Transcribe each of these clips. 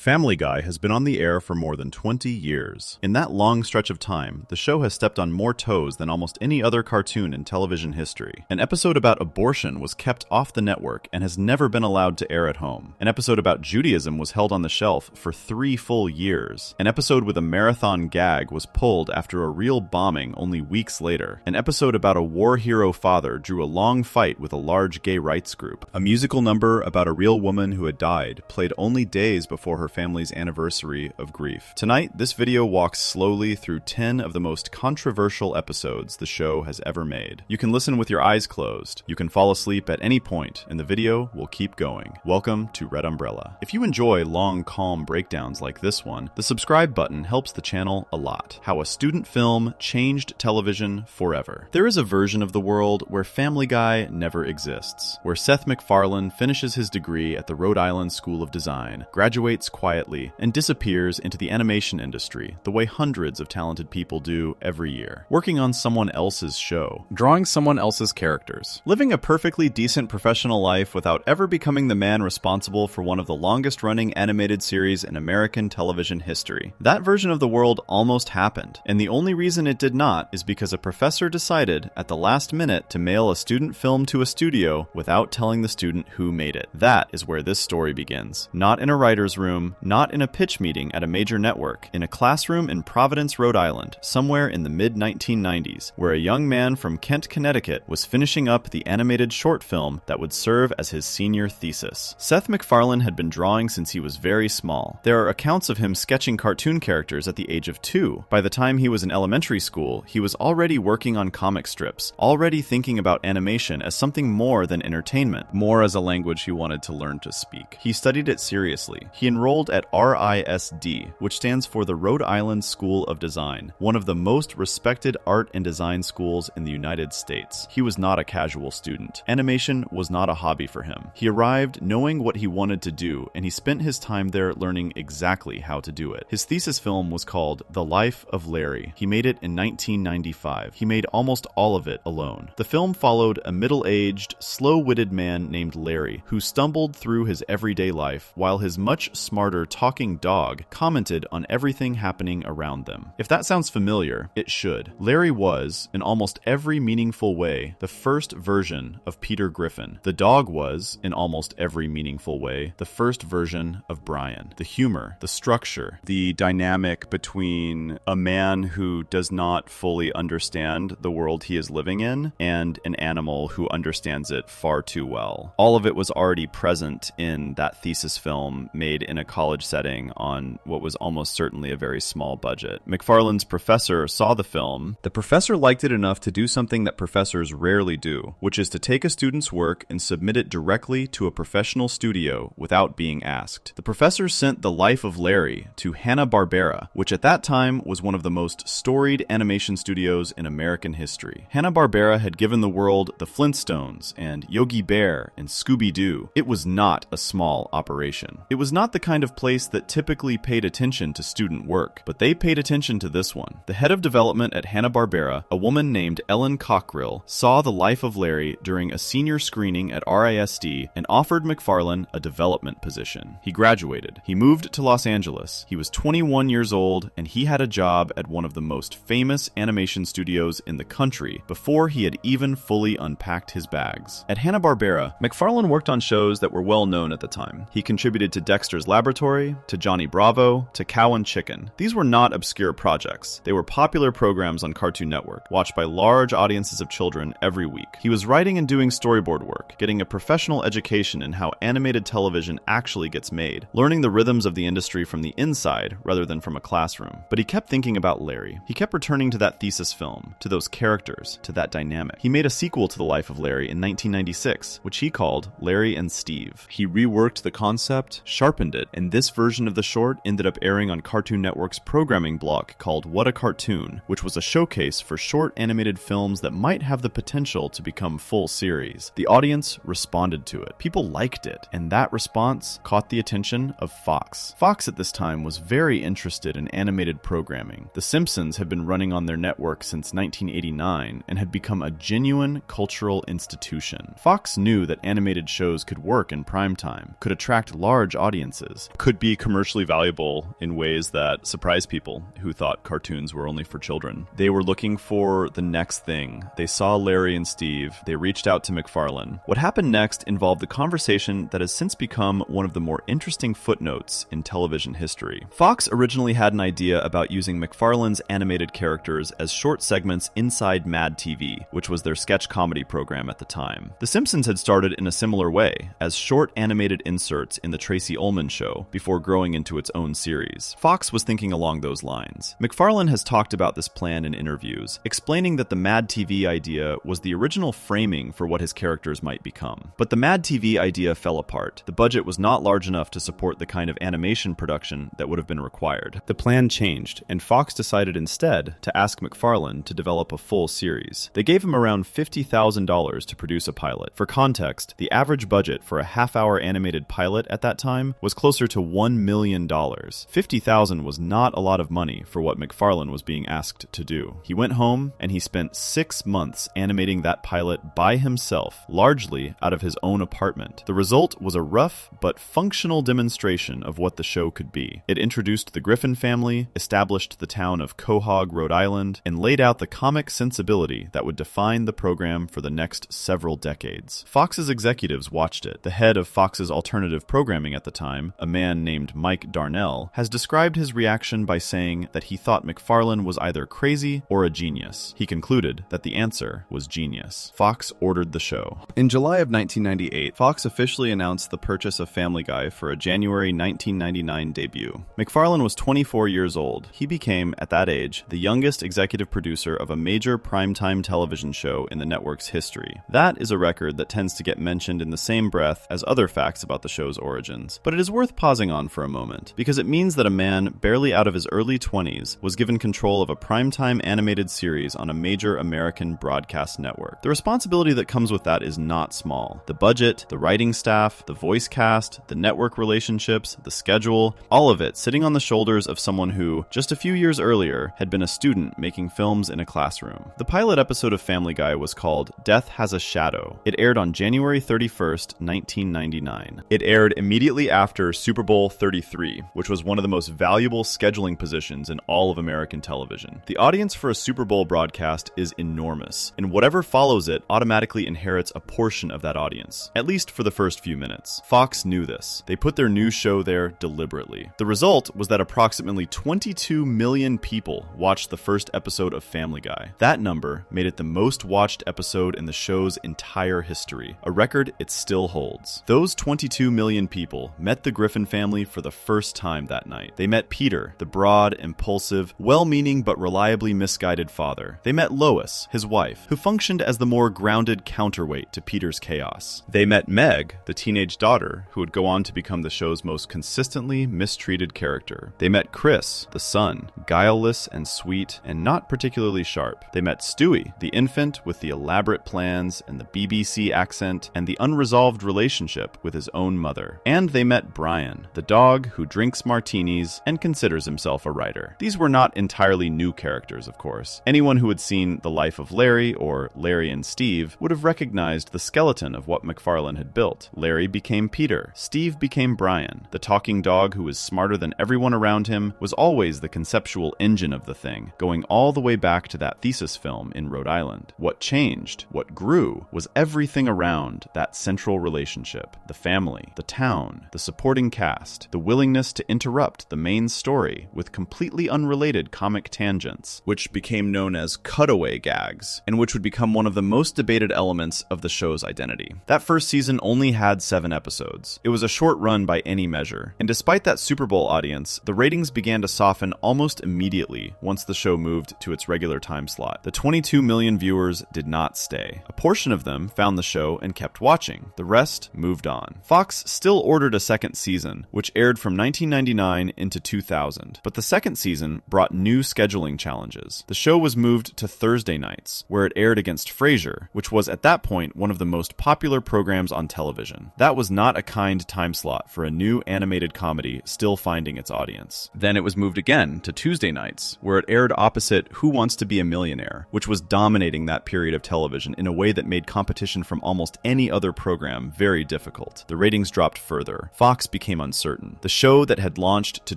Family Guy has been on the air for more than 20 years. In that long stretch of time, the show has stepped on more toes than almost any other cartoon in television history. An episode about abortion was kept off the network and has never been allowed to air at home. An episode about Judaism was held on the shelf for 3 full years. An episode with a marathon gag was pulled after a real bombing only weeks later. An episode about a war hero father drew a long fight with a large gay rights group. A musical number about a real woman who had died played only days before her family's anniversary of grief. Tonight, this video walks slowly through 10 of the most controversial episodes the show has ever made. You can listen with your eyes closed. You can fall asleep at any point, and the video will keep going. Welcome to Red Umbrella. If you enjoy long, calm breakdowns like this one, the subscribe button helps the channel a lot. How a student film changed television forever. There is a version of the world where Family Guy never exists, where Seth MacFarlane finishes his degree at the Rhode Island School of Design, graduates quietly, and disappears into the animation industry the way hundreds of talented people do every year, working on someone else's show, drawing someone else's characters, living a perfectly decent professional life without ever becoming the man responsible for one of the longest-running animated series in American television history. That version of the world almost happened, and the only reason it did not is because a professor decided at the last minute to mail a student film to a studio without telling the student who made it. That is where this story begins. Not in a writer's room, not in a pitch meeting at a major network, in a classroom in Providence, Rhode Island, somewhere in the mid-1990s, where a young man from Kent, Connecticut was finishing up the animated short film that would serve as his senior thesis. Seth MacFarlane had been drawing since he was very small. There are accounts of him sketching cartoon characters at the age of 2. By the time he was in elementary school, he was already working on comic strips, already thinking about animation as something more than entertainment, more as a language he wanted to learn to speak. He studied it seriously. He enrolled at RISD, which stands for the Rhode Island School of Design, one of the most respected art and design schools in the United States. He was not a casual student. Animation was not a hobby for him. He arrived knowing what he wanted to do, and he spent his time there learning exactly how to do it. His thesis film was called The Life of Larry. He made it in 1995. He made almost all of it alone. The film followed a middle-aged, slow-witted man named Larry, who stumbled through his everyday life, while his much smarter talking dog commented on everything happening around them. If that sounds familiar, it should. Larry was, in almost every meaningful way, the first version of Peter Griffin. The dog was, in almost every meaningful way, the first version of Brian. The humor, the structure, the dynamic between a man who does not fully understand the world he is living in and an animal who understands it far too well. All of it was already present in that thesis film made in a college setting on what was almost certainly a very small budget. MacFarlane's professor saw the film. The professor liked it enough to do something that professors rarely do, which is to take a student's work and submit it directly to a professional studio without being asked. The professor sent The Life of Larry to Hanna-Barbera, which at that time was one of the most storied animation studios in American history. Hanna-Barbera had given the world the Flintstones and Yogi Bear and Scooby-Doo. It was not a small operation. It was not the kind of place that typically paid attention to student work, but they paid attention to this one. The head of development at Hanna-Barbera, a woman named Ellen Cockrill, saw The Life of Larry during a senior screening at RISD and offered MacFarlane a development position. He graduated. He moved to Los Angeles. He was 21 years old, and he had a job at one of the most famous animation studios in the country before he had even fully unpacked his bags. At Hanna-Barbera, MacFarlane worked on shows that were well known at the time. He contributed to Dexter's Laboratory, to Johnny Bravo, to Cow and Chicken. These were not obscure projects. They were popular programs on Cartoon Network, watched by large audiences of children every week. He was writing and doing storyboard work, getting a professional education in how animated television actually gets made, learning the rhythms of the industry from the inside rather than from a classroom. But he kept thinking about Larry. He kept returning to that thesis film, to those characters, to that dynamic. He made a sequel to The Life of Larry in 1996, which he called Larry and Steve. He reworked the concept, sharpened it, and this version of the short ended up airing on Cartoon Network's programming block called What a Cartoon, which was a showcase for short animated films that might have the potential to become full series. The audience responded to it. People liked it, and that response caught the attention of Fox. Fox at this time was very interested in animated programming. The Simpsons had been running on their network since 1989 and had become a genuine cultural institution. Fox knew that animated shows could work in primetime, could attract large audiences, could be commercially valuable in ways that surprise people who thought cartoons were only for children. They were looking for the next thing. They saw Larry and Steve. They reached out to McFarlane. What happened next involved a conversation that has since become one of the more interesting footnotes in television history. Fox originally had an idea about using McFarlane's animated characters as short segments inside Mad TV, which was their sketch comedy program at the time. The Simpsons had started in a similar way, as short animated inserts in The Tracy Ullman Show, before growing into its own series. Fox was thinking along those lines. McFarlane has talked about this plan in interviews, explaining that the Mad TV idea was the original framing for what his characters might become. But the Mad TV idea fell apart. The budget was not large enough to support the kind of animation production that would have been required. The plan changed, and Fox decided instead to ask McFarlane to develop a full series. They gave him around $50,000 to produce a pilot. For context, the average budget for a half-hour animated pilot at that time was closer to $1 million. $50,000 was not a lot of money for what McFarlane was being asked to do. He went home and he spent 6 months animating that pilot by himself, largely out of his own apartment. The result was a rough but functional demonstration of what the show could be. It introduced the Griffin family, established the town of Quahog, Rhode Island, and laid out the comic sensibility that would define the program for the next several decades. Fox's executives watched it. The head of Fox's alternative programming at the time, a man named Mike Darnell, has described his reaction by saying that he thought McFarlane was either crazy or a genius. He concluded that the answer was genius. Fox ordered the show. In July of 1998, Fox officially announced the purchase of Family Guy for a January 1999 debut. McFarlane was 24 years old. He became, at that age, the youngest executive producer of a major primetime television show in the network's history. That is a record that tends to get mentioned in the same breath as other facts about the show's origins. But it is worth pausing on for a moment, because it means that a man barely out of his early 20s was given control of a primetime animated series on a major American broadcast network. The responsibility that comes with that is not small. The budget, the writing staff, the voice cast, the network relationships, the schedule, all of it sitting on the shoulders of someone who, just a few years earlier, had been a student making films in a classroom. The pilot episode of Family Guy was called Death Has a Shadow. It aired on January 31st, 1999. It aired immediately after Super Bowl 33, which was one of the most valuable scheduling positions in all of American television. The audience for a Super Bowl broadcast is enormous, and whatever follows it automatically inherits a portion of that audience, at least for the first few minutes. Fox knew this. They put their new show there deliberately. The result was that approximately 22 million people watched the first episode of Family Guy. That number made it the most watched episode in the show's entire history, a record it still holds. Those 22 million people met the Griffin family for the first time that night. They met Peter, the broad, impulsive, well-meaning but reliably misguided father. They met Lois, his wife, who functioned as the more grounded counterweight to Peter's chaos. They met Meg, the teenage daughter, who would go on to become the show's most consistently mistreated character. They met Chris, the son, guileless and sweet and not particularly sharp. They met Stewie, the infant with the elaborate plans and the BBC accent and the unresolved relationship with his own mother. And they met Brian, the dog who drinks martinis and considers himself a writer. These were not entirely new characters, of course. Anyone who had seen The Life of Larry or Larry and Steve would have recognized the skeleton of what McFarlane had built. Larry became Peter. Steve became Brian. The talking dog who was smarter than everyone around him was always the conceptual engine of the thing, going all the way back to that thesis film in Rhode Island. What changed, what grew, was everything around that central relationship. The family, the town, the supporting cast, the willingness to interrupt the main story with completely unrelated comic tangents, which became known as cutaway gags, and which would become one of the most debated elements of the show's identity. That first season only had 7 episodes. It was a short run by any measure, and despite that Super Bowl audience, the ratings began to soften almost immediately once the show moved to its regular time slot. The 22 million viewers did not stay. A portion of them found the show and kept watching. The rest moved on. Fox still ordered a second season, which aired from 1999 into 2000, but the second season brought new scheduling challenges. The show was moved to Thursday nights, where it aired against Frasier, which was at that point one of the most popular programs on television. That was not a kind time slot for a new animated comedy still finding its audience. Then it was moved again to Tuesday nights, where it aired opposite Who Wants to Be a Millionaire, which was dominating that period of television in a way that made competition from almost any other program very difficult. The ratings dropped further. Fox became uncertain. The show that had launched to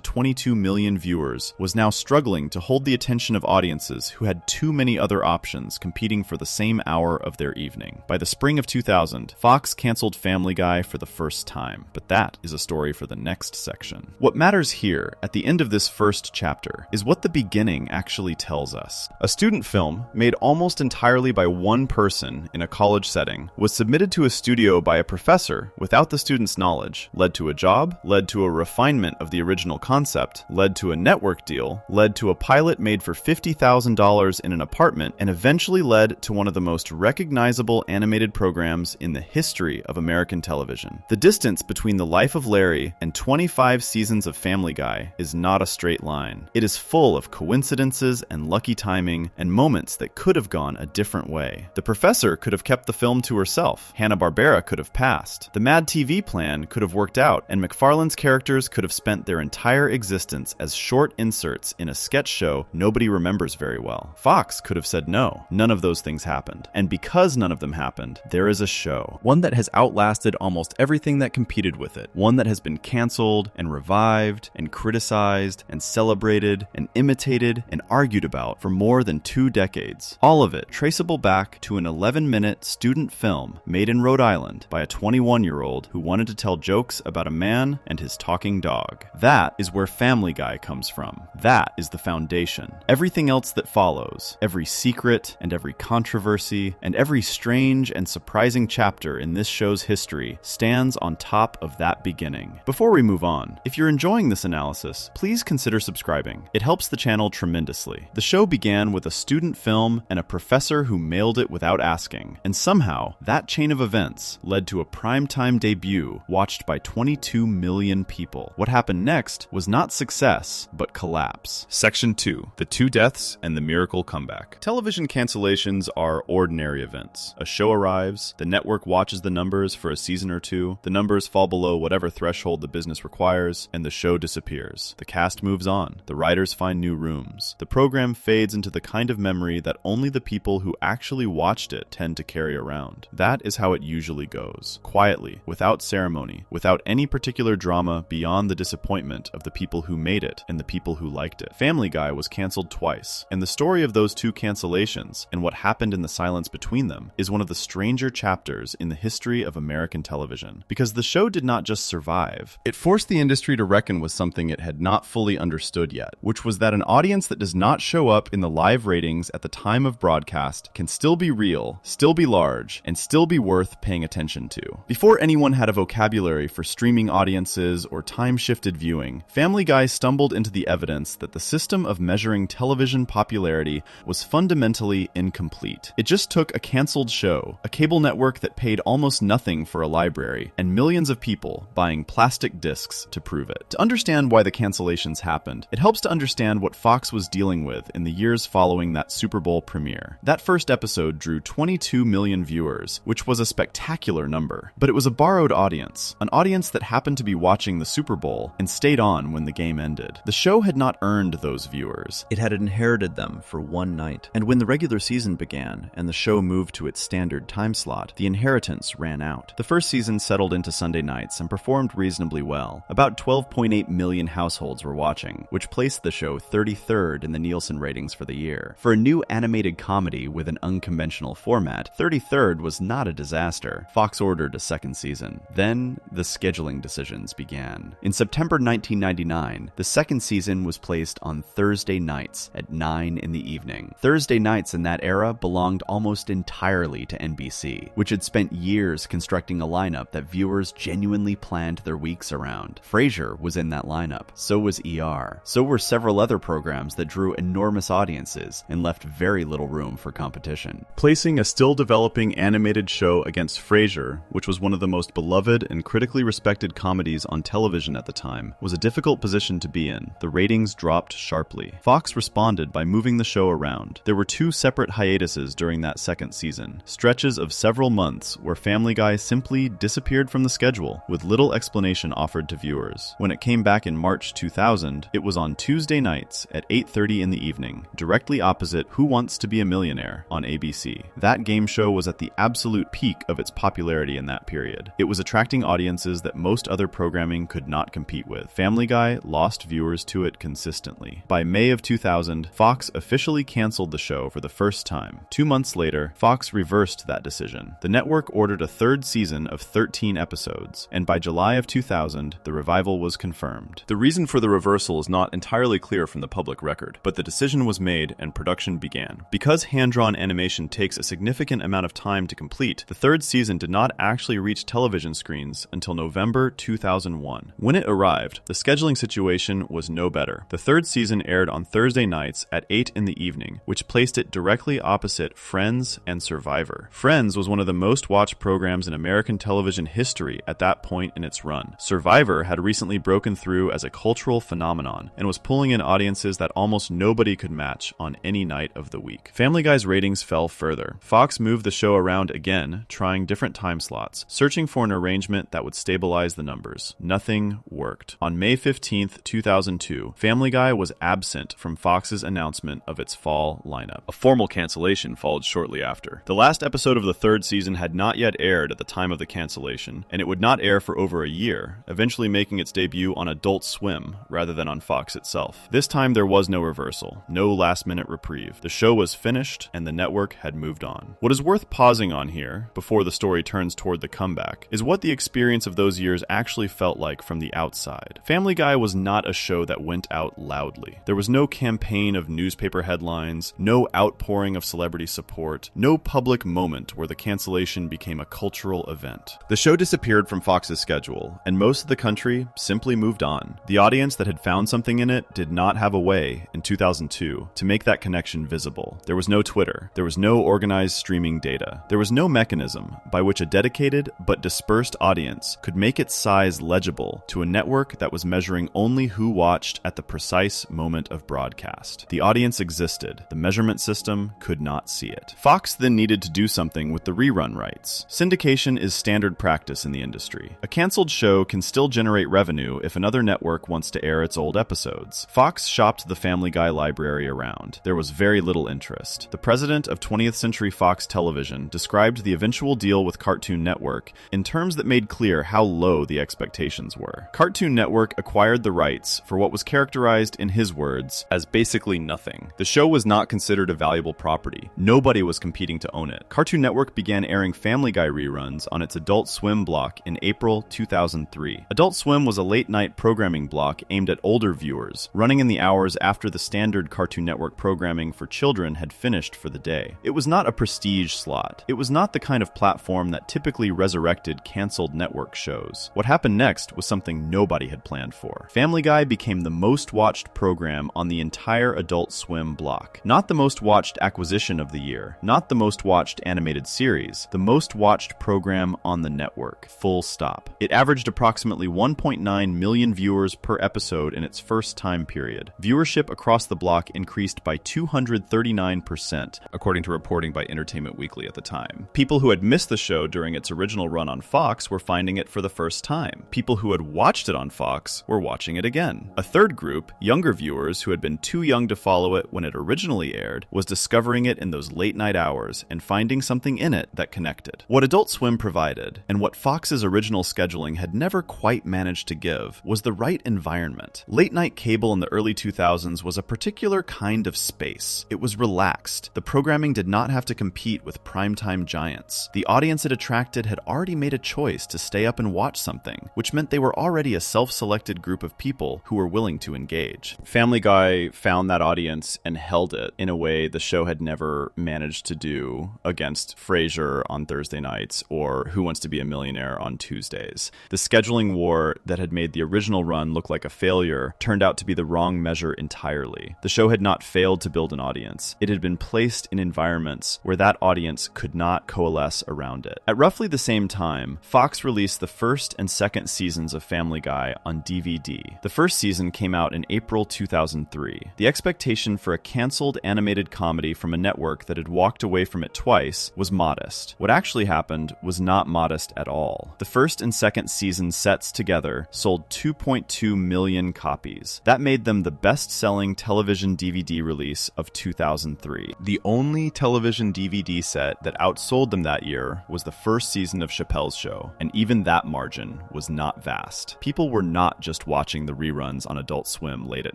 22 million viewers was now struggling to hold the attention of audiences who had too many other options competing for the same hour of their evening. By the spring of 2000, Fox canceled Family Guy for the first time, but that is a story for the next section. What matters here, at the end of this first chapter, is what the beginning actually tells us. A student film, made almost entirely by one person in a college setting, was submitted to a studio by a professor without the student's knowledge, led to a job, led to a refinement of the original concept, led to a network deal, led to a pilot made for $50,000 in an apartment, and eventually led to one of the most recognizable animated programs in the history of American television. The distance between The Life of Larry and 25 seasons of Family Guy is not a straight line. It is full of coincidences and lucky timing and moments that could have gone a different way. The professor could have kept the film to herself. Hanna-Barbera could have passed. The Mad TV plan could have worked out, and McFarlane's characters could have spent their entire existence as short inserts in a sketch show nobody remembers very well. Fox could have said no. None of those things happened. And because none of them happened, there is a show. One that has outlasted almost everything that competed with it. One that has been canceled and revived and criticized and celebrated and imitated and argued about for more than 2 decades. All of it traceable back to an 11-minute student film made in Rhode Island by a 21-year-old who wanted to tell jokes about a man and his talking dog. That is where Family Guy comes from. That is the foundation. Everything else that follows, every secret and every controversy and every strange and surprising chapter in this show's history stands on top of that beginning. Before we move on, if you're enjoying this analysis, please consider subscribing. It helps the channel tremendously. The show began with a student film and a professor who mailed it without asking, and somehow that chain of events led to a primetime debut watched by 22 million people. What happened next was not success, but collapse. Section 2. The Two Deaths and the Miracle Comeback. Television cancellations are ordinary events. A show arrives, the network watches the numbers for a season or two, the numbers fall below whatever threshold the business requires, and the show disappears. The cast moves on. The writers find new rooms. The program fades into the kind of memory that only the people who actually watched it tend to carry around. That is how it usually goes. Quietly, without ceremony, without any particular drama beyond the disappointment of the people who made it and the people who liked it. Family Guy was canceled twice, and the story of those two cancellations and what happened in the silence between them is one of the stranger chapters in the history of American television. Because the show did not just survive, it forced the industry to reckon with something it had not fully understood yet, which was that an audience that does not show up in the live ratings at the time of broadcast can still be real, still be large, and still be worth paying attention to. Before anyone had a vocabulary for streaming audiences or time-shifted viewing, Family Guy stumbled into the evidence that the system of measuring television popularity was fundamentally incomplete. It just took a canceled show, a cable network that paid almost nothing for a library, and millions of people buying plastic discs to prove it. To understand why the cancellations happened, it helps to understand what Fox was dealing with in the years following that Super Bowl premiere. That first episode drew 22 million viewers, which was a spectacular number. But it was a borrowed audience, an audience that happened to be watching the Super Bowl and stayed on when the game ended. The show had not earned those viewers. It had inherited them for one night. And when the regular season began and the show moved to its standard time slot, the inheritance ran out. The first season settled into Sunday nights and performed reasonably well. About 12.8 million households were watching, which placed the show 33rd in the Nielsen ratings for the year. For a new animated comedy with an unconventional format, 33rd was not a disaster. Fox ordered a second season. Then, the scheduling decisions began. In September 1999, the second season was placed on Thursday nights at 9 in the evening. Thursday nights in that era belonged almost entirely to NBC, which had spent years constructing a lineup that viewers genuinely planned their weeks around. Frasier was in that lineup. So was ER. So were several other programs that drew enormous audiences and left very little room for competition. Placing a still-developing animated show against Frasier, which was one of the most beloved and critically respected comedies on television at the time, was a difficult position to be in. The ratings dropped sharply. Fox responded by moving the show around. There were 2 separate hiatuses during that second season, stretches of several months where Family Guy simply disappeared from the schedule, with little explanation offered to viewers. When it came back in March 2000, it was on Tuesday nights at 8:30 in the evening, directly opposite Who Wants to Be a Millionaire on ABC. That game show was at the absolute peak of its popularity in that period. It was attracting audiences that most other programming could not compete with. Family Guy lost viewers to it consistently. By May of 2000, Fox officially canceled the show for the first time. 2 months later, Fox reversed that decision. The network ordered a third season of 13 episodes, and by July of 2000, the revival was confirmed. The reason for the reversal is not entirely clear from the public record, but the decision was made and production began. Because hand-drawn animation takes a significant amount of time to complete, the third season did not actually reach television screens until November 2001. When it arrived, the scheduling situation was no better. The third season aired on Thursday nights at 8 in the evening, which placed it directly opposite Friends and Survivor. Friends was one of the most watched programs in American television history at that point in its run. Survivor had recently broken through as a cultural phenomenon and was pulling in audiences that almost nobody could match on any night of the week. Family Guy's ratings fell further. Fox moved the show around again, trying different time slots, searching for an arrangement that would stabilize the numbers. Nothing worked. On May 15th, 2002, Family Guy was absent from Fox's announcement of its fall lineup. A formal cancellation followed shortly after. The last episode of the third season had not yet aired at the time of the cancellation, and it would not air for over a year, eventually making its debut on Adult Swim rather than on Fox itself. This time there was no reversal, no last-minute reprieve. The show was finished, and the network had moved on. What is worth pausing on here, before the story turns toward the comeback, is what the experience of those years actually felt like from the outside. Family Guy was not a show that went out loudly. There was no campaign of newspaper headlines, no outpouring of celebrity support, no public moment where the cancellation became a cultural event. The show disappeared from Fox's schedule, and most of the country simply moved on. The audience that had found something in it did not have a way, in 2002, to make that connection visible. There was no Twitter. There was no organized streaming data. There was no mechanism by which a dedicated but dispersed audience could make its size legible to a network that was measuring only who watched at the precise moment of broadcast. The audience existed. The measurement system could not see it. Fox then needed to do something with the rerun rights. Syndication is standard practice in the industry. A canceled show can still generate revenue if another network wants to air its old episodes. Fox shopped the Family Guy library around. There was very little interest. The president of 20th Century Fox Television described the eventual deal with Cartoon Network in terms that made clear how low the expectations were. Cartoon Network acquired the rights for what was characterized in his words as basically nothing. The show was not considered a valuable property. Nobody was competing to own it. Cartoon Network began airing Family Guy reruns on its Adult Swim block in April 2003. Adult Swim was a late-night programming block aimed at older viewers, running in the hours after the standard Cartoon Network programming for children had finished for the day. It was not a prestige slot. It was not the kind of platform that typically resurrected canceled network shows. What happened next was something nobody had planned for. Family Guy became the most watched program on the entire Adult Swim block. Not the most watched acquisition of the year, not the most watched animated series, the most watched program on the network. Full stop. It averaged approximately 1.9 million viewers per episode in its first time period. Viewership across the block increased by 239%, according to reporting by Entertainment Weekly at the time. People who had missed the show during its original run on Fox were finding it for the first time. People who had watched it on Fox were watching it again. A third group, younger viewers who had been too young to follow it when it originally aired, was discovering it in those late night hours and finding something in it that connected. What Adult Swim provided, and what Fox's original scheduling had never quite managed to give, was the right environment. Late night cable in the early 2000s was a particular kind of space. It was relaxed. The programming did not have to compete with primetime giants. The audience it attracted had already made a choice to stay up and watch something, which meant they were already a self-selected group of people who were willing to engage. Family Guy found that audience and held it in a way the show had never managed to do against Frasier on Thursday nights or Who Wants to Be a Millionaire on Tuesdays. The scheduling war that had made the original run look like a failure turned out to be the wrong measure entirely. The show had not failed to build an audience. It had been placed in environments where that audience could not coalesce around it. At roughly the same time, Fox released the first and second seasons of Family Guy on DVD. The first season came out in April 2003. The expectation for a canceled animated comedy from a network that had walked away from it twice was modest. What actually happened was not modest at all. The first and second season sets together sold 2.2 million copies. That made them the best-selling television DVD release of 2003. The only television DVD set that outsold them that year was the first season of Chappelle's Show, and even that margin was was not vast. People were not just watching the reruns on Adult Swim late at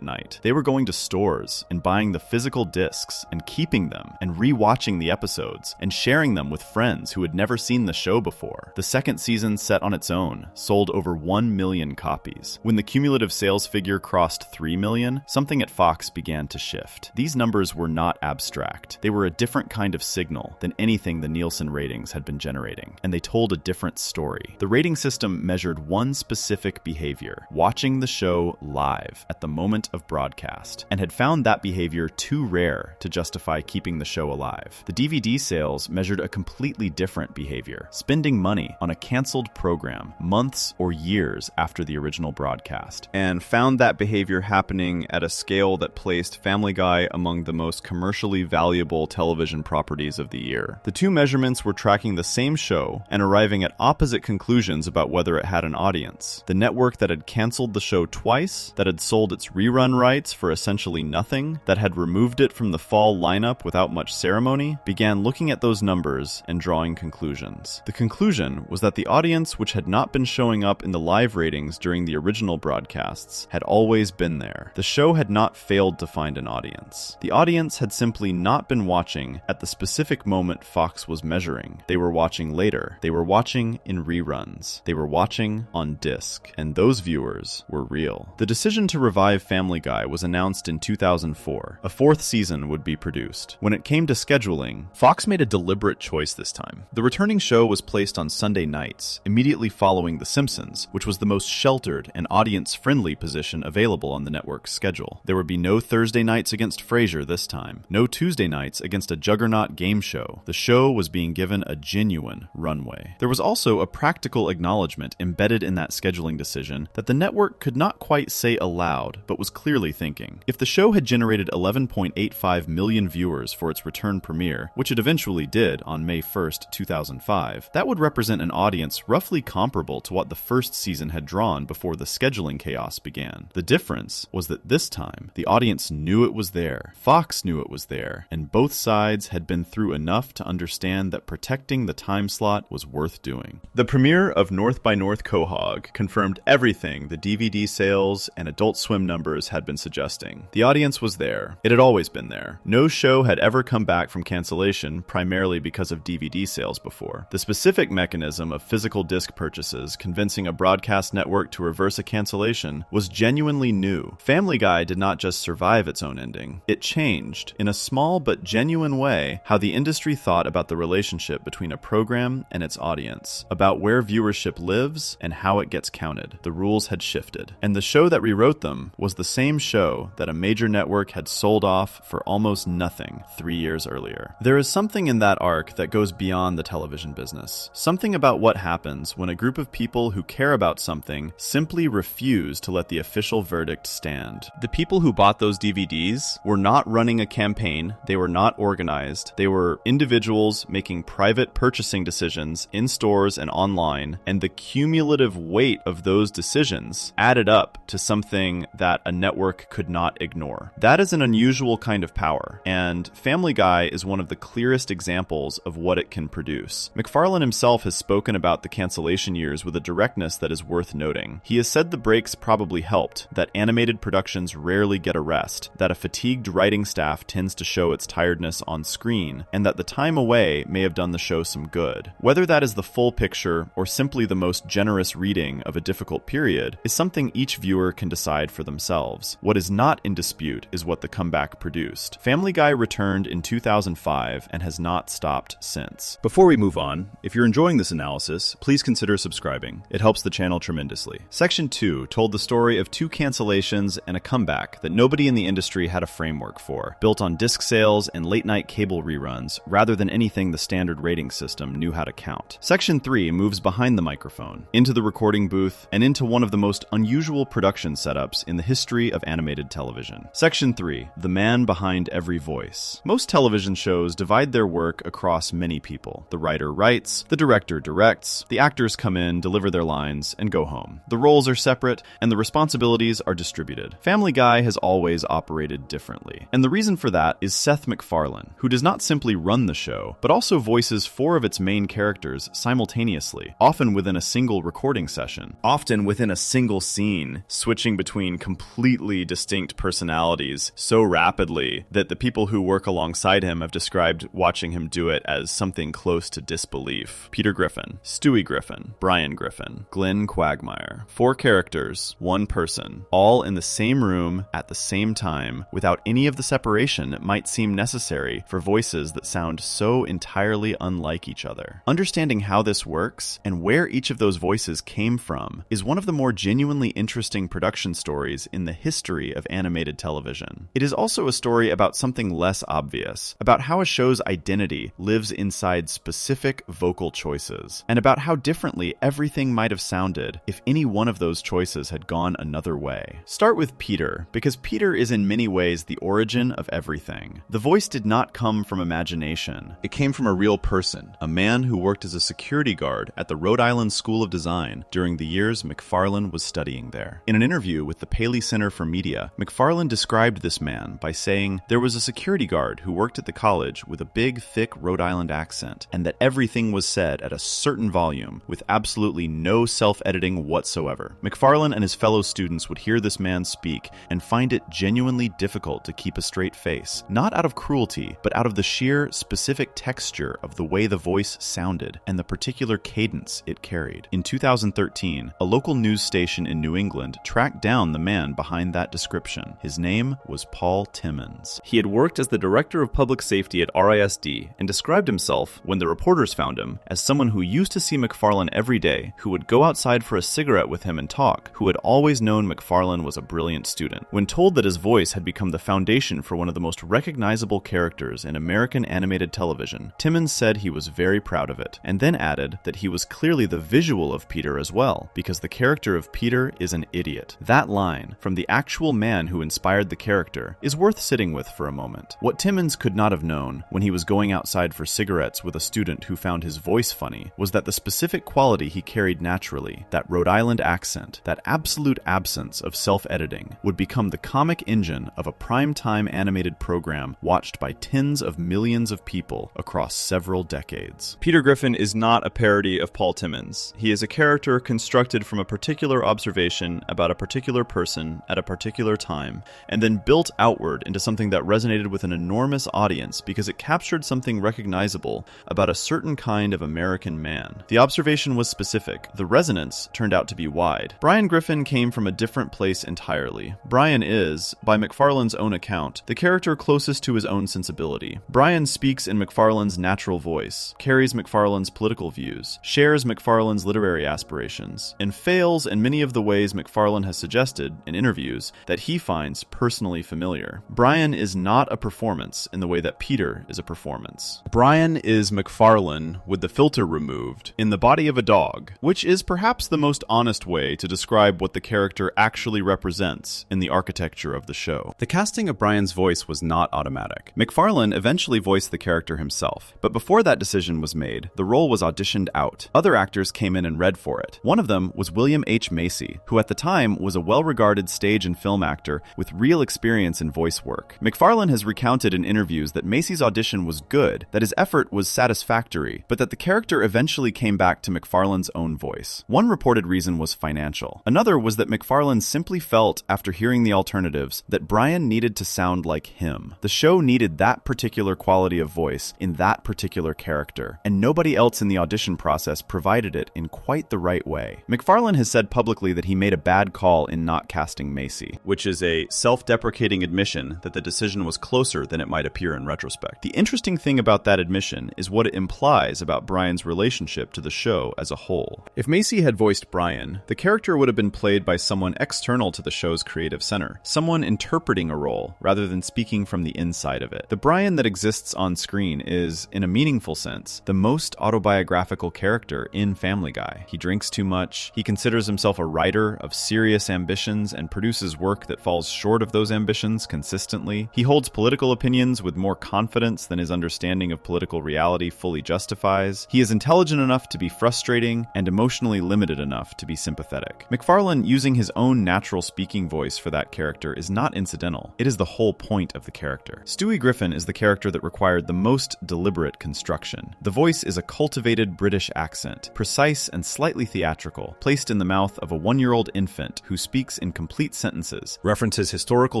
night. They were going to stores and buying the physical discs and keeping them and rewatching the episodes and sharing them with friends who had never seen the show before. The second season, set on its own, sold over 1 million copies. When the cumulative sales figure crossed 3 million, something at Fox began to shift. These numbers were not abstract. They were a different kind of signal than anything the Nielsen ratings had been generating, and they told a different story. The rating system measured one specific behavior: watching the show live at the moment of broadcast, and had found that behavior too rare to justify keeping the show alive. The DVD sales measured a completely different behavior: spending money on a canceled program months or years after the original broadcast, and found that behavior happening at a scale that placed Family Guy among the most commercially valuable television properties of the year. The two measurements were tracking the same show and arriving at opposite conclusions about whether it had an audience. The network that had canceled the show twice, that had sold its rerun rights for essentially nothing, that had removed it from the fall lineup without much ceremony, began looking at those numbers and drawing conclusions. The conclusion was that the audience, which had not been showing up in the live ratings during the original broadcasts, had always been there. The show had not failed to find an audience. The audience had simply not been watching at the specific moment Fox was measuring. They were watching later. They were watching in reruns. They were watching on disc. And those viewers were real. The decision to revive Family Guy was announced in 2004. A fourth season would be produced. When it came to scheduling, Fox made a deliberate choice this time. The returning show was placed on Sunday nights, immediately following The Simpsons, which was the most sheltered and audience-friendly position available on the network's schedule. There would be no Thursday nights against Frasier this time, no Tuesday nights against a juggernaut game show. The show was being given a genuine runway. There was also a practical acknowledgement embedded in that scheduling decision that the network could not quite say aloud, but was clearly thinking. If the show had generated 11.85 million viewers for its return premiere, which it eventually did on May 1st, 2005, that would represent an audience roughly comparable to what the first season had drawn before the scheduling chaos began. The difference was that this time, the audience knew it was there, Fox knew it was there, and both sides had been through enough to understand that protecting the time slot was worth doing. The premiere of North by North Quahog confirmed everything the DVD sales and Adult Swim numbers had been suggesting. The audience was there. It had always been there. No show had ever come back from cancellation primarily because of DVD sales before. The specific mechanism of physical disc purchases convincing a broadcast network to reverse a cancellation was genuinely new. Family Guy did not just survive its own ending. It changed, in a small but genuine way, how the industry thought about the relationship between a program and its audience, about where viewership lives and how it gets counted. The rules had shifted. And the show that rewrote them was the same show that a major network had sold off for almost nothing 3 years earlier. There is something in that arc that goes beyond the television business. Something about what happens when a group of people who care about something simply refuse to let the official verdict stand. The people who bought those DVDs were not running a campaign. They were not organized. They were individuals making private purchasing decisions in stores and online, and the cumulative weight of those decisions added up to something that a network could not ignore. That is an unusual kind of power, and Family Guy is one of the clearest examples of what it can produce. MacFarlane himself has spoken about the cancellation years with a directness that is worth noting. He has said the breaks probably helped, that animated productions rarely get a rest, that a fatigued writing staff tends to show its tiredness on screen, and that the time away may have done the show some good. Whether that is the full picture or simply the most generous reading of a difficult period is something each viewer can decide for themselves. What is not in dispute is what the comeback produced. Family Guy returned in 2005 and has not stopped since. Before we move on, if you're enjoying this analysis, please consider subscribing. It helps the channel tremendously. Section 2 told the story of two cancellations and a comeback that nobody in the industry had a framework for, built on disc sales and late-night cable reruns, rather than anything the standard rating system knew how to count. Section 3 moves behind the microphone, into the recording booth, and into one of the most unusual production setups in the history of animated television. Section 3, the man behind every voice. Most television shows divide their work across many people. The writer writes, the director directs, the actors come in, deliver their lines, and go home. The roles are separate, and the responsibilities are distributed. Family Guy has always operated differently. And the reason for that is Seth MacFarlane, who does not simply run the show, but also voices 4 of its main characters simultaneously, often within a single recording session, often within a single scene, switching between completely distinct personalities so rapidly that the people who work alongside him have described watching him do it as something close to disbelief. Peter Griffin, Stewie Griffin, Brian Griffin, Glenn Quagmire. 4 characters, 1 person, all in the same room at the same time, without any of the separation it might seem necessary for voices that sound so entirely unlike each other. Understanding how this works and where each of those voices came from is one of the more genuinely interesting production stories in the history of animated television. It is also a story about something less obvious, about how a show's identity lives inside specific vocal choices, and about how differently everything might have sounded if any one of those choices had gone another way. Start with Peter, because Peter is in many ways the origin of everything. The voice did not come from imagination. It came from a real person, a man who worked as a security guard at the Rhode Island School of Design during the years McFarlane was studying there. In an interview with the Paley Center for Media, McFarlane described this man by saying, "There was a security guard who worked at the college with a big, thick Rhode Island accent, and that everything was said at a certain volume with absolutely no self-editing whatsoever." McFarlane and his fellow students would hear this man speak and find it genuinely difficult to keep a straight face, not out of cruelty, but out of the sheer, specific texture of the way the voice sounded and the particular cadence it carried. In 2013, a local news station in New England tracked down the man behind that description. His name was Paul Timmons. He had worked as the director of public safety at RISD and described himself, when the reporters found him, as someone who used to see McFarlane every day, who would go outside for a cigarette with him and talk, who had always known McFarlane was a brilliant student. When told that his voice had become the foundation for one of the most recognizable characters in American animated television, Timmons said he was very proud of it, and then added that he was clearly the visual of Peter as well, because the character of Peter is an idiot. That line, from the actual man who inspired the character, is worth sitting with for a moment. What Timmons could not have known when he was going outside for cigarettes with a student who found his voice funny was that the specific quality he carried naturally, that Rhode Island accent, that absolute absence of self-editing, would become the comic engine of a prime-time animated program watched by tens of millions of people across several decades. Peter Griffin is not a parody of Paul Timmons. He is a character constructed from a particular observation about a particular person at a particular time, and then built outward into something that resonated with an enormous audience because it captured something recognizable about a certain kind of American man. The observation was specific. The resonance turned out to be wide. Brian Griffin came from a different place entirely. Brian is, by McFarlane's own account, the character closest to his own sensibility. Brian speaks in McFarlane's natural voice, carries McFarlane's political views, shares McFarlane's literary aspirations, and fails in many of the ways McFarlane has suggested in interviews that he finds personally familiar. Brian is not a performance in the way that Peter is a performance. Brian is McFarlane with the filter removed, in the body of a dog, which is perhaps the most honest way to describe what the character actually represents in the architecture of the show. The casting of Brian's voice was not automatic. McFarlane eventually voiced the character himself, but before that decision was made, the role was auditioned out. Other actors came in and read for it. One of them was William H. Macy, who at the time was a well-regarded stage and film actor with real experience in voice work. McFarlane has recounted in interviews that Macy's audition was good, that his effort was satisfactory, but that the character eventually came back to McFarlane's own voice. One reported reason was financial. Another was that McFarlane simply felt, after hearing the alternatives, that Brian needed to sound like him. The show needed that particular quality of voice in that particular character, and nobody else in the audition process provided it in quite the right way. McFarlane has said publicly that he made a bad call in not casting Macy, which is a self-deprecating admission that the decision was closer than it might appear in retrospect. The interesting thing about that admission is what it implies about Brian's relationship to the show as a whole. If Macy had voiced Brian, the character would have been played by someone external to the show's creative center, someone interpreting a role rather than speaking from the inside of it. The Brian that exists on screen is, in a meaningful sense, the most autobiographical character in Family Guy. He drinks too much, he considers himself a writer of serious ambitions and produces work that falls short of those ambitions consistently. He holds political opinions with more confidence than his understanding of political reality fully justifies. He is intelligent enough to be frustrating and emotionally limited enough to be sympathetic. McFarlane using his own natural speaking voice for that character is not incidental. It is the whole point of the character. Stewie Griffin is the character that required the most deliberate construction. The voice is a cultivated British accent, precise and slightly slightly theatrical, placed in the mouth of a 1-year-old infant who speaks in complete sentences, references historical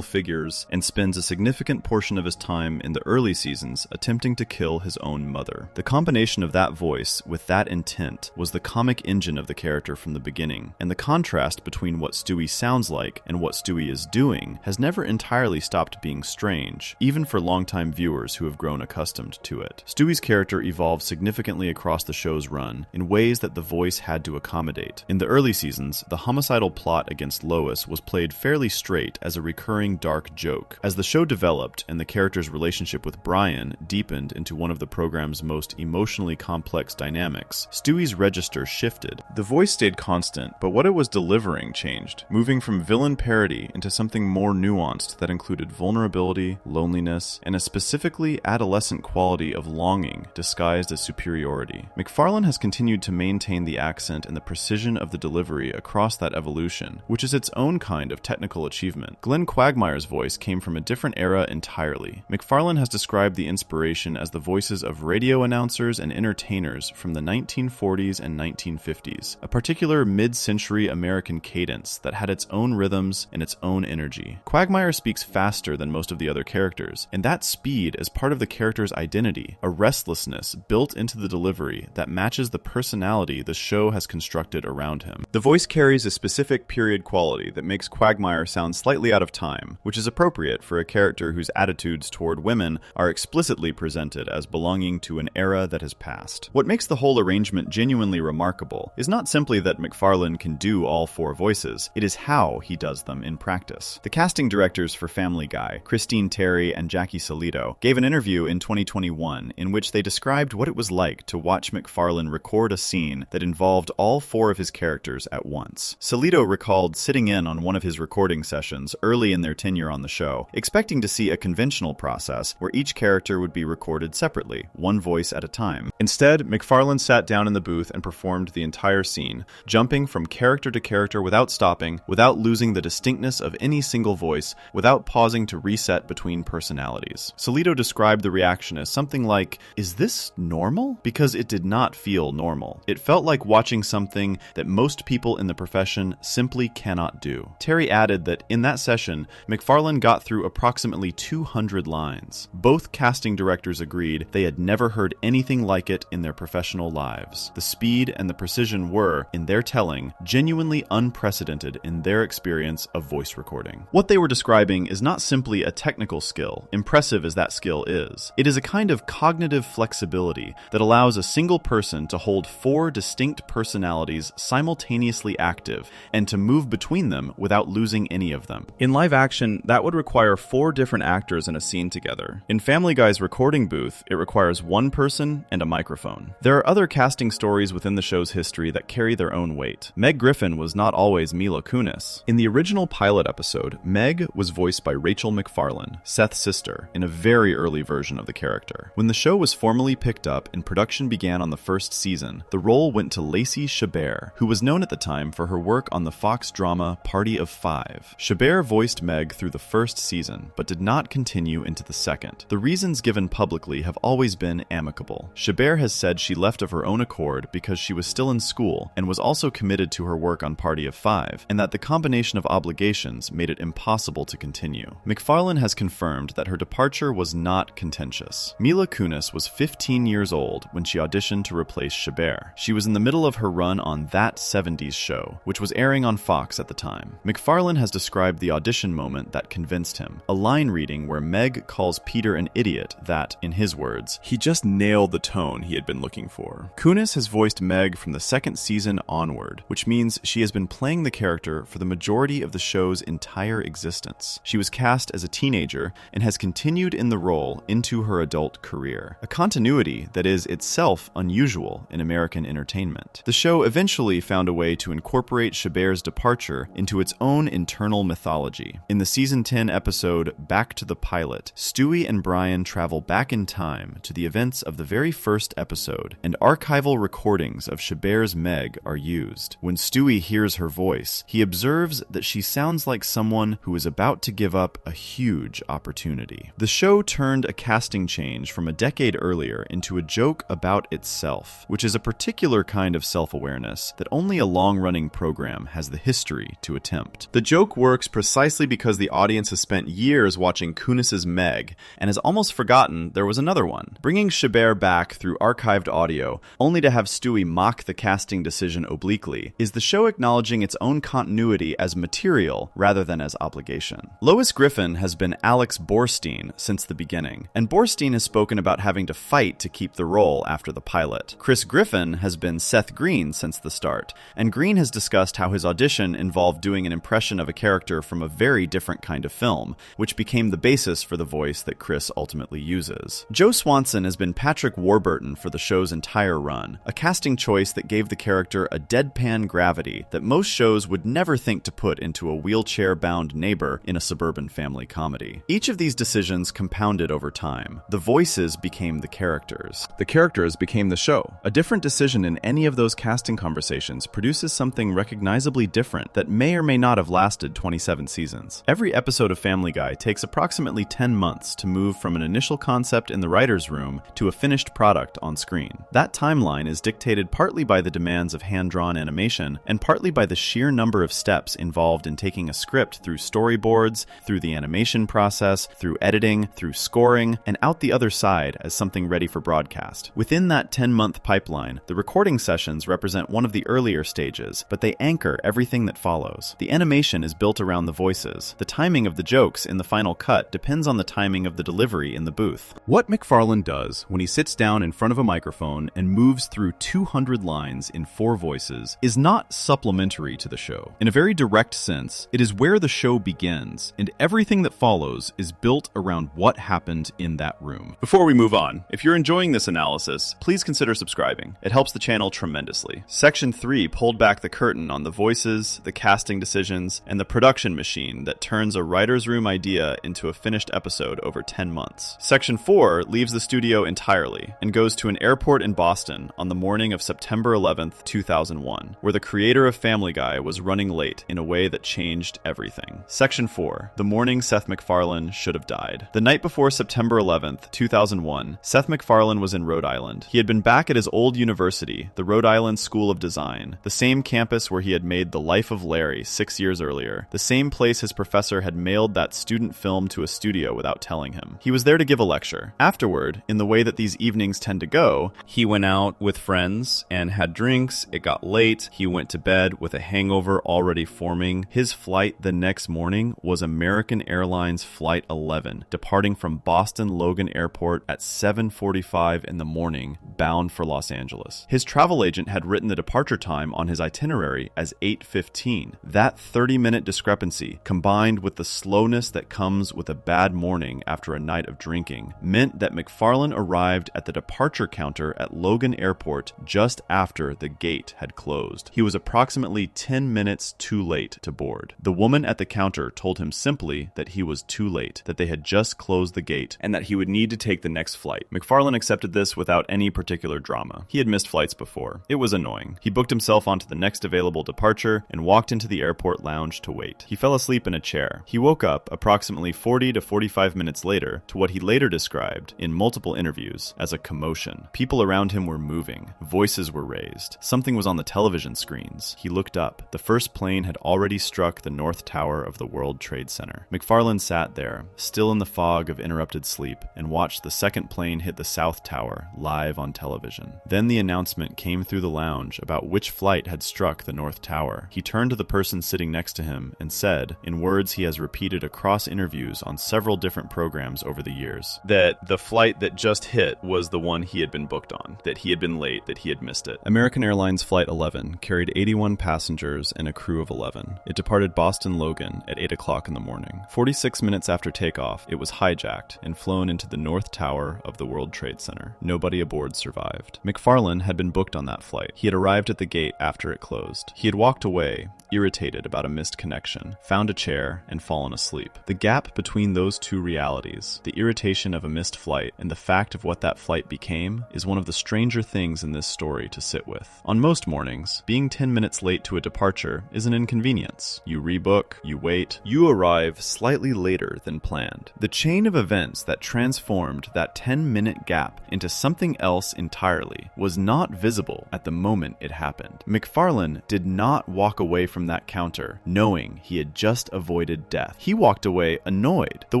figures, and spends a significant portion of his time in the early seasons attempting to kill his own mother. The combination of that voice with that intent was the comic engine of the character from the beginning, and the contrast between what Stewie sounds like and what Stewie is doing has never entirely stopped being strange, even for longtime viewers who have grown accustomed to it. Stewie's character evolved significantly across the show's run in ways that the voice had to accommodate. In the early seasons, the homicidal plot against Lois was played fairly straight as a recurring dark joke. As the show developed and the character's relationship with Brian deepened into one of the program's most emotionally complex dynamics, Stewie's register shifted. The voice stayed constant, but what it was delivering changed, moving from villain parody into something more nuanced that included vulnerability, loneliness, and a specifically adolescent quality of longing disguised as superiority. McFarlane has continued to maintain the accent and the precision of the delivery across that evolution, which is its own kind of technical achievement. Glenn Quagmire's voice came from a different era entirely. McFarlane has described the inspiration as the voices of radio announcers and entertainers from the 1940s and 1950s, a particular mid-century American cadence that had its own rhythms and its own energy. Quagmire speaks faster than most of the other characters, and that speed is part of the character's identity, a restlessness built into the delivery that matches the personality the show has constructed around him. The voice carries a specific period quality that makes Quagmire sound slightly out of time, which is appropriate for a character whose attitudes toward women are explicitly presented as belonging to an era that has passed. What makes the whole arrangement genuinely remarkable is not simply that McFarlane can do all 4 voices, it is how he does them in practice. The casting directors for Family Guy, Christine Terry and Jackie Solito, gave an interview in 2021 in which they described what it was like to watch McFarlane record a scene that involved all 4 of his characters at once. Solito recalled sitting in on one of his recording sessions early in their tenure on the show, expecting to see a conventional process where each character would be recorded separately, one voice at a time. Instead, McFarlane sat down in the booth and performed the entire scene, jumping from character to character without stopping, without losing the distinctness of any single voice, without pausing to reset between personalities. Solito described the reaction as something like, "Is this normal?" Because it did not feel normal. It felt like watching something that most people in the profession simply cannot do. Terry added that in that session, McFarlane got through approximately 200 lines. Both casting directors agreed they had never heard anything like it in their professional lives. The speed and the precision were, in their telling, genuinely unprecedented in their experience of voice recording. What they were describing is not simply a technical skill, impressive as that skill is. It is a kind of cognitive flexibility that allows a single person to hold 4 distinct personalities simultaneously active and to move between them without losing any of them. In live action, that would require 4 different actors in a scene together. In Family Guy's recording booth, it requires 1 person and a microphone. There are other casting stories within the show's history that carry their own weight. Meg Griffin was not always Mila Kunis. In the original pilot episode, Meg was voiced by Rachel McFarlane, Seth's sister, in a very early version of the character. When the show was formally picked up and production began on the first season, the role went to Lacey Chabert, who was known at the time for her work on the Fox drama Party of Five. Chabert voiced Meg through the first season, but did not continue into the second. The reasons given publicly have always been amicable. Chabert has said she left of her own accord because she was still in school and was also committed to her work on Party of Five, and that the combination of obligations made it impossible to continue. McFarlane has confirmed that her departure was not contentious. Mila Kunis was 15 years old when she auditioned to replace Chabert. She was in the middle of her run on That 70s Show, which was airing on Fox at the time. McFarlane has described the audition moment that convinced him, a line reading where Meg calls Peter an idiot that, in his words, he just nailed the tone he had been looking for. Kunis has voiced Meg from the second season onward, which means she has been playing the character for the majority of the show's entire existence. She was cast as a teenager and has continued in the role into her adult career, a continuity that is itself unusual in American entertainment. The show eventually found a way to incorporate Chabert's departure into its own internal mythology. In the season 10 episode Back to the Pilot, Stewie and Brian travel back in time to the events of the very first episode, and archival recordings of Chabert's Meg are used. When Stewie hears her voice, he observes that she sounds like someone who is about to give up a huge opportunity. The show turned a casting change from a decade earlier into a joke about itself, which is a particular kind of self-awareness that only a long-running program has the history to attempt. The joke works precisely because the audience has spent years watching Kunis's Meg and has almost forgotten there was another one. Bringing Chabert back through archived audio, only to have Stewie mock the casting decision obliquely, is the show acknowledging its own continuity as material rather than as obligation. Lois Griffin has been Alex Borstein since the beginning, and Borstein has spoken about having to fight to keep the role after the pilot. Chris Griffin has been Seth Green since the start, and Green has discussed how his audition involved doing an impression of a character from a very different kind of film, which became the basis for the voice that Chris ultimately uses. Joe Swanson has been Patrick Warburton for the show's entire run, a casting choice that gave the character a deadpan gravity that most shows would never think to put into a wheelchair-bound neighbor in a suburban family comedy. Each of these decisions compounded over time. The voices became the characters. The characters became the show. A different decision in any of those casting conversations produces something recognizably different that may or may not have lasted 27 seasons. Every episode of Family Guy takes approximately 10 months to move from an initial concept in the writer's room to a finished product on screen. That timeline is dictated partly by the demands of hand-drawn animation and partly by the sheer number of steps involved in taking a script through storyboards, through the animation process, through editing, through scoring, and out the other side as something ready for broadcast. Within that 10-month pipeline, the recording sessions represent one of the earlier stages, but they anchor everything that follows. The animation is built around the voices. The timing of the jokes in the final cut depends on the timing of the delivery in the booth. What McFarlane does when he sits down in front of a microphone and moves through 200 lines in 4 voices is not supplementary to the show. In a very direct sense, it is where the show begins, and everything that follows is built around what happened in that room. Before we move on, if you're enjoying this analysis, please consider subscribing. It helps the channel tremendously. Section 3 pulled back the curtain on the voices, the casting decisions, and the production machine that turns a writer's room idea into a finished episode over 10 months. Section 4 leaves the studio entirely and goes to an airport in Boston on the morning of September 11th, 2001, where the creator of Family Guy was running late in a way that changed everything. Section 4, the morning Seth MacFarlane should have died. The night before September 11th, 2001, Seth MacFarlane was in Rhode Island. He had been back at his old university, the Rhode Island School of Design, the same campus where he had made The Life of Larry 6 years earlier, the same place his professor had mailed that student film to a studio without telling him. He was there to give a lecture. Afterward, in the way that these evenings tend to go, he went out with friends and had drinks. It got late. He went to bed with a hangover already forming. His flight the next morning was American Airlines Flight 11, departing from Boston Logan Airport at 7:45 in the morning, bound for Los Angeles. His travel agent had written the departure time on his itinerary as 8:15. That 30-minute discrepancy, combined with the slowness that comes with a bad morning after a night of drinking, meant that MacFarlane arrived at the departure counter at Logan Airport just after the gate had closed. He was approximately 10 minutes too late to board. The woman at the counter told him simply that he was too late, that they had just closed the gate, and that he would need to take the next flight. MacFarlane accepted this without any particular drama. He had missed flights before. It was annoying. He booked himself onto the next available departure and walked into the airport lounge to wait. He fell asleep in a chair. He woke up approximately 40 to 45 minutes later to what he later described in multiple interviews as a commotion. People around him were moving. Voices were raised. Something was on the television screens. He looked up. The first plane had already struck the North Tower of the World Trade Center. MacFarlane sat there, still in the fog of interrupted sleep, and watched the second plane hit the South Tower live on television. Then the announcement came through the lounge about which flight had struck the North Tower. He turned to the person sitting next to him and said, in words he has repeated across interviews on several different programs over the years, that the flight that just hit was the one he had been booked on, that he had been late, that he had missed it. American Airlines Flight 11 carried 81 passengers and a crew of 11. It departed Boston Logan at 8 o'clock in the morning. 46 minutes after takeoff, it was hijacked and flown into the North Tower of the World Trade Center. Nobody aboard survived. MacFarlane had been booked on that flight. He had arrived at the gate after it closed. He had walked away, irritated about a missed connection, found a chair, and fallen asleep. The gap between those two realities, the irritation of a missed flight and the fact of what that flight became, is one of the stranger things in this story to sit with. On most mornings, being 10 minutes late to a departure is an inconvenience. You rebook, you wait, you arrive slightly later than planned. The chain of events that transformed that 10-minute gap into something else entirely was not visible at at the moment it happened. McFarlane did not walk away from that counter knowing he had just avoided death. He walked away annoyed, the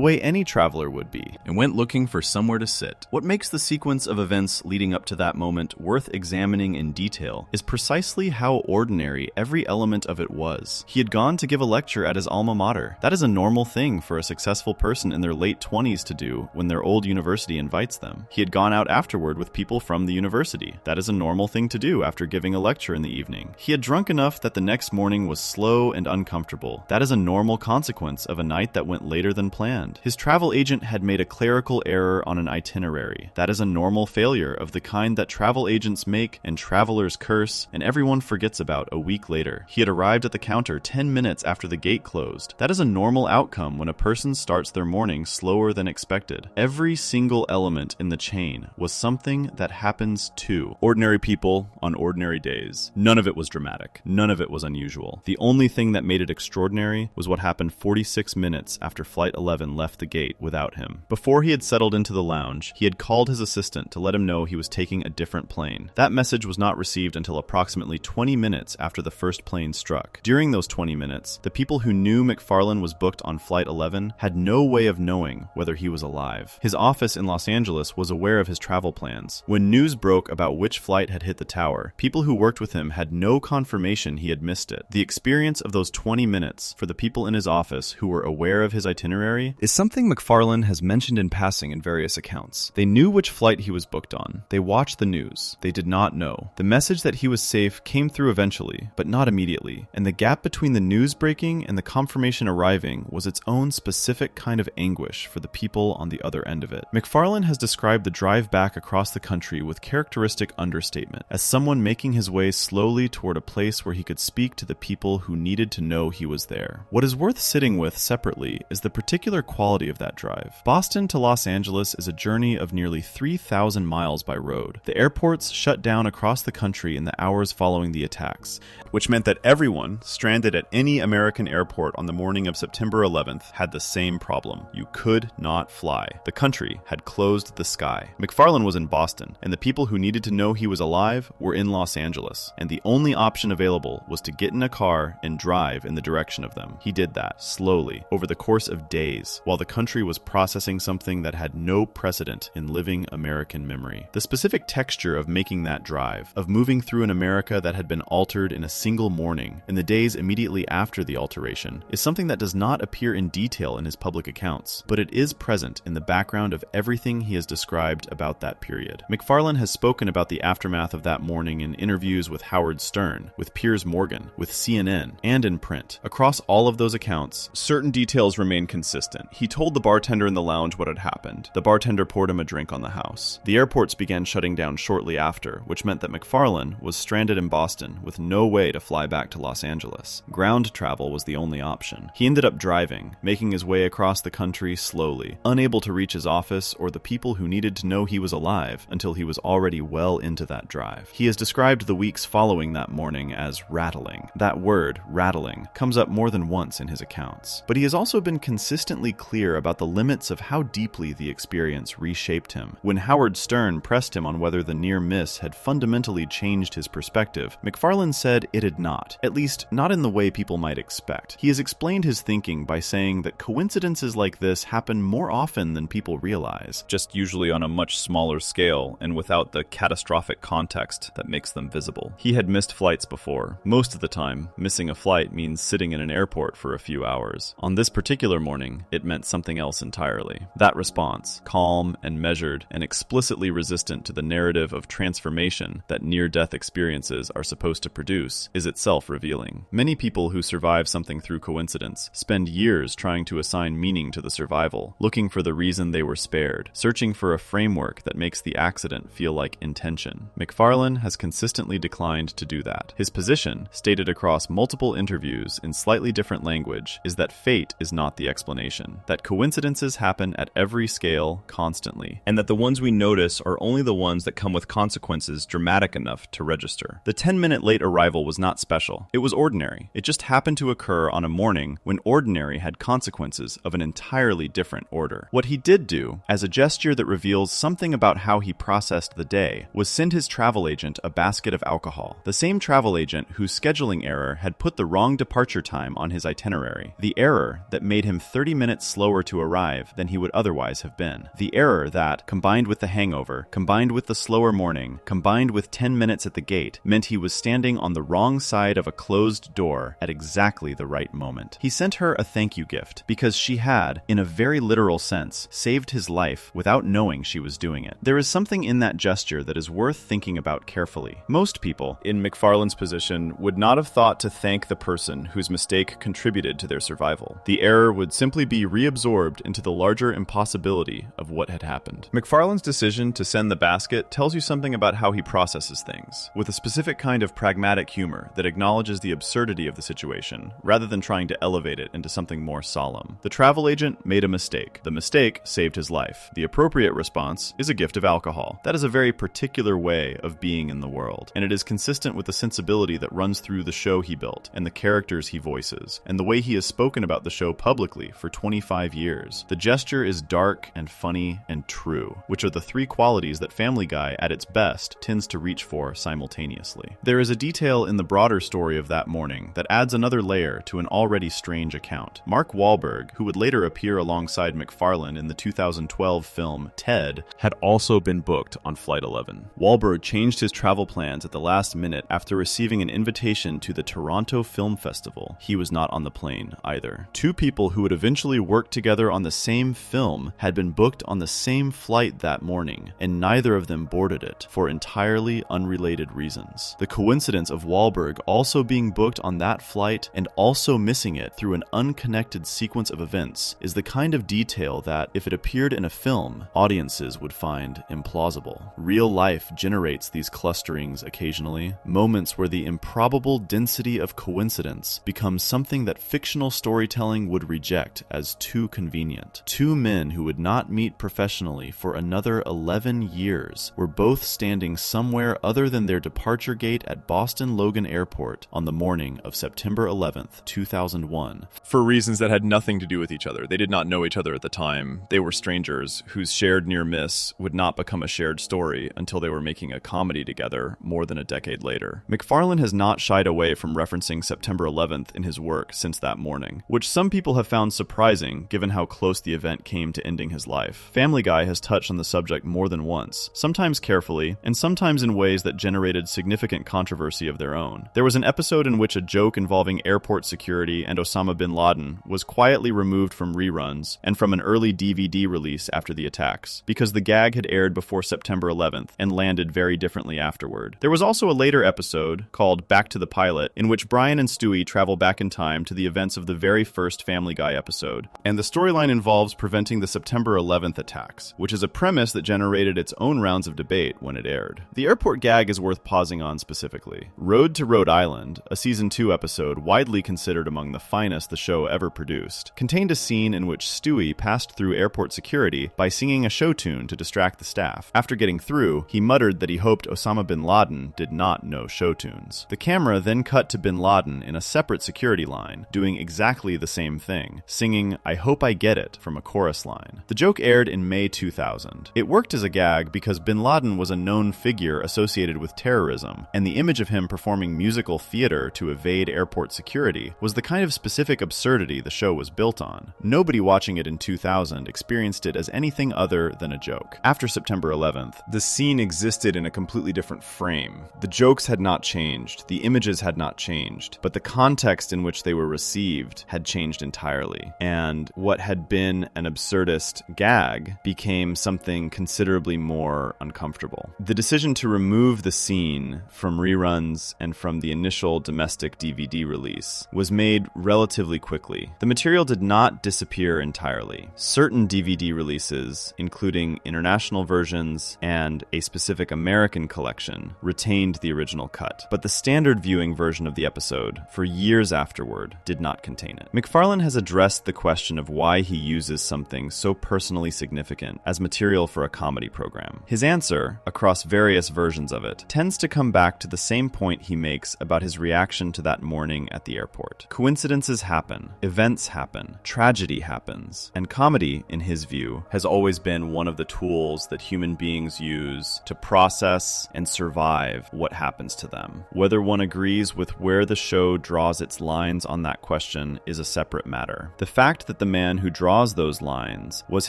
way any traveler would be, and went looking for somewhere to sit. What makes the sequence of events leading up to that moment worth examining in detail is precisely how ordinary every element of it was. He had gone to give a lecture at his alma mater. That is a normal thing for a successful person in their late 20s to do when their old university invites them. He had gone out afterward with people from the university. That is a normal thing to do after giving a lecture in the evening. He had drunk enough that the next morning was slow and uncomfortable. That is a normal consequence of a night that went later than planned. His travel agent had made a clerical error on an itinerary. That is a normal failure of the kind that travel agents make and travelers curse and everyone forgets about a week later. He had arrived at the counter 10 minutes after the gate closed. That is a normal outcome when a person starts their morning slower than expected. Every single element in the chain was something that happens to ordinary people on ordinary days. None of it was dramatic. None of it was unusual. The only thing that made it extraordinary was what happened 46 minutes after Flight 11 left the gate without him. Before he had settled into the lounge, he had called his assistant to let him know he was taking a different plane. That message was not received until approximately 20 minutes after the first plane struck. During those 20 minutes, the people who knew McFarlane was booked on Flight 11 had no way of knowing whether he was alive. His office in Los Angeles was aware of his travel plans. When news broke about which flight had hit the tower, people who worked with him had no confirmation he had missed it. The experience of those 20 minutes for the people in his office who were aware of his itinerary is something McFarlane has mentioned in passing in various accounts. They knew which flight he was booked on. They watched the news. They did not know. The message that he was safe came through eventually, but not immediately, and the gap between the news breaking and the confirmation arriving was its own specific kind of anguish for the people on the other end of it. McFarlane has described the drive back across the country with characteristic understatement, as someone making his way slowly toward a place where he could speak to the people who needed to know he was there. What is worth sitting with separately is the particular quality of that drive. Boston to Los Angeles is a journey of nearly 3,000 miles by road. The airports shut down across the country in the hours following the attacks, which meant that everyone stranded at any American airport on the morning of September 11th had the same problem. You could not fly. The country had closed the sky. McFarlane was in Boston, and the people who needed to know he was alive were in Los Angeles, and the only option available was to get in a car and drive in the direction of them. He did that slowly over the course of days while the country was processing something that had no precedent in living American memory. The specific texture of making that drive, of moving through an America that had been altered in a single morning in the days immediately after the alteration, is something that does not appear in detail in his public accounts, but it is present in the background of everything he has described about that period. McFarlane has spoken about the aftermath of that morning in interviews with Howard Stern, with Piers Morgan, with CNN, and in print. Across all of those accounts, certain details remain consistent. He told the bartender in the lounge what had happened. The bartender poured him a drink on the house. The airports began shutting down shortly after, which meant that McFarlane was stranded in Boston with no way to fly back to Los Angeles. Ground travel was the only option. He ended up driving, making his way across the country slowly, unable to reach his office or the people who needed to know he was alive until he was already well into that drive. He has described the weeks following that morning as rattling. That word, rattling, comes up more than once in his accounts. But he has also been consistently clear about the limits of how deeply the experience reshaped him. When Howard Stern pressed him on whether the near miss had fundamentally changed his perspective, McFarlane said it had not, at least not in the way people might expect. He has explained his thinking by saying that coincidences like this happen more often than people realize, just usually on a much smaller scale and without the catastrophic context that makes them visible. He had missed flights before. Most of the time, missing a flight means sitting in an airport for a few hours. On this particular morning, it meant something else entirely. That response, calm and measured and explicitly resistant to the narrative of transformation that near-death experiences are supposed to produce, is itself revealing. Many people who survive something through coincidence spend years trying to assign meaning to the survival, looking for the reason they were spared, searching for a framework that makes the accident feel like intention. McFarlane has consistently declined to do that. His position, stated across multiple interviews in slightly different language, is that fate is not the explanation, that coincidences happen at every scale constantly, and that the ones we notice are only the ones that come with consequences dramatic enough to register. The 10-minute late arrival was not special. It was ordinary. It just happened to occur on a morning when ordinary had consequences of an entirely different order. What he did do, as a gesture that reveals something about how he processed the day, was send his travel agent agent a basket of alcohol. The same travel agent whose scheduling error had put the wrong departure time on his itinerary. The error that made him 30 minutes slower to arrive than he would otherwise have been. The error that, combined with the hangover, combined with the slower morning, combined with 10 minutes at the gate, meant he was standing on the wrong side of a closed door at exactly the right moment. He sent her a thank you gift because she had, in a very literal sense, saved his life without knowing she was doing it. There is something in that gesture that is worth thinking about carefully. Most people, in McFarlane's position, would not have thought to thank the person whose mistake contributed to their survival. The error would simply be reabsorbed into the larger impossibility of what had happened. McFarlane's decision to send the basket tells you something about how he processes things, with a specific kind of pragmatic humor that acknowledges the absurdity of the situation, rather than trying to elevate it into something more solemn. The travel agent made a mistake. The mistake saved his life. The appropriate response is a gift of alcohol. That is a very particular way of being in the world, and it is consistent with the sensibility that runs through the show he built, and the characters he voices, and the way he has spoken about the show publicly for 25 years. The gesture is dark and funny and true, which are the three qualities that Family Guy, at its best, tends to reach for simultaneously. There is a detail in the broader story of that morning that adds another layer to an already strange account. Mark Wahlberg, who would later appear alongside McFarlane in the 2012 film Ted, had also been booked on Flight 11. Wahlberg changed his travel plans at the last minute after receiving an invitation to the Toronto Film Festival. He was not on the plane either. Two people who would eventually work together on the same film had been booked on the same flight that morning, and neither of them boarded it for entirely unrelated reasons. The coincidence of Wahlberg also being booked on that flight and also missing it through an unconnected sequence of events is the kind of detail that, if it appeared in a film, audiences would find implausible. Real life generates these clusterings occasionally, moments where the improbable density of coincidence becomes something that fictional storytelling would reject as too convenient. Two men who would not meet professionally for another 11 years were both standing somewhere other than their departure gate at Boston Logan Airport on the morning of September 11th, 2001. For reasons that had nothing to do with each other. They did not know each other at the time. They were strangers whose shared near miss would not become a shared story until they were making a comedy together more than a decade later. McFarlane has not shied away from referencing September 11th in his work since that morning, which some people have found surprising given how close the event came to ending his life. Family Guy has touched on the subject more than once, sometimes carefully, and sometimes in ways that generated significant controversy of their own. There was an episode in which a joke involving airport security and Osama bin Laden was quietly removed from reruns and from an early DVD release after the attacks, because the gag had aired before September 11th and landed very differently afterward. There was also a later episode, called Back to the Pilot, in which Brian and Stewie travel back in time to the events of the very first Family Guy episode, and the storyline involves preventing the September 11th attacks, which is a premise that generated its own rounds of debate when it aired. The airport gag is worth pausing on specifically. Road to Rhode Island, a season 2 episode widely considered among the finest the show ever produced, contained a scene in which Stewie passed through airport security by singing a show tune to distract the staff. After getting through, he muttered that he hoped Osama bin Laden did not know show tunes. The camera then cut to bin Laden in a separate security line, doing exactly the same thing, singing "I Hope I Get It" from a chorus line. The joke aired in May 2000. It worked as a gag because bin Laden was a known figure associated with terrorism, and the image of him performing musical theater to evade airport security was the kind of specific absurdity the show was built on. Nobody watching it in 2000 experienced it as anything other than a joke. After September 11th, the scene existed in a completely different frame. The jokes had not changed, the images had not changed, but the context in which they were received had changed entirely. And what had been an absurdist gag became something considerably more uncomfortable. The decision to remove the scene from reruns and from the initial domestic DVD release was made relatively quickly. The material did not disappear entirely. Certain DVD releases, including international versions and a specific American collection, retained the original cut, but the standard viewing version of the episode, for years afterward, did not contain it. McFarlane has addressed the question of why he uses something so personally significant as material for a comedy program. His answer, across various versions of it, tends to come back to the same point he makes about his reaction to that morning at the airport. Coincidences happen, events happen, tragedy happens, and comedy, in his view, has always been one of the tools that human beings use to process and and survive what happens to them. Whether one agrees with where the show draws its lines on that question is a separate matter. The fact that the man who draws those lines was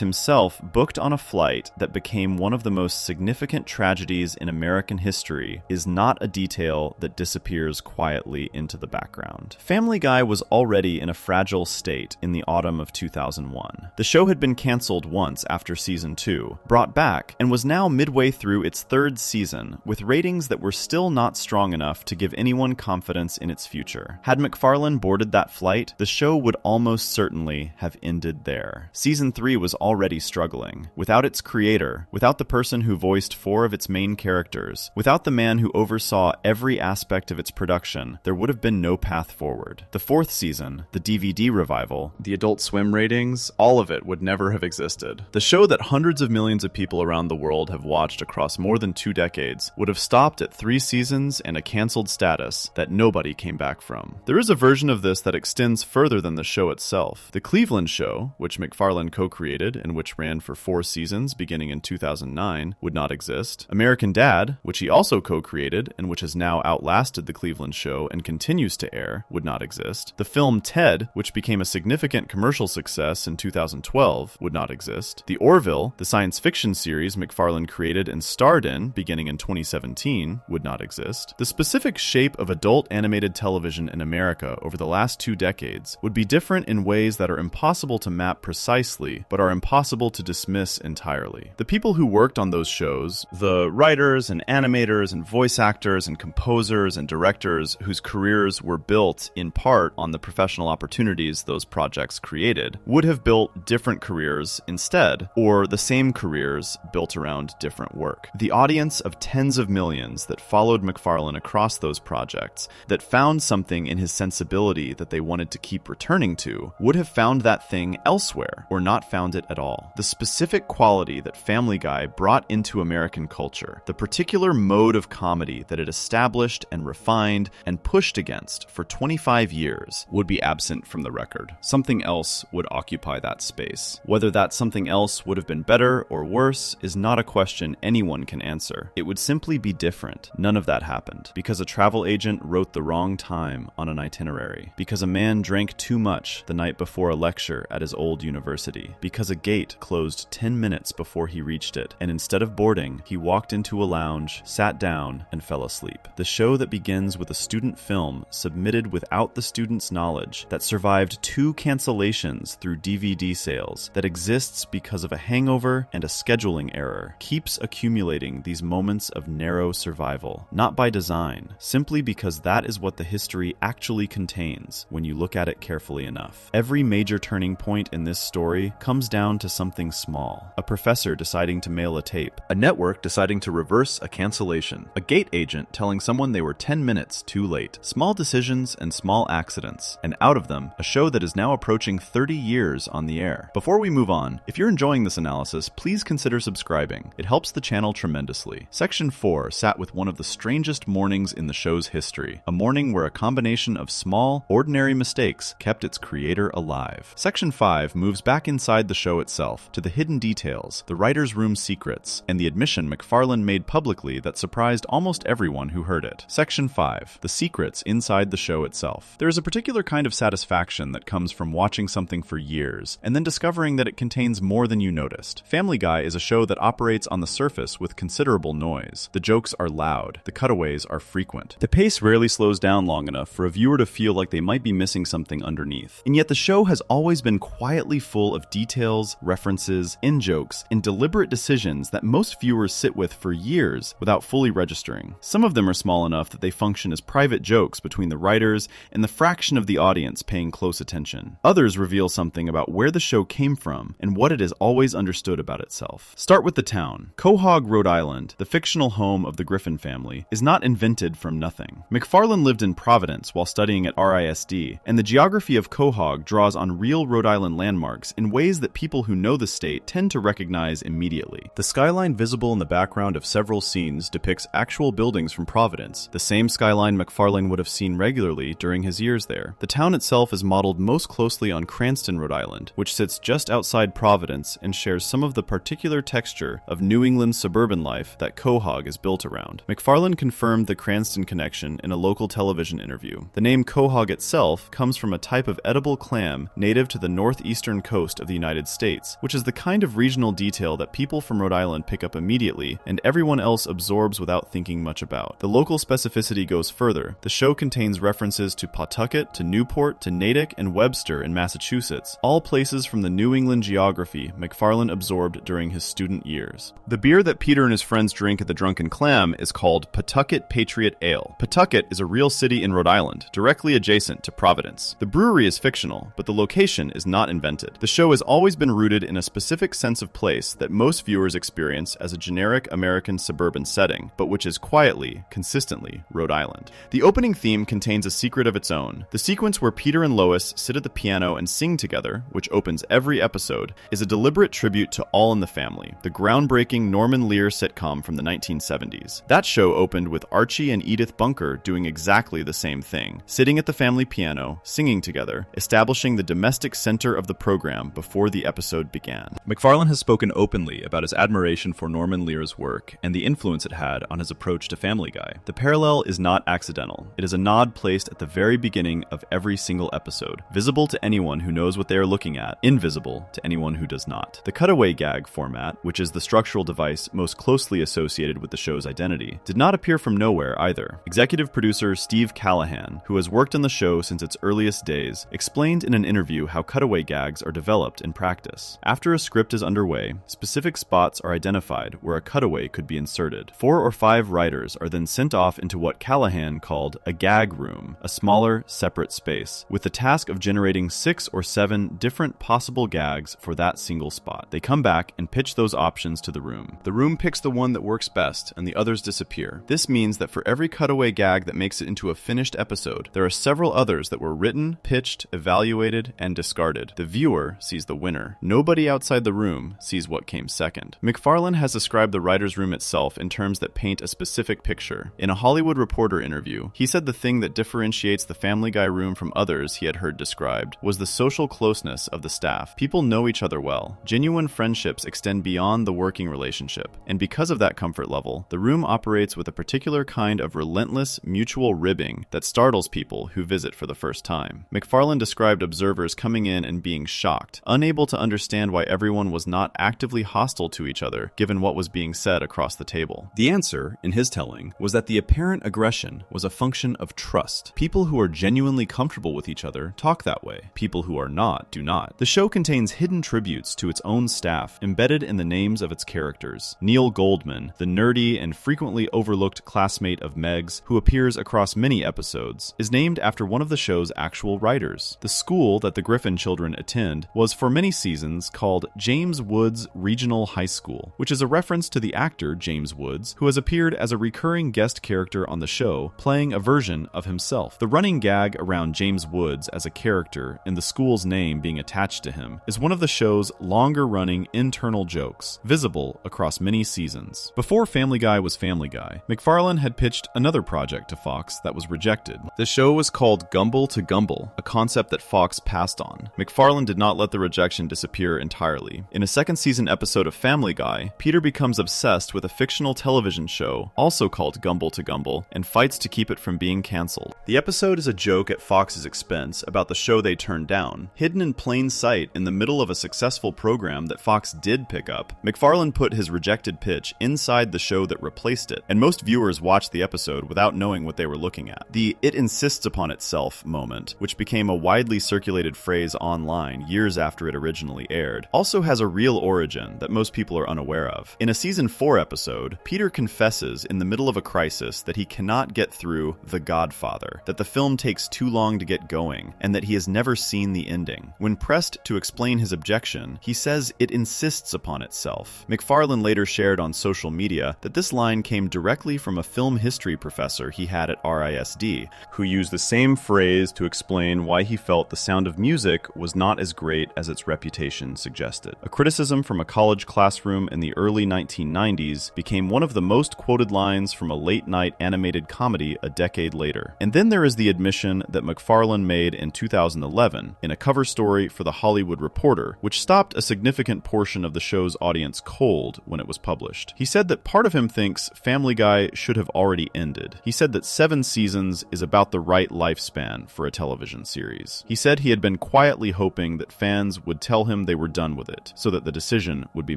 himself booked on a flight that became one of the most significant tragedies in American history is not a detail that disappears quietly into the background. Family Guy was already in a fragile state in the autumn of 2001. The show had been canceled once after season 2, brought back, and was now midway through its third season, with ratings that were still not strong enough to give anyone confidence in its future. Had MacFarlane boarded that flight, the show would almost certainly have ended there. Season 3 was already struggling. Without its creator, without the person who voiced 4 of its main characters, without the man who oversaw every aspect of its production, there would have been no path forward. The 4th season, the DVD revival, the Adult Swim ratings, all of it would never have existed. The show that hundreds of millions of people around the world have watched across more than 2 decades would have stopped at 3 seasons and a canceled status that nobody came back from. There is a version of this that extends further than the show itself. The Cleveland Show, which MacFarlane co-created and which ran for 4 seasons beginning in 2009, would not exist. American Dad, which he also co-created and which has now outlasted the Cleveland Show and continues to air, would not exist. The film Ted, which became a significant commercial success in 2012, would not exist. The Orville, the science fiction series MacFarlane created and starred in beginning in 2017, would not exist. The specific shape of adult animated television in America over the last 2 decades would be different in ways that are impossible to map precisely, but are impossible to dismiss entirely. The people who worked on those shows, the writers and animators and voice actors and composers and directors whose careers were built in part on the professional opportunities those projects created, would have built different careers instead, or the same careers built around different work. The audience of tens of millions that followed MacFarlane across those projects, that found something in his sensibility that they wanted to keep returning to, would have found that thing elsewhere, or not found it at all. The specific quality that Family Guy brought into American culture, the particular mode of comedy that it established and refined and pushed against for 25 years, would be absent from the record. Something else would occupy that space. Whether that something else would have been better or worse is not a question anyone can answer. It would simply be different. None of that happened. Because a travel agent wrote the wrong time on an itinerary. Because a man drank too much the night before a lecture at his old university. Because a gate closed 10 minutes before he reached it, and instead of boarding, he walked into a lounge, sat down, and fell asleep. The show that begins with a student film submitted without the student's knowledge, that survived 2 cancellations through DVD sales, that exists because of a hangover and a scheduling error, keeps accumulating these moments of narrow survival, not by design, simply because that is what the history actually contains when you look at it carefully enough. Every major turning point in this story comes down to something small. A professor deciding to mail a tape, a network deciding to reverse a cancellation, a gate agent telling someone they were 10 minutes too late. Small decisions and small accidents, and out of them, a show that is now approaching 30 years on the air. Before we move on, if you're enjoying this analysis, please consider subscribing. It helps the channel tremendously. Section 4 sat with one of the strangest mornings in the show's history, a morning where a combination of small, ordinary mistakes kept its creator alive. Section 5 moves back inside the show itself, to the hidden details, the writer's room secrets, and the admission MacFarlane made publicly that surprised almost everyone who heard it. Section 5, the secrets inside the show itself. There is a particular kind of satisfaction that comes from watching something for years, and then discovering that it contains more than you noticed. Family Guy is a show that operates on the surface with considerable noise. The jokes are loud, the cutaways are frequent. The pace rarely slows down long enough for a viewer to feel like they might be missing something underneath. And yet the show has always been quietly full of details, references, in-jokes, and deliberate decisions that most viewers sit with for years without fully registering. Some of them are small enough that they function as private jokes between the writers and the fraction of the audience paying close attention. Others reveal something about where the show came from and what it has always understood about itself. Start with the town. Quahog, Rhode Island, the fictional home of the Griffin family, is not invented from nothing. MacFarlane lived in Providence while studying at RISD, and the geography of Quahog draws on real Rhode Island landmarks in ways that people who know the state tend to recognize immediately. The skyline visible in the background of several scenes depicts actual buildings from Providence, the same skyline MacFarlane would have seen regularly during his years there. The town itself is modeled most closely on Cranston, Rhode Island, which sits just outside Providence and shares some of the particular texture of New England suburban life that Quahog Quahog is built around. McFarlane confirmed the Cranston connection in a local television interview. The name Quahog itself comes from a type of edible clam native to the northeastern coast of the United States, which is the kind of regional detail that people from Rhode Island pick up immediately and everyone else absorbs without thinking much about. The local specificity goes further. The show contains references to Pawtucket, to Newport, to Natick, and Webster in Massachusetts, all places from the New England geography McFarlane absorbed during his student years. The beer that Peter and his friends drink at the Drunken Clam is called Pawtucket Patriot Ale. Pawtucket is a real city in Rhode Island, directly adjacent to Providence. The brewery is fictional, but the location is not invented. The show has always been rooted in a specific sense of place that most viewers experience as a generic American suburban setting, but which is quietly, consistently Rhode Island. The opening theme contains a secret of its own. The sequence where Peter and Lois sit at the piano and sing together, which opens every episode, is a deliberate tribute to All in the Family, the groundbreaking Norman Lear sitcom from the 1970s. That show opened with Archie and Edith Bunker doing exactly the same thing, sitting at the family piano, singing together, establishing the domestic center of the program before the episode began. McFarlane has spoken openly about his admiration for Norman Lear's work and the influence it had on his approach to Family Guy. The parallel is not accidental. It is a nod placed at the very beginning of every single episode, visible to anyone who knows what they are looking at, invisible to anyone who does not. The cutaway gag format, which is the structural device most closely associated with the show's identity, did not appear from nowhere either. Executive producer Steve Callahan, who has worked on the show since its earliest days, explained in an interview how cutaway gags are developed in practice. After a script is underway, specific spots are identified where a cutaway could be inserted. 4 or 5 writers are then sent off into what Callahan called a gag room, a smaller, separate space, with the task of generating 6 or 7 different possible gags for that single spot. They come back and pitch those options to the room. The room picks the one that works best, and the others disappear. This means that for every cutaway gag that makes it into a finished episode, there are several others that were written, pitched, evaluated, and discarded. The viewer sees the winner. Nobody outside the room sees what came second. McFarlane has described the writer's room itself in terms that paint a specific picture. In a Hollywood Reporter interview, he said the thing that differentiates the Family Guy room from others he had heard described was the social closeness of the staff. People know each other well. Genuine friendships extend beyond the working relationship, and because of that comfort level, the room operates with a particular kind of relentless mutual ribbing that startles people who visit for the first time. McFarlane described observers coming in and being shocked, unable to understand why everyone was not actively hostile to each other given what was being said across the table. The answer, in his telling, was that the apparent aggression was a function of trust. People who are genuinely comfortable with each other talk that way. People who are not, do not. The show contains hidden tributes to its own staff embedded in the names of its characters. Neil Goldman, the nerdy and frequently overlooked classmate of Meg's, who appears across many episodes, is named after one of the show's actual writers. The school that the Griffin children attend was for many seasons called James Woods Regional High School, which is a reference to the actor James Woods, who has appeared as a recurring guest character on the show, playing a version of himself. The running gag around James Woods as a character and the school's name being attached to him is one of the show's longer-running internal jokes, visible across many seasons. Before Family Guy was Family Guy, McFarlane had pitched another project to Fox that was rejected. The show was called Gumble to Gumble, a concept that Fox passed on. McFarlane did not let the rejection disappear entirely. In a second season episode of Family Guy, Peter becomes obsessed with a fictional television show, also called Gumble to Gumble, and fights to keep it from being canceled. The episode is a joke at Fox's expense about the show they turned down. Hidden in plain sight in the middle of a successful program that Fox did pick up, McFarlane put his rejected pitch inside the show that replaced it, and most viewers watched the episode without knowing what they were looking at. The "it insists upon itself" moment, which became a widely circulated phrase online years after it originally aired, also has a real origin that most people are unaware of. In a season 4 episode, Peter confesses in the middle of a crisis that he cannot get through The Godfather, that the film takes too long to get going, and that he has never seen the ending. When pressed to explain his objection, he says it insists upon itself. McFarlane later shared on social media that this line came directly from a film history professor he had at RISD, who used the same phrase to explain why he felt The Sound of Music was not as great as its reputation suggested. A criticism from a college classroom in the early 1990s became one of the most quoted lines from a late-night animated comedy a decade later. And then there is the admission that McFarlane made in 2011 in a cover story for The Hollywood Reporter, which stopped a significant portion of the show's audience cold when it was published. He said that part part of him thinks Family Guy should have already ended. He said that 7 seasons is about the right lifespan for a television series. He said he had been quietly hoping that fans would tell him they were done with it, so that the decision would be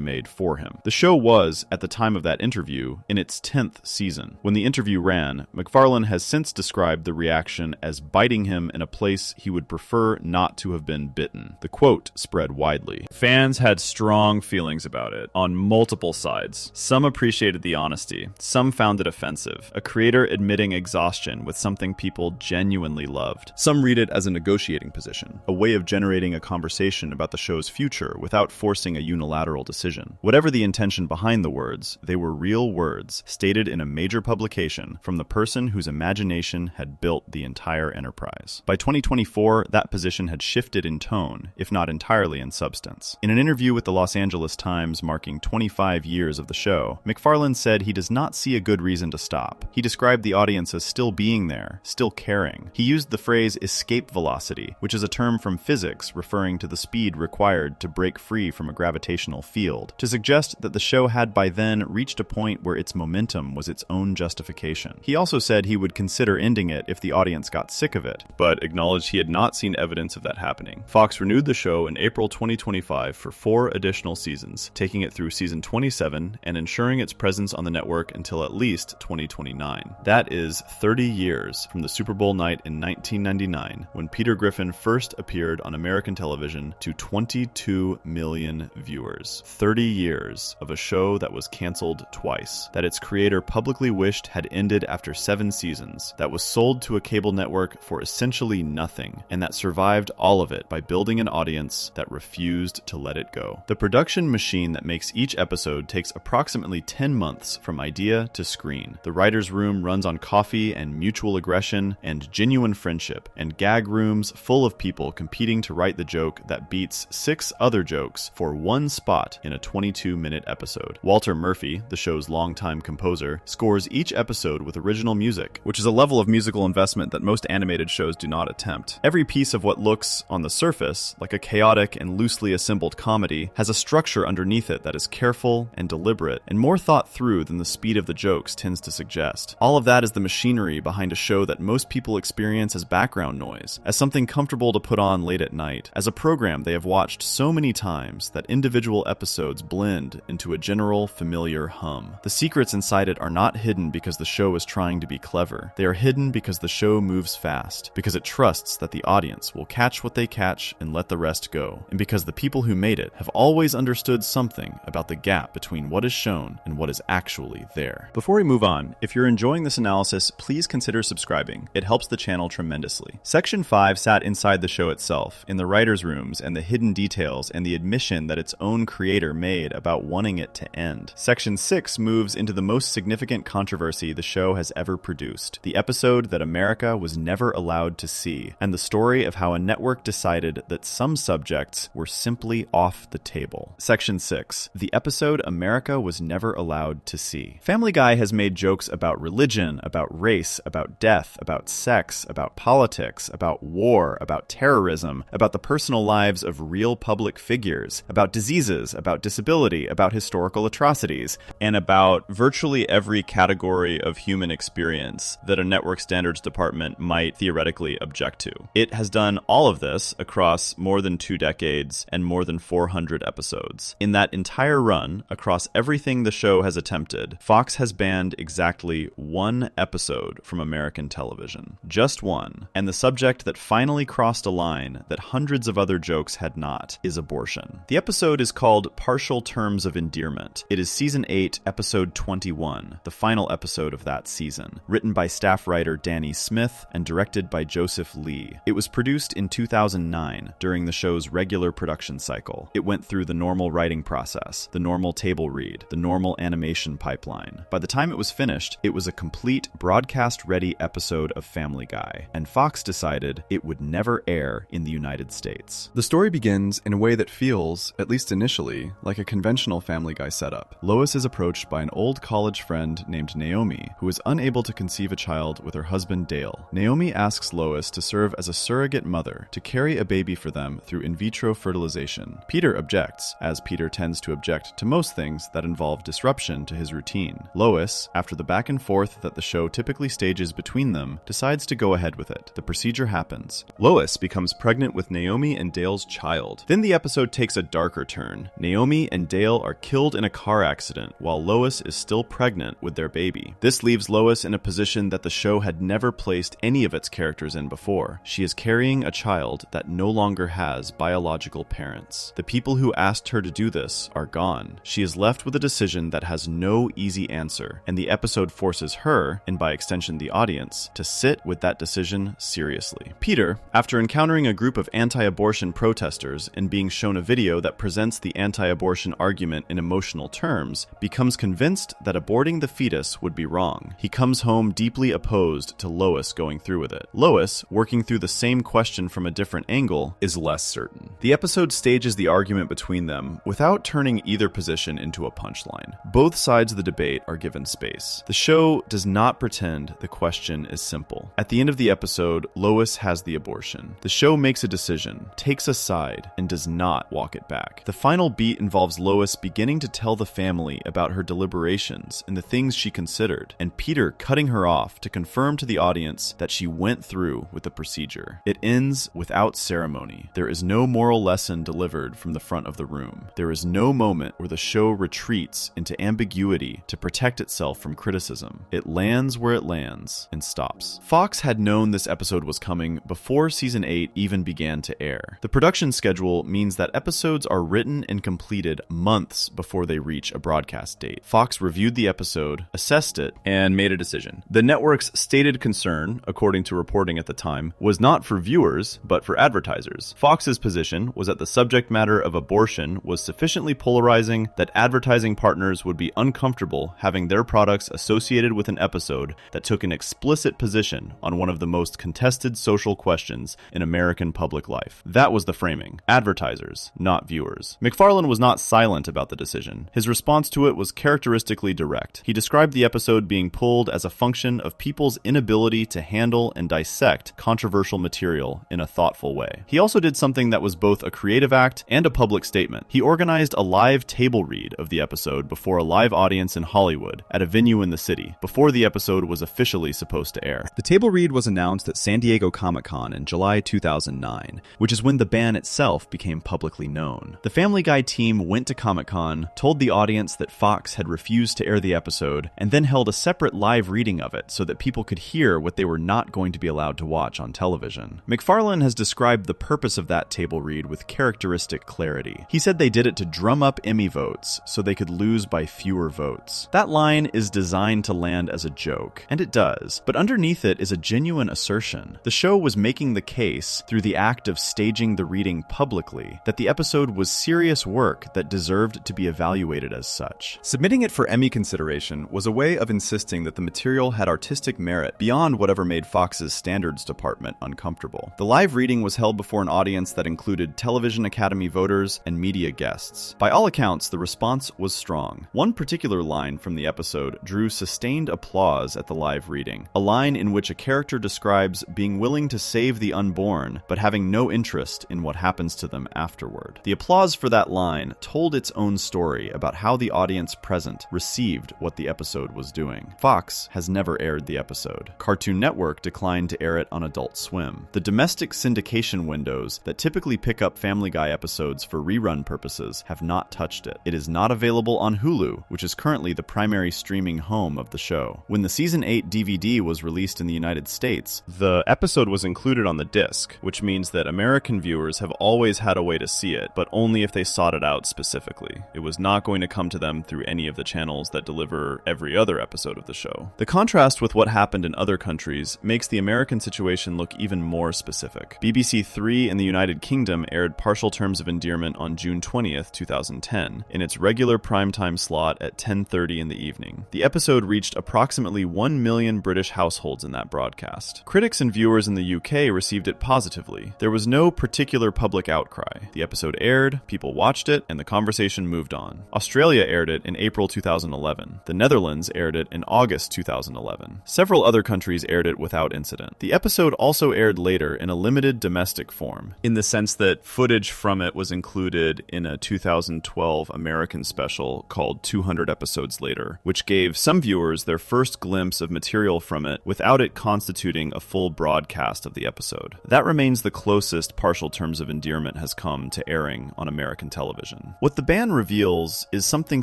made for him. The show was, at the time of that interview, in its 10th season. When the interview ran, MacFarlane has since described the reaction as biting him in a place he would prefer not to have been bitten. The quote spread widely. Fans had strong feelings about it, on multiple sides. Some appreciated the honesty. Some found it offensive. A creator admitting exhaustion with something people genuinely loved. Some read it as a negotiating position, a way of generating a conversation about the show's future without forcing a unilateral decision. Whatever the intention behind the words, they were real words, stated in a major publication from the person whose imagination had built the entire enterprise. By 2024, that position had shifted in tone, if not entirely in substance. In an interview with the Los Angeles Times marking 25 years of the show, MacFarlane said he does not see a good reason to stop. He described the audience as still being there, still caring. He used the phrase escape velocity, which is a term from physics referring to the speed required to break free from a gravitational field, to suggest that the show had by then reached a point where its momentum was its own justification. He also said he would consider ending it if the audience got sick of it, but acknowledged he had not seen evidence of that happening. Fox renewed the show in April 2025 for 4 additional seasons, taking it through season 27 and ensuring its presence on the network until at least 2029. That is 30 years from the Super Bowl night in 1999, when Peter Griffin first appeared on American television, to 22 million viewers. 30 years of a show that was canceled twice, that its creator publicly wished had ended after 7 seasons, that was sold to a cable network for essentially nothing, and that survived all of it by building an audience that refused to let it go. The production machine that makes each episode takes approximately 10 months from idea to screen. The writer's room runs on coffee and mutual aggression and genuine friendship, and gag rooms full of people competing to write the joke that beats 6 other jokes for one spot in a 22-minute episode. Walter Murphy, the show's longtime composer, scores each episode with original music, which is a level of musical investment that most animated shows do not attempt. Every piece of what looks, on the surface, like a chaotic and loosely assembled comedy has a structure underneath it that is careful and deliberate, and more thought through than the speed of the jokes tends to suggest. All of that is the machinery behind a show that most people experience as background noise, as something comfortable to put on late at night, as a program they have watched so many times that individual episodes blend into a general, familiar hum. The secrets inside it are not hidden because the show is trying to be clever. They are hidden because the show moves fast, because it trusts that the audience will catch what they catch and let the rest go, and because the people who made it have always understood something about the gap between what is shown and what is actually there. Before we move on, if you're enjoying this analysis, please consider subscribing. It helps the channel tremendously. Section 5 sat inside the show itself, in the writers' rooms and the hidden details and the admission that its own creator made about wanting it to end. Section 6 moves into the most significant controversy the show has ever produced, the episode that America was never allowed to see, and the story of how a network decided that some subjects were simply off the table. Section 6, the episode America was never allowed to see. Family Guy has made jokes about religion, about race, about death, about sex, about politics, about war, about terrorism, about the personal lives of real public figures, about diseases, about disability, about historical atrocities, and about virtually every category of human experience that a network standards department might theoretically object to. It has done all of this across more than 2 decades and more than 400 episodes. In that entire run, across everything the show has attempted, Fox has banned exactly 1 episode from American television. Just 1. And the subject that finally crossed a line that hundreds of other jokes had not is abortion. The episode is called Partial Terms of Endearment. It is Season 8, Episode 21, the final episode of that season, written by staff writer Danny Smith and directed by Joseph Lee. It was produced in 2009 during the show's regular production cycle. It went through the normal writing process, the normal table read, the normal animation pipeline. By the time it was finished, it was a complete broadcast-ready episode of Family Guy, and Fox decided it would never air in the United States. The story begins in a way that feels, at least initially, like a conventional Family Guy setup. Lois is approached by an old college friend named Naomi, who is unable to conceive a child with her husband Dale. Naomi asks Lois to serve as a surrogate mother to carry a baby for them through in vitro fertilization. Peter objects, as Peter tends to object to most things that involve disruption return to his routine. Lois, after the back and forth that the show typically stages between them, decides to go ahead with it. The procedure happens. Lois becomes pregnant with Naomi and Dale's child. Then the episode takes a darker turn. Naomi and Dale are killed in a car accident while Lois is still pregnant with their baby. This leaves Lois in a position that the show had never placed any of its characters in before. She is carrying a child that no longer has biological parents. The people who asked her to do this are gone. She is left with a decision that has no easy answer, and the episode forces her, and by extension the audience, to sit with that decision seriously. Peter, after encountering a group of anti-abortion protesters and being shown a video that presents the anti-abortion argument in emotional terms, becomes convinced that aborting the fetus would be wrong. He comes home deeply opposed to Lois going through with it. Lois, working through the same question from a different angle, is less certain. The episode stages the argument between them without turning either position into a punchline. Both sides of the debate are given space. The show does not pretend the question is simple. At the end of the episode, Lois has the abortion. The show makes a decision, takes a side, and does not walk it back. The final beat involves Lois beginning to tell the family about her deliberations and the things she considered, and Peter cutting her off to confirm to the audience that she went through with the procedure. It ends without ceremony. There is no moral lesson delivered from the front of the room. There is no moment where the show retreats into ambiguity to protect itself from criticism. It lands where it lands and stops. Fox had known this episode was coming before season 8 even began to air. The production schedule means that episodes are written and completed months before they reach a broadcast date. Fox reviewed the episode, assessed it, and made a decision. The network's stated concern, according to reporting at the time, was not for viewers, but for advertisers. Fox's position was that the subject matter of abortion was sufficiently polarizing that advertising partners would be uncomfortable having their products associated with an episode that took an explicit position on one of the most contested social questions in American public life. That was the framing. Advertisers, not viewers. McFarlane was not silent about the decision. His response to it was characteristically direct. He described the episode being pulled as a function of people's inability to handle and dissect controversial material in a thoughtful way. He also did something that was both a creative act and a public statement. He organized a live table read of the episode before a live audience in Hollywood at a venue in the city, before the episode was officially supposed to air. The table read was announced at San Diego Comic-Con in July 2009, which is when the ban itself became publicly known. The Family Guy team went to Comic-Con, told the audience that Fox had refused to air the episode, and then held a separate live reading of it so that people could hear what they were not going to be allowed to watch on television. McFarlane has described the purpose of that table read with characteristic clarity. He said they did it to drum up Emmy votes so they could lose by fewer votes. That line is designed to land as a joke, and it does, but underneath it is a genuine assertion. The show was making the case, through the act of staging the reading publicly, that the episode was serious work that deserved to be evaluated as such. Submitting it for Emmy consideration was a way of insisting that the material had artistic merit beyond whatever made Fox's standards department uncomfortable. The live reading was held before an audience that included Television Academy voters and media guests. By all accounts, the response was strong. One particular line from the episode drew sustained applause at the live reading, a line in which a character describes being willing to save the unborn, but having no interest in what happens to them afterward. The applause for that line told its own story about how the audience present received what the episode was doing. Fox has never aired the episode. Cartoon Network declined to air it on Adult Swim. The domestic syndication windows that typically pick up Family Guy episodes for rerun purposes have not touched it. It is not available on Hulu, which is currently the primary streaming home of the show. When the Season 8 DVD was released in the United States, the episode was included on the disc, which means that American viewers have always had a way to see it, but only if they sought it out specifically. It was not going to come to them through any of the channels that deliver every other episode of the show. The contrast with what happened in other countries makes the American situation look even more specific. BBC 3 in the United Kingdom aired Partial Terms of Endearment on June 20th, 2010, in its regular primetime slot at 10:30 in the evening. The episode reached approximately 1 million British households in that broadcast. Critics and viewers in the UK received it positively. There was no particular public outcry. The episode aired, people watched it, and the conversation moved on. Australia aired it in April 2011. The Netherlands aired it in August 2011. Several other countries aired it without incident. The episode also aired later in a limited domestic form, in the sense that footage from it was included in a 2012 American special called 200 200 episodes later, which gave some viewers their first glimpse of material from it without it constituting a full broadcast of the episode. That remains the closest Partial Terms of Endearment has come to airing on American television. What the ban reveals is something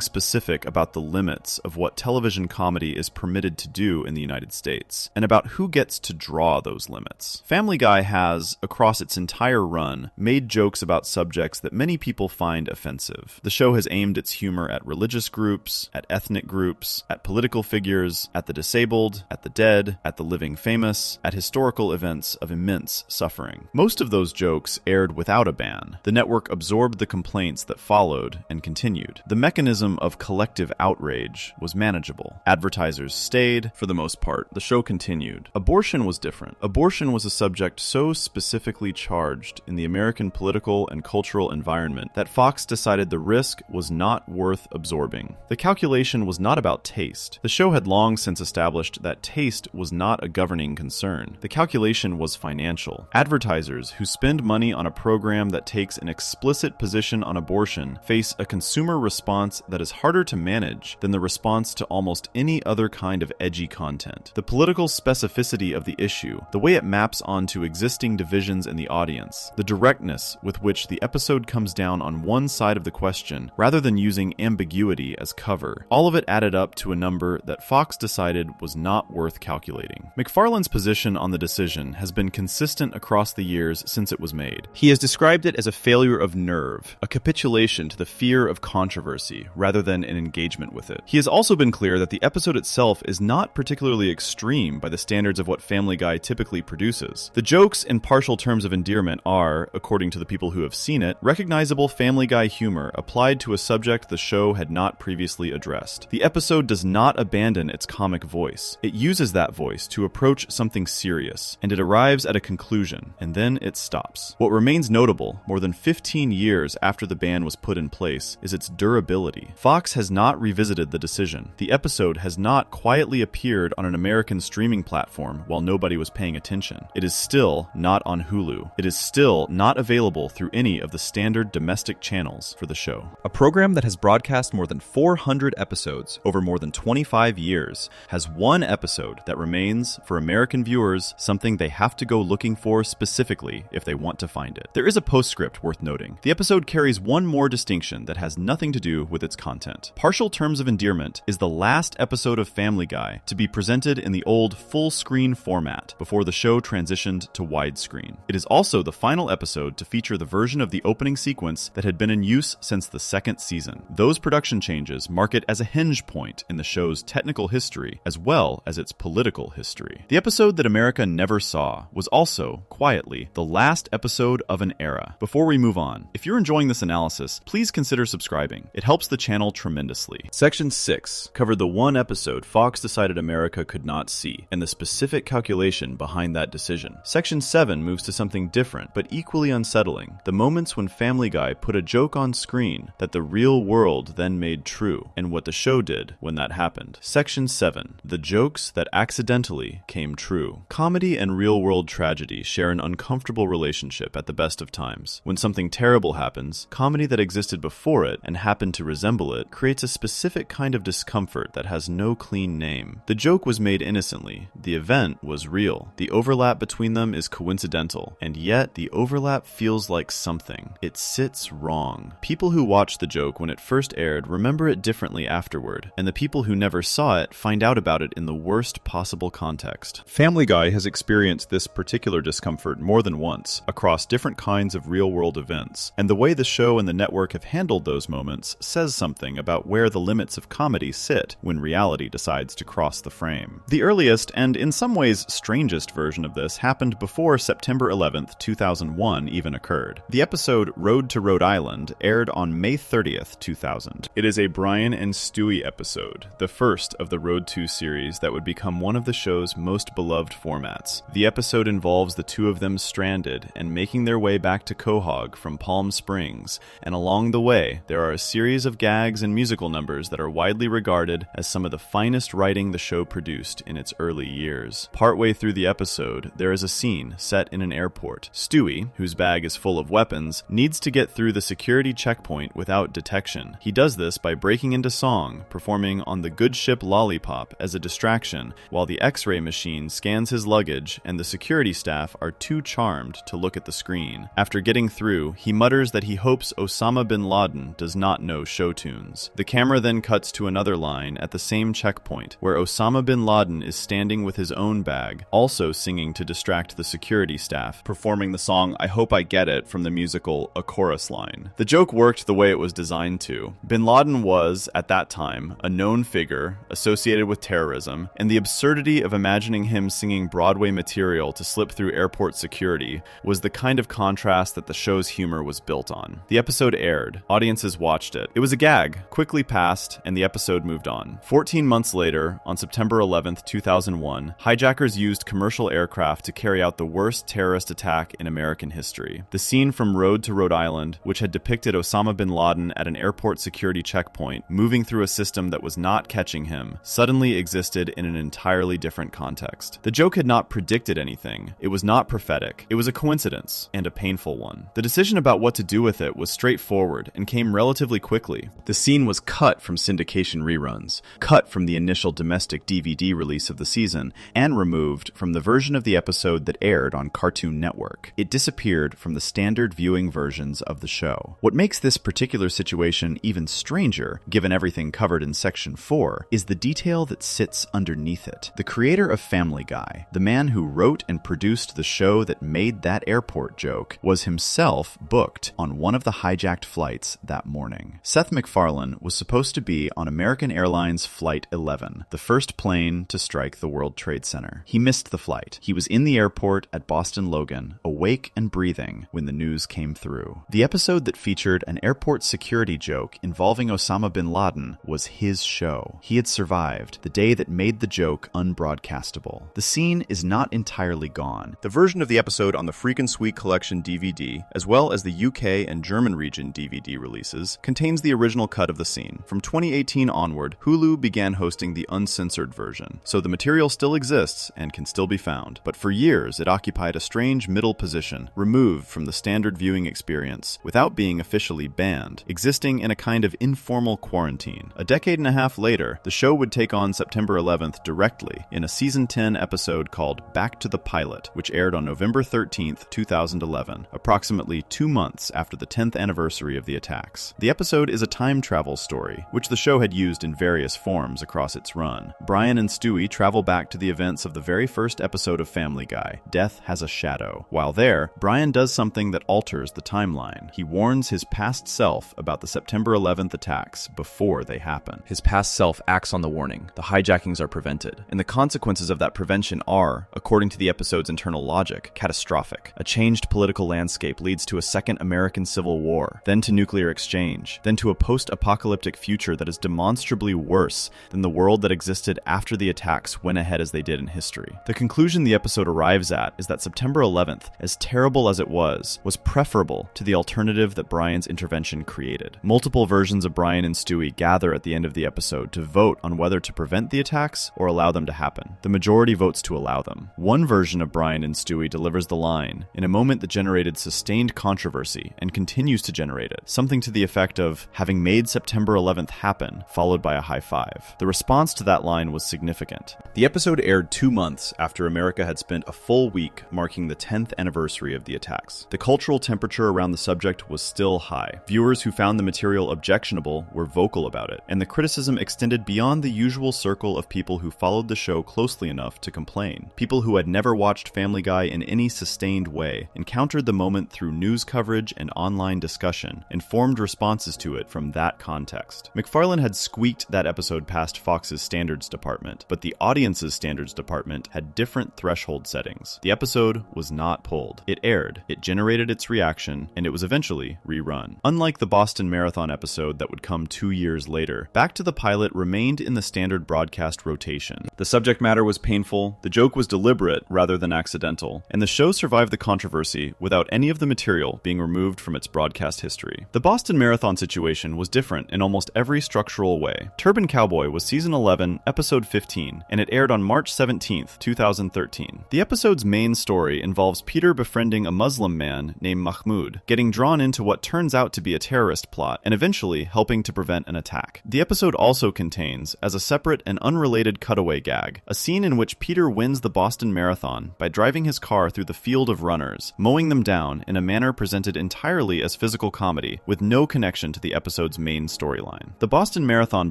specific about the limits of what television comedy is permitted to do in the United States, and about who gets to draw those limits. Family Guy has, across its entire run, made jokes about subjects that many people find offensive. The show has aimed its humor at religious groups, at ethnic groups, at political figures, at the disabled, at the dead, at the living famous, at historical events of immense suffering. Most of those jokes aired without a ban. The network absorbed the complaints that followed and continued. The mechanism of collective outrage was manageable. Advertisers stayed, for the most part. The show continued. Abortion was different. Abortion was a subject so specifically charged in the American political and cultural environment that Fox decided the risk was not worth absorbing. The calculation was not about taste. The show had long since established that taste was not a governing concern. The calculation was financial. Advertisers who spend money on a program that takes an explicit position on abortion face a consumer response that is harder to manage than the response to almost any other kind of edgy content. The political specificity of the issue, the way it maps onto existing divisions in the audience, the directness with which the episode comes down on one side of the question rather than using ambiguity as cover, all of it added up to a number that Fox decided was not worth calculating. McFarlane's position on the decision has been consistent across the years since it was made. He has described it as a failure of nerve, a capitulation to the fear of controversy rather than an engagement with it. He has also been clear that the episode itself is not particularly extreme by the standards of what Family Guy typically produces. The jokes in Partial Terms of Endearment are, according to the people who have seen it, recognizable Family Guy humor applied to a subject the show had not previously addressed. The episode does not abandon its comic voice. It uses that voice to approach something serious, and it arrives at a conclusion, and then it stops. What remains notable, more than 15 years after the ban was put in place, is its durability. Fox has not revisited the decision. The episode has not quietly appeared on an American streaming platform while nobody was paying attention. It is still not on Hulu. It is still not available through any of the standard domestic channels for the show. A program that has broadcast more than 400 episodes over more than 25 years has one episode that remains, for American viewers, something they have to go looking for specifically if they want to find it. There is a postscript worth noting. The episode carries one more distinction that has nothing to do with its content. Partial Terms of Endearment is the last episode of Family Guy to be presented in the old full-screen format before the show transitioned to widescreen. It is also the final episode to feature the version of the opening sequence that had been in use since the second season. Those production changes mark it as a hinge point in the show's technical history as well as its political history. The episode that America never saw was also, quietly, the last episode of an era. Before we move on, if you're enjoying this analysis, please consider subscribing. It helps the channel tremendously. Section 6 covered the one episode Fox decided America could not see, and the specific calculation behind that decision. Section 7 moves to something different, but equally unsettling. The moments when Family Guy put a joke on screen that the real world then made true, and what the show did when that happened. Section 7. The jokes that accidentally came true. Comedy and real-world tragedy share an uncomfortable relationship at the best of times. When something terrible happens, comedy that existed before it and happened to resemble it creates a specific kind of discomfort that has no clean name. The joke was made innocently. The event was real. The overlap between them is coincidental, and yet the overlap feels like something. It sits wrong. People who watched the joke when it first aired remember it differently afterward, and the people who never saw it find out about it in the worst possible context. Family Guy has experienced this particular discomfort more than once, across different kinds of real-world events, and the way the show and the network have handled those moments says something about where the limits of comedy sit when reality decides to cross the frame. The earliest, and in some ways strangest version of this happened before September 11th, 2001 even occurred. The episode Road to Rhode Island aired on May 30th, 2000. It is a Brian and Stewie episode, the first of the Road to series that would become one of the show's most beloved formats. The episode involves the two of them stranded and making their way back to Quahog from Palm Springs, and along the way, there are a series of gags and musical numbers that are widely regarded as some of the finest writing the show produced in its early years. Partway through the episode, there is a scene set in an airport. Stewie, whose bag is full of weapons, needs to get through the security checkpoint without detection. He does this by breaking breaking into song, performing on the good ship Lollipop as a distraction while the X-ray machine scans his luggage and the security staff are too charmed to look at the screen. After getting through, he mutters that he hopes Osama bin Laden does not know show tunes. The camera then cuts to another line at the same checkpoint, where Osama bin Laden is standing with his own bag, also singing to distract the security staff, performing the song I Hope I Get It from the musical A Chorus Line. The joke worked the way it was designed to. Bin Laden was, at that time, a known figure associated with terrorism, and the absurdity of imagining him singing Broadway material to slip through airport security was the kind of contrast that the show's humor was built on. The episode aired. Audiences watched it. It was a gag, quickly passed, and the episode moved on. 14 months later, on September 11th, 2001, hijackers used commercial aircraft to carry out the worst terrorist attack in American history. The scene from Road to Rhode Island, which had depicted Osama bin Laden at an airport security checkpoint, moving through a system that was not catching him, suddenly existed in an entirely different context. The joke had not predicted anything. It was not prophetic. It was a coincidence, and a painful one. The decision about what to do with it was straightforward and came relatively quickly. The scene was cut from syndication reruns, cut from the initial domestic DVD release of the season, and removed from the version of the episode that aired on Cartoon Network. It disappeared from the standard viewing versions of the show. What makes this particular situation even stranger, given everything covered in Section 4, is the detail that sits underneath it. The creator of Family Guy, the man who wrote and produced the show that made that airport joke, was himself booked on one of the hijacked flights that morning. Seth MacFarlane was supposed to be on American Airlines Flight 11, the first plane to strike the World Trade Center. He missed the flight. He was in the airport at Boston Logan, awake and breathing, when the news came through. The episode that featured an airport security joke involving Osama bin Laden was his show. He had survived the day that made the joke unbroadcastable. The scene is not entirely gone. The version of the episode on the Freakin' Sweet Collection DVD, as well as the UK and German region DVD releases, contains the original cut of the scene. From 2018 onward, Hulu began hosting the uncensored version, so the material still exists and can still be found. But for years, it occupied a strange middle position, removed from the standard viewing experience, without being officially banned, existing in a kind of informal quarantine. A decade and a half later, the show would take on September 11th directly in a Season 10 episode called Back to the Pilot, which aired on November 13th, 2011, approximately 2 months after the 10th anniversary of the attacks. The episode is a time travel story, which the show had used in various forms across its run. Brian and Stewie travel back to the events of the very first episode of Family Guy, Death Has a Shadow. While there, Brian does something that alters the timeline. He warns his past self about the September 11th attacks before they happen. His past self acts on the warning. The hijackings are prevented, and the consequences of that prevention are, according to the episode's internal logic, catastrophic. A changed political landscape leads to a second American Civil War, then to nuclear exchange, then to a post-apocalyptic future that is demonstrably worse than the world that existed after the attacks went ahead as they did in history. The conclusion the episode arrives at is that September 11th, as terrible as it was preferable to the alternative that Brian's intervention created. Multiple versions of Brian and Stewie gather at the end of the episode to vote on whether to prevent the attacks or allow them to happen. The majority votes to allow them. One version of Brian and Stewie delivers the line in a moment that generated sustained controversy and continues to generate it, something to the effect of having made September 11th happen, followed by a high five. The response to that line was significant. The episode aired 2 months after America had spent a full week marking the 10th anniversary of the attacks. The cultural temperature around the subject was still high. Viewers who found the material objectionable were vocal about it, and the criticism extended beyond the usual circle of people who followed the show closely enough to complain. People who had never watched Family Guy in any sustained way encountered the moment through news coverage and online discussion, and formed responses to it from that context. MacFarlane had squeaked that episode past Fox's standards department, but the audience's standards department had different threshold settings. The episode was not pulled. It aired, it generated its reaction, and it was eventually rerun. Unlike the Boston Marathon episode that would come 2 years later, Back to the Pilot remained in the standard broadcast rotation. The subject matter was painful, the joke was deliberate rather than accidental, and the show survived the controversy without any of the material being removed from its broadcast history. The Boston Marathon situation was different in almost every structural way. Turban Cowboy was season 11, episode 15, and it aired on March 17th, 2013. The episode's main story involves Peter befriending a Muslim man named Mahmoud, getting drawn into what turns out to be a terrorist plot, and eventually helping to prevent prevent an attack. The episode also contains, as a separate and unrelated cutaway gag, a scene in which Peter wins the Boston Marathon by driving his car through the field of runners, mowing them down in a manner presented entirely as physical comedy, with no connection to the episode's main storyline. The Boston Marathon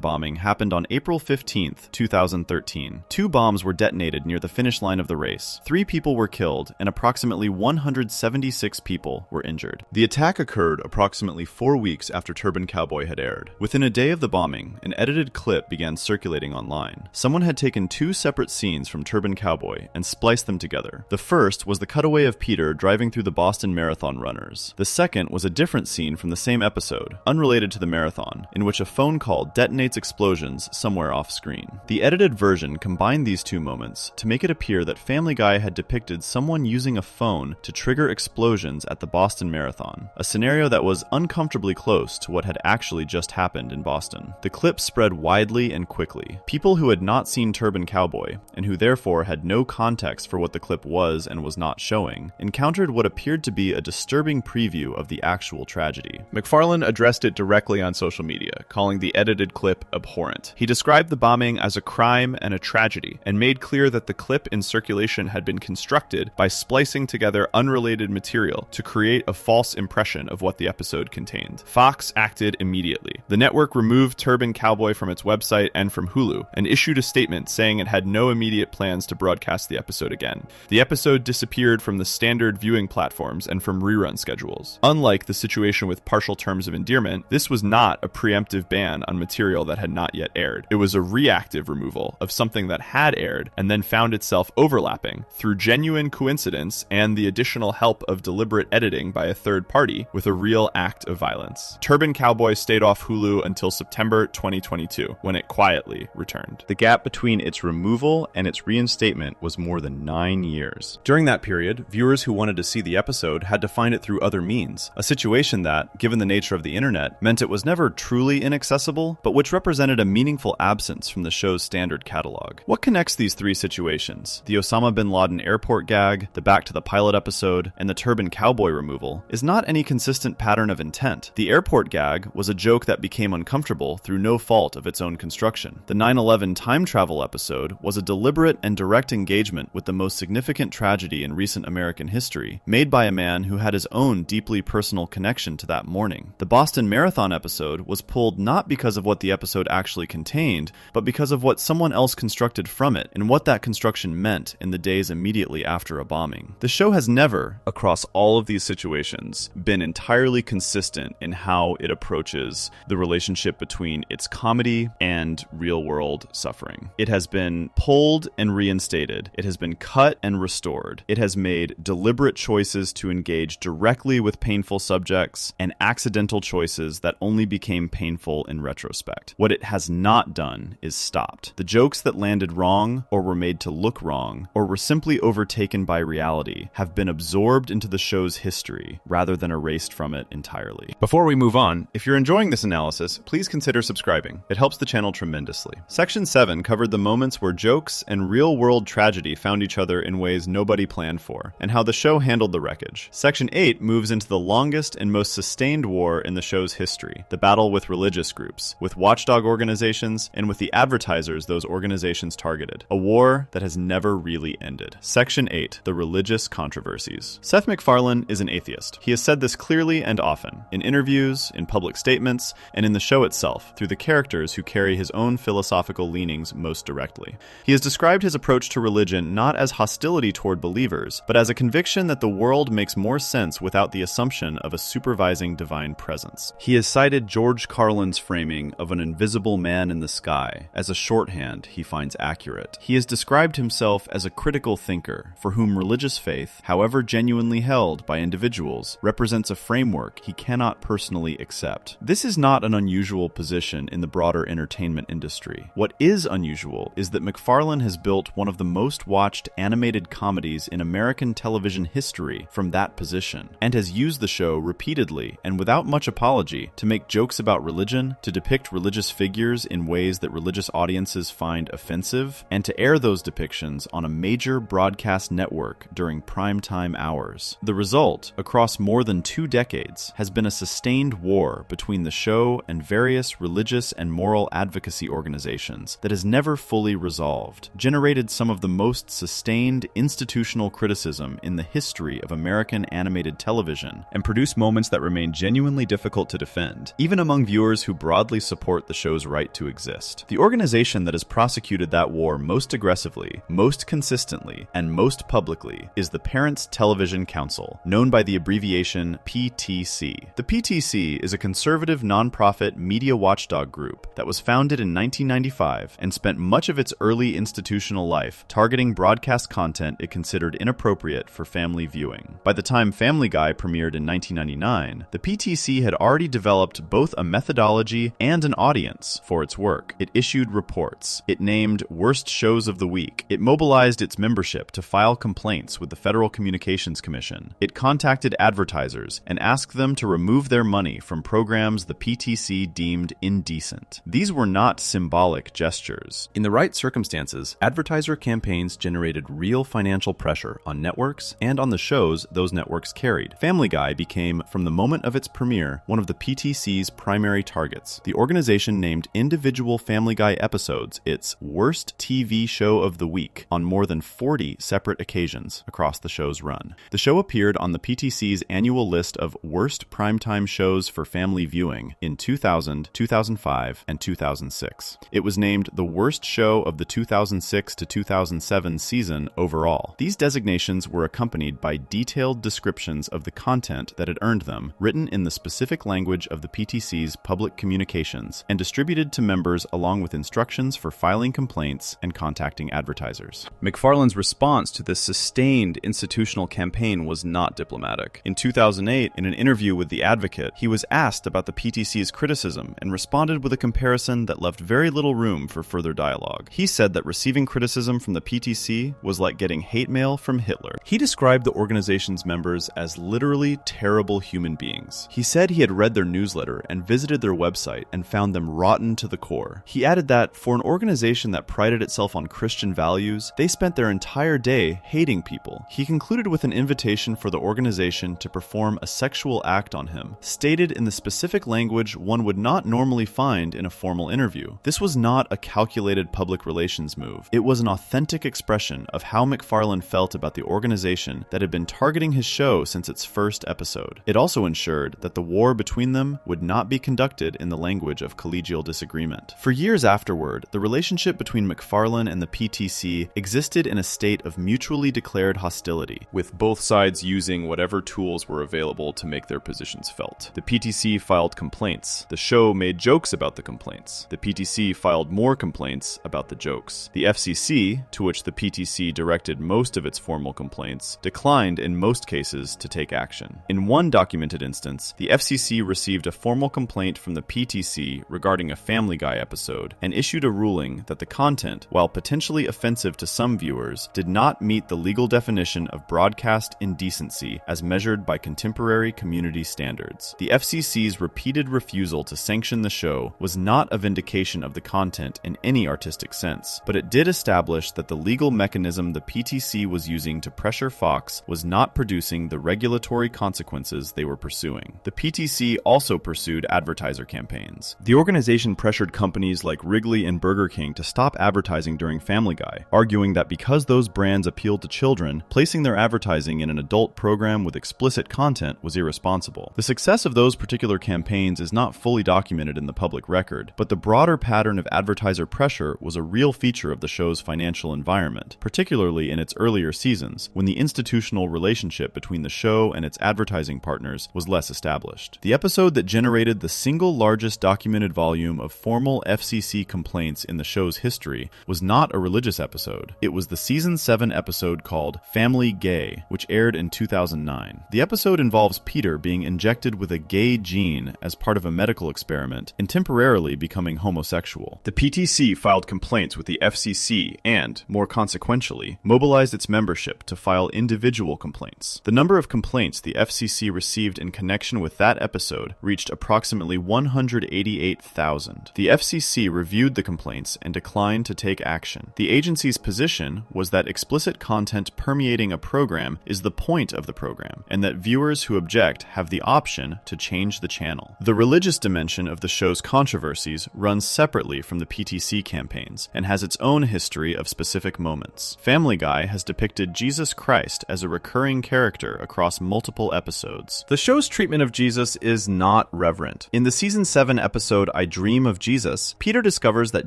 bombing happened on April 15th, 2013. 2 bombs were detonated near the finish line of the race. 3 people were killed, and approximately 176 people were injured. The attack occurred approximately 4 weeks after Turban Cowboy had aired. Within a day of the bombing, an edited clip began circulating online. Someone had taken 2 separate scenes from Turban Cowboy and spliced them together. The first was the cutaway of Peter driving through the Boston Marathon runners. The second was a different scene from the same episode, unrelated to the marathon, in which a phone call detonates explosions somewhere off-screen. The edited version combined these 2 moments to make it appear that Family Guy had depicted someone using a phone to trigger explosions at the Boston Marathon, a scenario that was uncomfortably close to what had actually just happened in Boston. The clip spread widely and quickly. People who had not seen Turban Cowboy, and who therefore had no context for what the clip was and was not showing, encountered what appeared to be a disturbing preview of the actual tragedy. McFarlane addressed it directly on social media, calling the edited clip abhorrent. He described the bombing as a crime and a tragedy, and made clear that the clip in circulation had been constructed by splicing together unrelated material to create a false impression of what the episode contained. Fox acted immediately. The network removed Turban Cowboy from its website and from Hulu, and issued a statement saying it had no immediate plans to broadcast the episode again. The episode disappeared from the standard viewing platforms and from rerun schedules. Unlike the situation with Partial Terms of Endearment, this was not a preemptive ban on material that had not yet aired. It was a reactive removal of something that had aired and then found itself overlapping through genuine coincidence and the additional help of deliberate editing by a third party with a real act of violence. Turban Cowboy stayed off Hulu until September 2022, when it quietly returned. The gap between its removal and its reinstatement was more than 9 years. During that period, viewers who wanted to see the episode had to find it through other means, a situation that, given the nature of the internet, meant it was never truly inaccessible, but which represented a meaningful absence from the show's standard catalog. What connects these 3 situations, the Osama bin Laden airport gag, the Back to the Pilot episode, and the Turban Cowboy removal, is not any consistent pattern of intent. The airport gag was a joke that became uncomfortable through no fault of its own construction. The 9/11 time travel episode was a deliberate and direct engagement with the most significant tragedy in recent American history, made by a man who had his own deeply personal connection to that morning. The Boston Marathon episode was pulled not because of what the episode actually contained, but because of what someone else constructed from it and what that construction meant in the days immediately after a bombing. The show has never, across all of these situations, been entirely consistent in how it approaches the relationship between its comedy and real-world suffering. It has been pulled and reinstated. It has been cut and restored. It has made deliberate choices to engage directly with painful subjects and accidental choices that only became painful in retrospect. What it has not done is stopped. The jokes that landed wrong or were made to look wrong or were simply overtaken by reality have been absorbed into the show's history rather than erased from it entirely. Before we move on, if you're enjoying this analysis, please consider subscribing. It helps the channel tremendously. Section 7 covered the moments where jokes and real-world tragedy found each other in ways nobody planned for, and how the show handled the wreckage. Section 8 moves into the longest and most sustained war in the show's history, the battle with religious groups, with watchdog organizations, and with the advertisers those organizations targeted. A war that has never really ended. Section 8, the religious controversies. Seth MacFarlane is an atheist. He has said this clearly and often, in interviews, in public statements, and in the show itself, through the characters who carry his own philosophical leanings most directly. He has described his approach to religion not as hostility toward believers, but as a conviction that the world makes more sense without the assumption of a supervising divine presence. He has cited George Carlin's framing of an invisible man in the sky as a shorthand he finds accurate. He has described himself as a critical thinker, for whom religious faith, however genuinely held by individuals, represents a framework he cannot personally accept. This is not an unusual position in the broader entertainment industry. What is unusual is that MacFarlane has built one of the most watched animated comedies in American television history from that position, and has used the show repeatedly and without much apology to make jokes about religion, to depict religious figures in ways that religious audiences find offensive, and to air those depictions on a major broadcast network during primetime hours. The result, across more than 2 decades, has been a sustained war between the show and various religious and moral advocacy organizations that has never fully resolved, generated some of the most sustained institutional criticism in the history of American animated television, and produced moments that remain genuinely difficult to defend, even among viewers who broadly support the show's right to exist. The organization that has prosecuted that war most aggressively, most consistently, and most publicly is the Parents Television Council, known by the abbreviation PTC. The PTC is a conservative nonprofit media watchdog group that was founded in 1995 and spent much of its early institutional life targeting broadcast content it considered inappropriate for family viewing. By the time Family Guy premiered in 1999, the PTC had already developed both a methodology and an audience for its work. It issued reports. It named worst shows of the week. It mobilized its membership to file complaints with the Federal Communications Commission. It contacted advertisers and asked them to remove their money from programs the PTC deemed indecent. These were not symbolic gestures. In the right circumstances, advertiser campaigns generated real financial pressure on networks and on the shows those networks carried. Family Guy became, from the moment of its premiere, one of the PTC's primary targets. The organization named individual Family Guy episodes its worst TV show of the week on more than 40 separate occasions across the show's run. The show appeared on the PTC's annual list of worst primetime shows for family viewing in 2000, 2005, and 2006. It was named the worst show of the 2006 to 2007 season overall. These designations were accompanied by detailed descriptions of the content that had earned them, written in the specific language of the PTC's public communications, and distributed to members along with instructions for filing complaints and contacting advertisers. McFarlane's response to this sustained institutional campaign was not diplomatic. In 2008, in an interview with The Advocate, he was asked about the PTC's criticism and responded with a comparison that left very little room for further dialogue. He said that receiving criticism from the PTC was like getting hate mail from Hitler. He described the organization's members as literally terrible human beings. He said he had read their newsletter and visited their website and found them rotten to the core. He added that, for an organization that prided itself on Christian values, they spent their entire day hating people. He concluded with an invitation for the organization to perform a sexual act on him, stated in the specific language one would not normally find in a formal interview. This was not a calculated public relations move. It was an authentic expression of how McFarlane felt about the organization that had been targeting his show since its first episode. It also ensured that the war between them would not be conducted in the language of collegial disagreement. For years afterward, the relationship between McFarlane and the PTC existed in a state of mutually declared hostility, with both sides using whatever tools were available to make their positions felt. The PTC filed complaints. The show made jokes about the complaints. The PTC filed more complaints about the jokes. The FCC, to which the PTC directed most of its formal complaints, declined in most cases to take action. In one documented instance, the FCC received a formal complaint from the PTC regarding a Family Guy episode and issued a ruling that the content, while potentially offensive to some viewers, did not meet the legal definition of broadcast indecency as measured by contemporary community standards. The FCC's repeated refusal to sanction the show was not a vindication of the content in any artistic sense, but it did establish that the legal mechanism the PTC was using to pressure Fox was not producing the regulatory consequences they were pursuing. The PTC also pursued advertiser campaigns. The organization pressured companies like Wrigley and Burger King to stop advertising during Family Guy, arguing that because those brands appealed to children, placing their advertising in an adult program with explicit content was irresponsible. The success of those particular campaigns is not fully documented in the public record, but the broader pattern of advertiser pressure was a real feature of the show's financial environment, particularly in its earlier seasons, when the institutional relationship between the show and its advertising partners was less established. The episode that generated the single largest documented volume of formal FCC complaints in the show's history was not a religious episode. It was the season 7 episode called Family Gay, which aired in 2009. The episode involves Peter being injected with a gay gene as part of a medical experiment and temporarily becoming homosexual. The PTC filed complaints with the FCC and, more consequentially, mobilized its membership to file individual complaints. The number of complaints the FCC received in connection with that episode reached approximately 188,000. The FCC reviewed the complaints and declined to take action. The agency's position was that explicit content permeating a program is the point of the program, and that viewers who object have the option to change the channel. The religious religious dimension of the show's Controversies runs separately from the PTC campaigns and has its own history of specific moments. Family Guy has depicted Jesus Christ as a recurring character across multiple episodes. The show's treatment of Jesus is not reverent. In the Season 7 episode I Dream of Jesus, Peter discovers that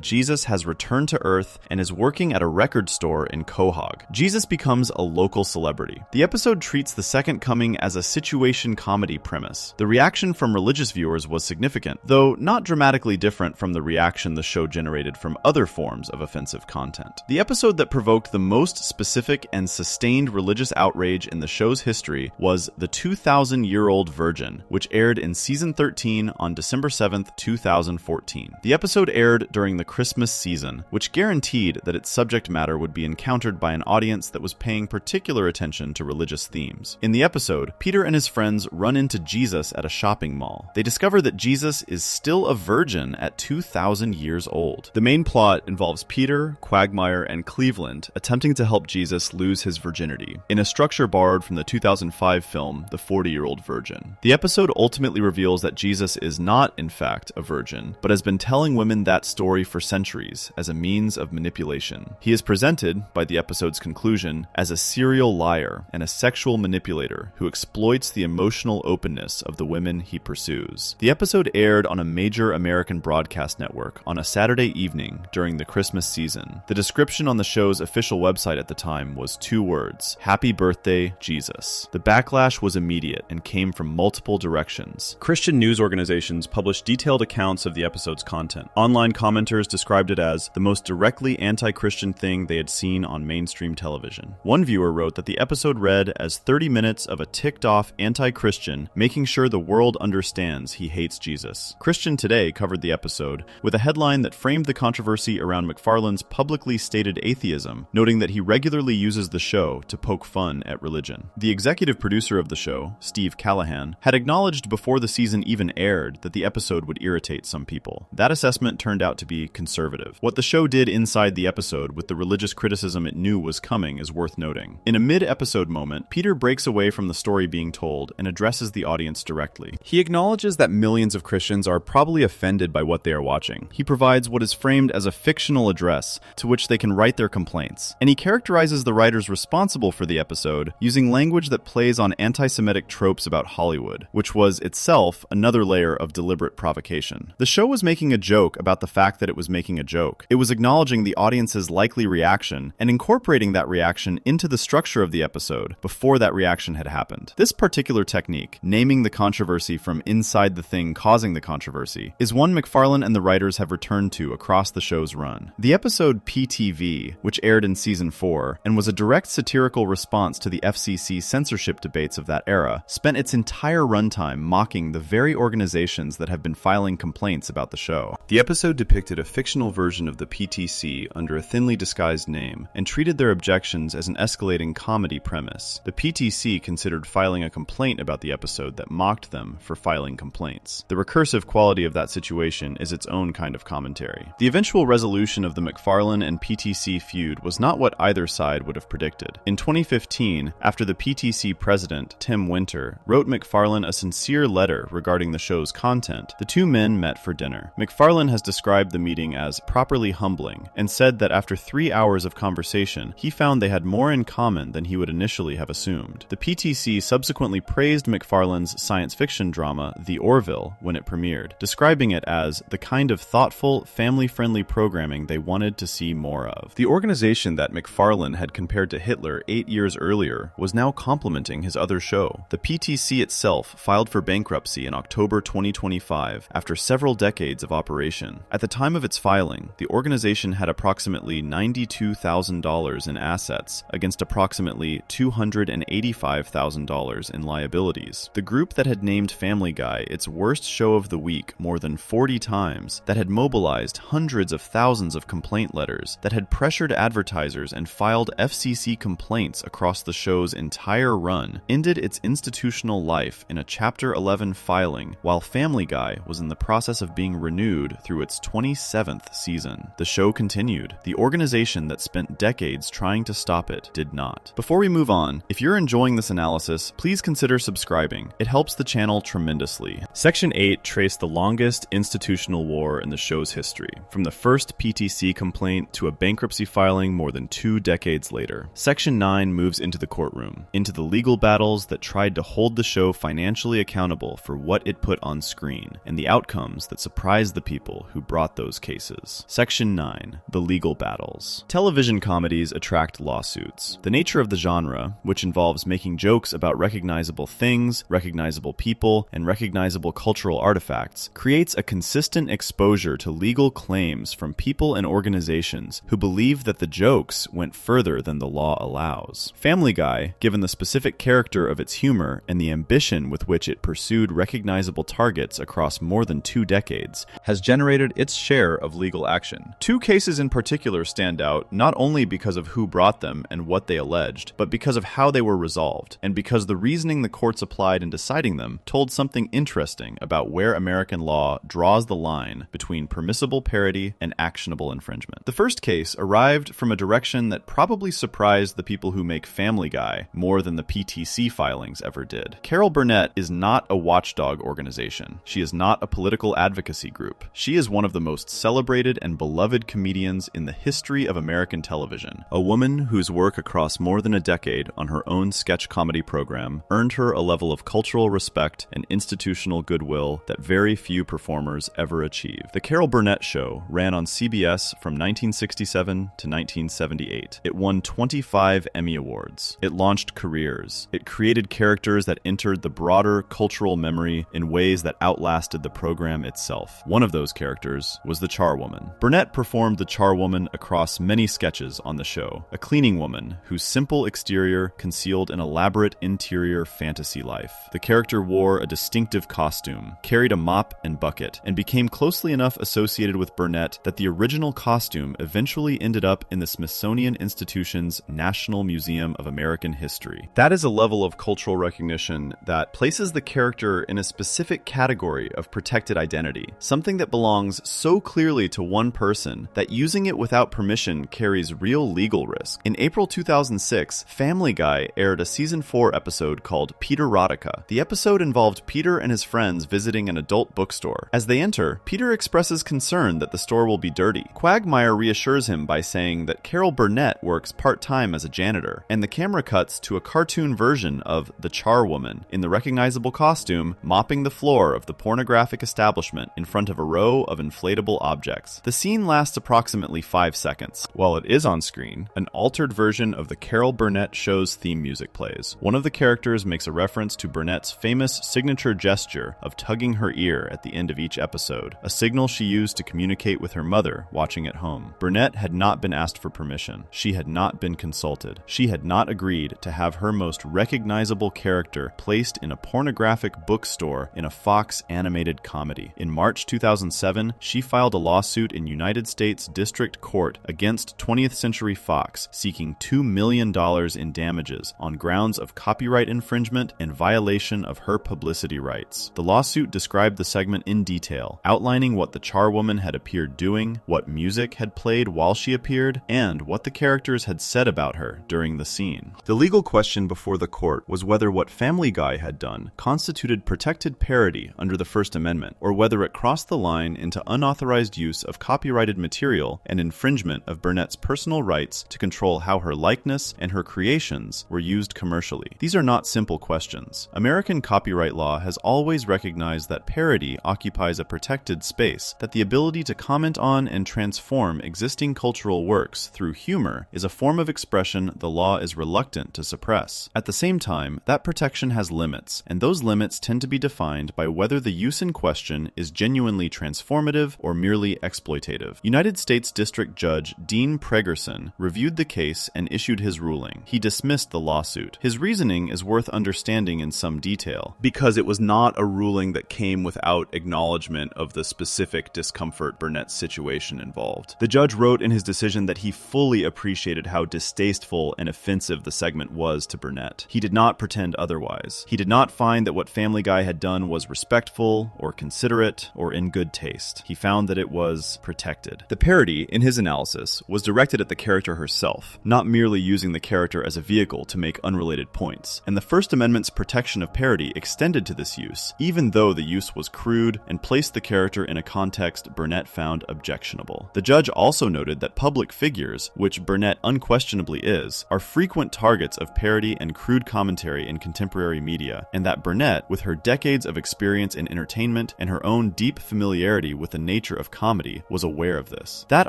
Jesus has returned to Earth and is working at a record store in Quahog. Jesus becomes a local celebrity. The episode treats the second coming as a situation comedy premise. The reaction from religious viewers was significant, though not dramatically different from the reaction the show generated from other forms of offensive content. The episode that provoked the most specific and sustained religious outrage in the show's history was The 2,000-Year-Old Virgin, which aired in Season 13 on December 7th, 2014. The episode aired during the Christmas season, which guaranteed that its subject matter would be encountered by an audience that was paying particular attention to religious themes. In the episode, Peter and his friends run into Jesus at a shopping mall. They discover that Jesus is still a virgin at 2,000 years old. The main plot involves Peter, Quagmire, and Cleveland attempting to help Jesus lose his virginity, in a structure borrowed from the 2005 film The 40-Year-Old Virgin. The episode ultimately reveals that Jesus is not, in fact, a virgin, but has been telling women that story for centuries as a means of manipulation. He is presented, by the episode's conclusion, as a serial liar and a sexual manipulator who exploits the emotional openness of the women he pursues. The episode aired on a major American broadcast network on a Saturday evening during the Christmas season. The description on the show's official website at the time was 2 words: "Happy Birthday, Jesus." The backlash was immediate and came from multiple directions. Christian news organizations published detailed accounts of the episode's content. Online commenters described it as the most directly anti-Christian thing they had seen on mainstream television. One viewer wrote that the episode read as 30 minutes of a ticked-off anti-Christian making sure the world understands he hates Jesus. Christian Today covered the episode with a headline that framed the controversy around McFarlane's publicly stated atheism, noting that he regularly uses the show to poke fun at religion. The executive producer of the show, Steve Callahan, had acknowledged before the season even aired that the episode would irritate some people. That assessment turned out to be conservative. What the show did inside the episode with the religious criticism it knew was coming is worth noting. In a mid-episode moment, Peter breaks away from the story being told and addresses the audience directly. He acknowledges that millions of Christians are probably offended by what they are watching. He provides what is framed as a fictional address to which they can write their complaints, and he characterizes the writers responsible for the episode using language that plays on anti-Semitic tropes about Hollywood, which was itself another layer of deliberate provocation. The show was making a joke about the fact that it was making a joke. It was acknowledging the audience's likely reaction and incorporating that reaction into the structure of the episode before that reaction had happened. This particular technique, naming the controversy from inside the thing causing the controversy, is one McFarlane and the writers have returned to across the show's run. The episode PTV, which aired in Season 4 and was a direct satirical response to the FCC censorship debates of that era, spent its entire runtime mocking the very organizations that have been filing complaints about the show. The episode depicted a fictional version of the PTC under a thinly disguised name and treated their objections as an escalating comedy premise. The PTC considered filing a complaint about the episode that mocked them for filing complaints. The recursive quality of that situation is its own kind of commentary. The eventual resolution of the McFarlane and PTC feud was not what either side would have predicted. In 2015, after the PTC president, Tim Winter, wrote McFarlane a sincere letter regarding the show's content, the two men met for dinner. McFarlane has described the meeting as properly humbling and said that after 3 hours of conversation, he found they had more in common than he would initially have assumed. The PTC subsequently praised McFarlane's science fiction drama, The Orville, when it premiered, describing it as the kind of thoughtful, family-friendly programming they wanted to see more of. The organization that McFarlane had compared to Hitler 8 years earlier was now complimenting his other show. The PTC itself filed for bankruptcy in October 2025 after several decades of operation. At the time of its filing, the organization had approximately $92,000 in assets against approximately $285,000 in liabilities. The group that had named Family Guy its worst show of the week more than 40 times, that had mobilized hundreds of thousands of complaint letters, that had pressured advertisers and filed FCC complaints across the show's entire run, ended its institutional life in a Chapter 11 filing while Family Guy was in the process of being renewed through its 27th season. The show continued. The organization that spent decades trying to stop it did not. Before we move on, if you're enjoying this analysis, please consider subscribing. It helps the channel tremendously. Section 8 traced the longest institutional war in the show's history, from the first PTC complaint to a bankruptcy filing more than 2 decades later. Section 9 moves into the courtroom, into the legal battles that tried to hold the show financially accountable for what it put on screen, and the outcomes that surprised the people who brought those cases. Section 9. The legal battles. Television comedies attract lawsuits. The nature of the genre, which involves making jokes about recognizable things, recognizable people, and recognizable cultural artifacts, creates a consistent exposure to legal claims from people and organizations who believe that the jokes went further than the law allows. Family Guy, given the specific character of its humor and the ambition with which it pursued recognizable targets across more than 2 decades, has generated its share of legal action. 2 cases in particular stand out not only because of who brought them and what they alleged, but because of how they were resolved, and because the reasoning the courts applied in deciding them told something interesting about where American law draws the line between permissible parody and actionable infringement. The first case arrived from a direction that probably surprised the people who make Family Guy more than the PTC filings ever did. Carol Burnett is not a watchdog organization. She is not a political advocacy group. She is one of the most celebrated and beloved comedians in the history of American television, a woman whose work across more than a decade on her own sketch comedy program earned her a level of cultural respect and institutional goodwill that very few performers ever achieve. The Carol Burnett Show ran on CBS from 1967 to 1978. It won 25 Emmy Awards. It launched careers. It created characters that entered the broader cultural memory in ways that outlasted the program itself. One of those characters was the Charwoman. Burnett performed the Charwoman across many sketches on the show, a cleaning woman whose simple exterior concealed an elaborate interior fantasy life. The character wore a distinctive costume, carried a mop and bucket, and became closely enough associated with Burnett that the original costume eventually ended up in the Smithsonian Institution's National Museum of American History. That is a level of cultural recognition that places the character in a specific category of protected identity, something that belongs so clearly to one person that using it without permission carries real legal risk. In April 2006, Family Guy aired a season 4 episode called Peterotica. The episode involved Peter and his friends visiting an adult bookstore. As they enter, Peter expresses concern that the store will be dirty. Quagmire reassures him by saying that Carol Burnett works part-time as a janitor, and the camera cuts to a cartoon version of the Charwoman in the recognizable costume mopping the floor of the pornographic establishment in front of a row of inflatable objects. The scene lasts approximately 5 seconds. While it is on screen, an altered version of the Carol Burnett Show's theme music plays. One of the characters makes a reference to Burnett's famous signature gesture of tugging her ear at the end of each episode, a signal she used to communicate with her mother watching at home. Burnett had not been asked for permission. She had not been consulted. She had not agreed to have her most recognizable character placed in a pornographic bookstore in a Fox animated comedy. In March 2007, she filed a lawsuit in United States District Court against 20th Century Fox, seeking $2 million in damages on grounds of copyright infringement and violation of her publicity rights. The lawsuit described the segment in detail, outlining what the Charwoman had appeared doing, what music had played while she appeared, and what the characters had said about her during the scene. The legal question before the court was whether what Family Guy had done constituted protected parody under the First Amendment, or whether it crossed the line into unauthorized use of copyrighted material and infringement of Burnett's personal rights to control how her likeness and her creations were used commercially. These are not simple questions. American copyright law has always recognized that parody occupies a protected space, that the ability to comment on and transform existing cultural works through humor is a form of expression the law is reluctant to suppress. At the same time, that protection has limits, and those limits tend to be defined by whether the use in question is genuinely transformative or merely exploitative. United States District Judge Dean Pregerson reviewed the case and issued his ruling. He dismissed the lawsuit. His reasoning is worth understanding in some detail, because it was not a ruling that came without acknowledgement of the specific discomfort Burnett's situation involved. The judge wrote in his decision that he fully appreciated how distasteful and offensive the segment was to Burnett. He did not pretend otherwise. He did not find that what Family Guy had done was respectful or considerate or in good taste. He found that it was protected. The parody, in his analysis, was directed at the character herself, not merely using the character as a vehicle to make unrelated points, and the First Amendment's protection of parody extended to this use, even though though the use was crude and placed the character in a context Burnett found objectionable. The judge also noted that public figures, which Burnett unquestionably is, are frequent targets of parody and crude commentary in contemporary media, and that Burnett, with her decades of experience in entertainment and her own deep familiarity with the nature of comedy, was aware of this. That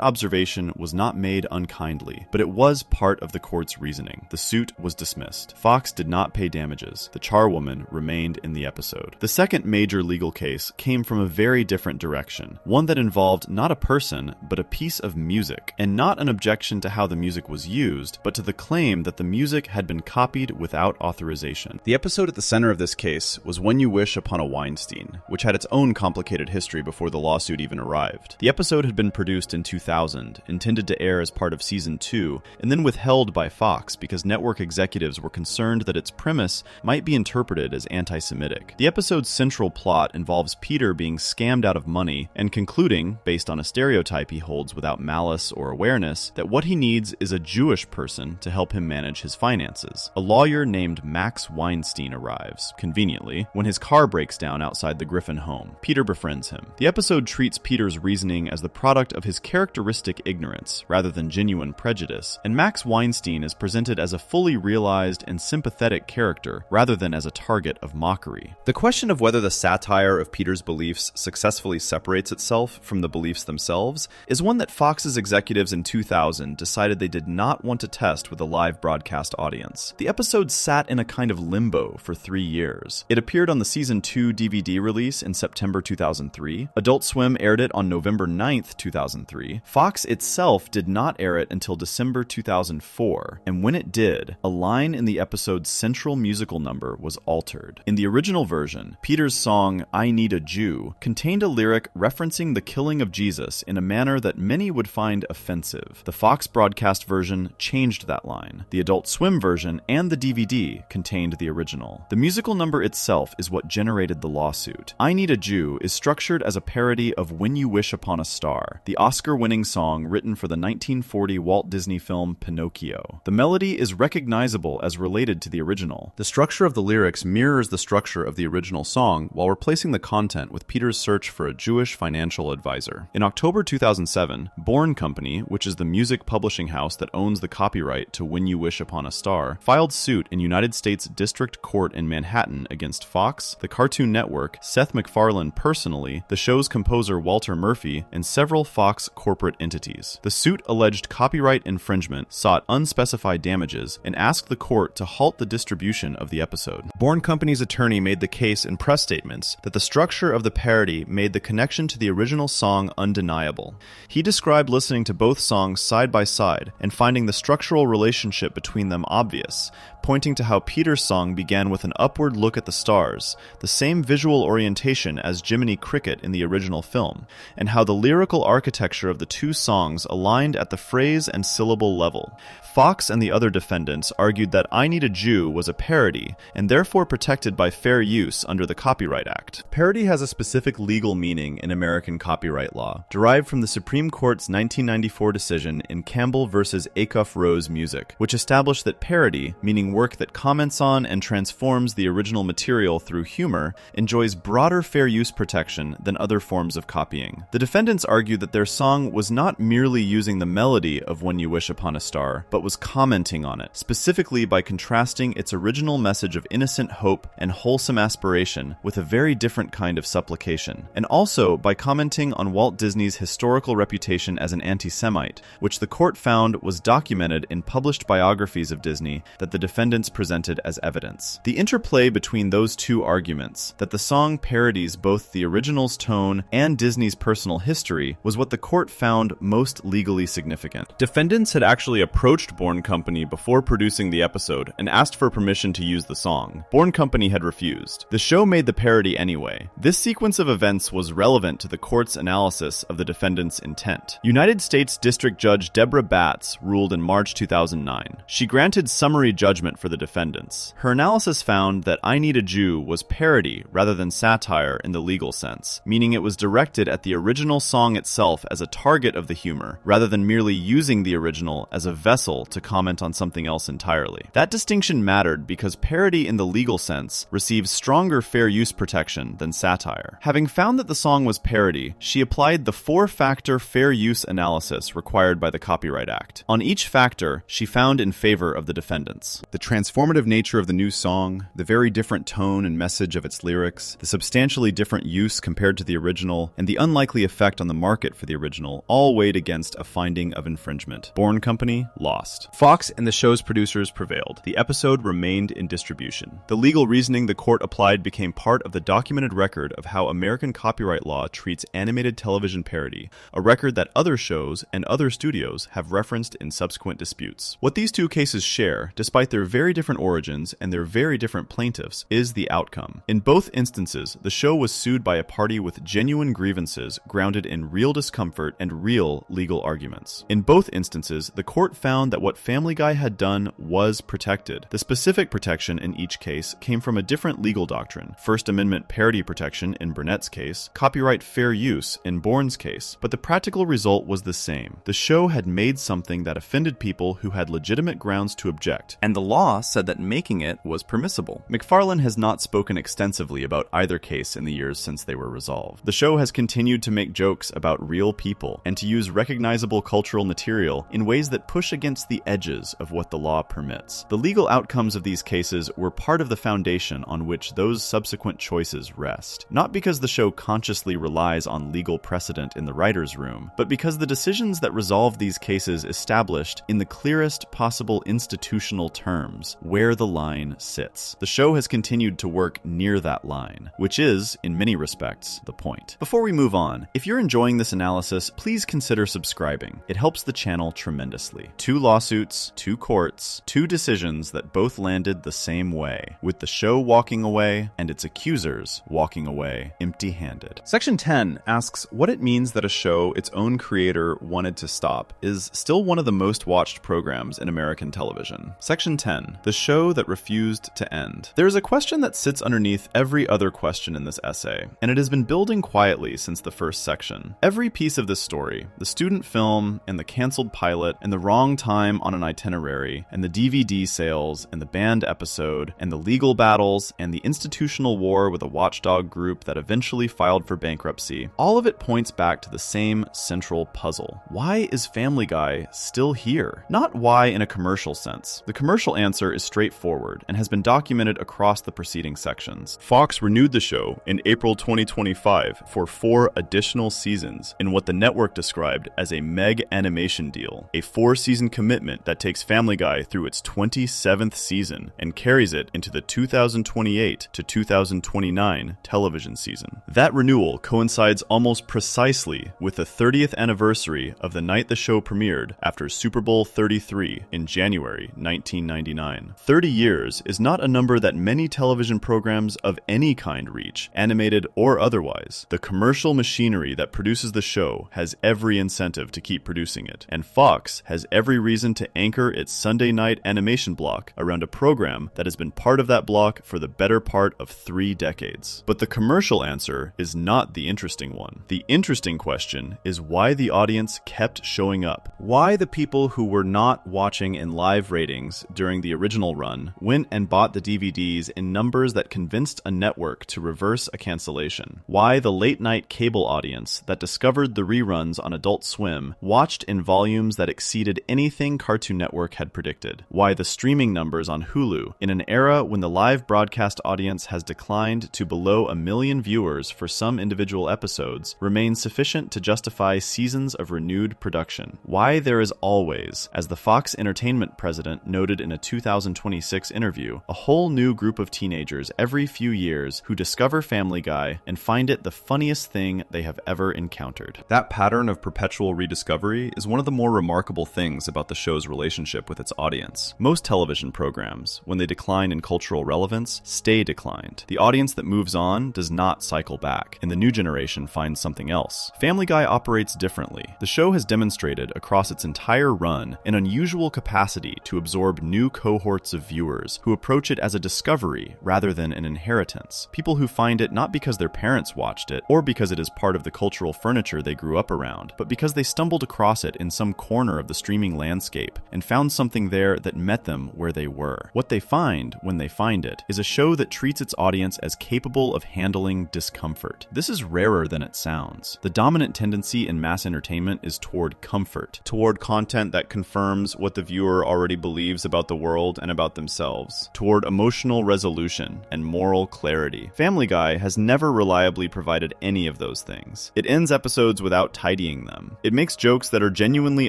observation was not made unkindly, but it was part of the court's reasoning. The suit was dismissed. Fox did not pay damages. The charwoman remained in the episode. The second major legal case came from a very different direction, one that involved not a person, but a piece of music, and not an objection to how the music was used, but to the claim that the music had been copied without authorization. The episode at the center of this case was When You Wish Upon a Weinstein, which had its own complicated history before the lawsuit even arrived. The episode had been produced in 2000, intended to air as part of Season 2, and then withheld by Fox because network executives were concerned that its premise might be interpreted as anti-Semitic. The episode's central plot involves Peter being scammed out of money and concluding, based on a stereotype he holds without malice or awareness, that what he needs is a Jewish person to help him manage his finances. A lawyer named Max Weinstein arrives, conveniently, when his car breaks down outside the Griffin home. Peter befriends him. The episode treats Peter's reasoning as the product of his characteristic ignorance rather than genuine prejudice, and Max Weinstein is presented as a fully realized and sympathetic character rather than as a target of mockery. The question of whether the satire of Peter's beliefs successfully separates itself from the beliefs themselves is one that Fox's executives in 2000 decided they did not want to test with a live broadcast audience. The episode sat in a kind of limbo for 3 years. It appeared on the Season 2 DVD release in September 2003. Adult Swim aired it on November 9th, 2003. Fox itself did not air it until December 2004, and when it did, a line in the episode's central musical number was altered. In the original version, Peter's song I Need a Jew contained a lyric referencing the killing of Jesus in a manner that many would find offensive. The Fox broadcast version changed that line. The Adult Swim version and the DVD contained the original. The musical number itself is what generated the lawsuit. I Need a Jew is structured as a parody of When You Wish Upon a Star, the Oscar-winning song written for the 1940 Walt Disney film Pinocchio. The melody is recognizable as related to the original. The structure of the lyrics mirrors the structure of the original song while replacing the content with Peter's search for a Jewish financial advisor. In October 2007, Bourne Company, which is the music publishing house that owns the copyright to When You Wish Upon a Star, filed suit in United States District Court in Manhattan against Fox, the Cartoon Network, Seth MacFarlane personally, the show's composer Walter Murphy, and several Fox corporate entities. The suit alleged copyright infringement, sought unspecified damages, and asked the court to halt the distribution of the episode. Bourne Company's attorney made the case in press statements that the structure of the parody made the connection to the original song undeniable. He described listening to both songs side by side and finding the structural relationship between them obvious, pointing to how Peter's song began with an upward look at the stars, the same visual orientation as Jiminy Cricket in the original film, and how the lyrical architecture of the two songs aligned at the phrase and syllable level. Fox and the other defendants argued that I Need a Jew was a parody and therefore protected by fair use under the Copyright Act. Parody has a specific legal meaning in American copyright law, derived from the Supreme Court's 1994 decision in Campbell v. Acuff Rose Music, which established that parody, meaning work that comments on and transforms the original material through humor, enjoys broader fair use protection than other forms of copying. The defendants argued that their song was not merely using the melody of When You Wish Upon a Star, but was commenting on it, specifically by contrasting its original message of innocent hope and wholesome aspiration with a very different kind of supplication, and also by commenting on Walt Disney's historical reputation as an anti-Semite, which the court found was documented in published biographies of Disney that the defendants presented as evidence. The interplay between those two arguments, that the song parodies both the original's tone and Disney's personal history, was what the court found most legally significant. Defendants had actually approached Bourne Company before producing the episode and asked for permission to use the song. Bourne Company had refused. The show made the parody anyway. This sequence of events was relevant to the court's analysis of the defendants' intent. United States District Judge Deborah Batts ruled in March 2009. She granted summary judgment for the defendants. Her analysis found that I Need a Jew was parody rather than satire in the legal sense, meaning it was directed at the original song itself as a target of the humor, rather than merely using the original as a vessel to comment on something else entirely. That distinction mattered because parody in the legal sense receives stronger fair use protection than satire. Having found that the song was parody, she applied the 4-factor fair use analysis required by the Copyright Act. On each factor, she found in favor of the defendants. The transformative nature of the new song, the very different tone and message of its lyrics, the substantially different use compared to the original, and the unlikely effect on the market for the original all weighed against a finding of infringement. Bourne Company lost. Fox and the show's producers prevailed. The episode remained in distribution. The legal reasoning the court applied became part of the documented record of how American copyright law treats animated television parody, a record that other shows and other studios have referenced in subsequent disputes. What these two cases share, despite their very different origins and their very different plaintiffs, is the outcome. In both instances, the show was sued by a party with genuine grievances grounded in real discomfort and real legal arguments. In both instances, the court found that what Family Guy had done was protected. The specific protection in each case came from a different legal doctrine: First Amendment parody protection in Burnett's case, copyright fair use in Bourne's case, but the practical result was the same. The show had made something that offended people who had legitimate grounds to object, and the law said that making it was permissible. McFarlane has not spoken extensively about either case in the years since they were resolved. The show has continued to make jokes about real people and to use recognizable cultural material in ways that push against the edges of what the law permits. The legal outcomes of these cases were part of the foundation on which those subsequent choices rest. Not because the show consciously relies on legal precedent in the writer's room, but because the decisions that resolve these cases established in the clearest possible institutional terms where the line sits. The show has continued to work near that line, which is, in many respects, the point. Before we move on, if you're enjoying this analysis, please consider subscribing. It helps the channel tremendously. 2 lawsuits, 2 courts, 2 decisions that both landed the same way, with the show walking away and its accusers walking away empty-handed. Section 10 asks what it means that a show its own creator wanted to stop is still one of the most watched programs in American television. Section 10, the show that refused to end. There is a question that sits underneath every other question in this essay, and it has been building quietly since the first section. Every piece of this story, the student film and the canceled pilot and the wrong time on an itinerary and the DVD sales and the banned episode and the legal battles and the institutional war with a watchdog group that eventually filed for bankruptcy, all of it points back to the same central puzzle. Why is Family Guy still here? Not why in a commercial sense. The commercial answer is straightforward and has been documented across the preceding sections. Fox renewed the show in April 2025 for 4 additional seasons in what the network described as a Meg animation deal, a 4-season commitment that takes Family Guy through its 27th season and carries it into the 2028 to 2029 television season. That renewal coincides almost precisely with the 30th anniversary of the night the show premiered after Super Bowl 33 in January 1999. 30 years is not a number that many television programs of any kind reach, animated or otherwise. The commercial machinery that produces the show has every incentive to keep producing it, and Fox has every reason to anchor its Sunday night animation block around a program that has been part of that block for the better part of 3 decades. But the commercial answer is not the interesting one. The interesting question is why the audience kept showing up. Why the people who were not watching in live ratings during the original run went and bought the DVDs in numbers that convinced a network to reverse a cancellation. Why the late-night cable audience that discovered the reruns on Adult Swim watched in volumes that exceeded anything Cartoon Network had predicted. Why the streaming numbers on Hulu, in an era when the live broadcast audience has declined to below 1 million viewers for some individual episodes, remain sufficient to justify seasons of renewed production. Why there is always, as the Fox Entertainment president noted in a 2026 interview, a whole new group of teenagers every few years who discover Family Guy and find it the funniest thing they have ever encountered. That pattern of perpetual rediscovery is one of the more remarkable things about the show's relationship with its audience. Most television programs, when they decline in cultural relevance, stay declined. The audience that moves on does not cycle back, and the new generation finds something else. Family Guy operates differently. The show has demonstrated across its entire run an unusual capacity to absorb new cohorts of viewers who approach it as a discovery rather than an inheritance. People who find it not because their parents watched it, or because it is part of the cultural furniture they grew up around, but because they stumbled across it in some corner of the streaming landscape and found something there that met them where they were. What they find, when they find it, is a show that treats its audience as as capable of handling discomfort. This is rarer than it sounds. The dominant tendency in mass entertainment is toward comfort, toward content that confirms what the viewer already believes about the world and about themselves, toward emotional resolution and moral clarity. Family Guy has never reliably provided any of those things. It ends episodes without tidying them. It makes jokes that are genuinely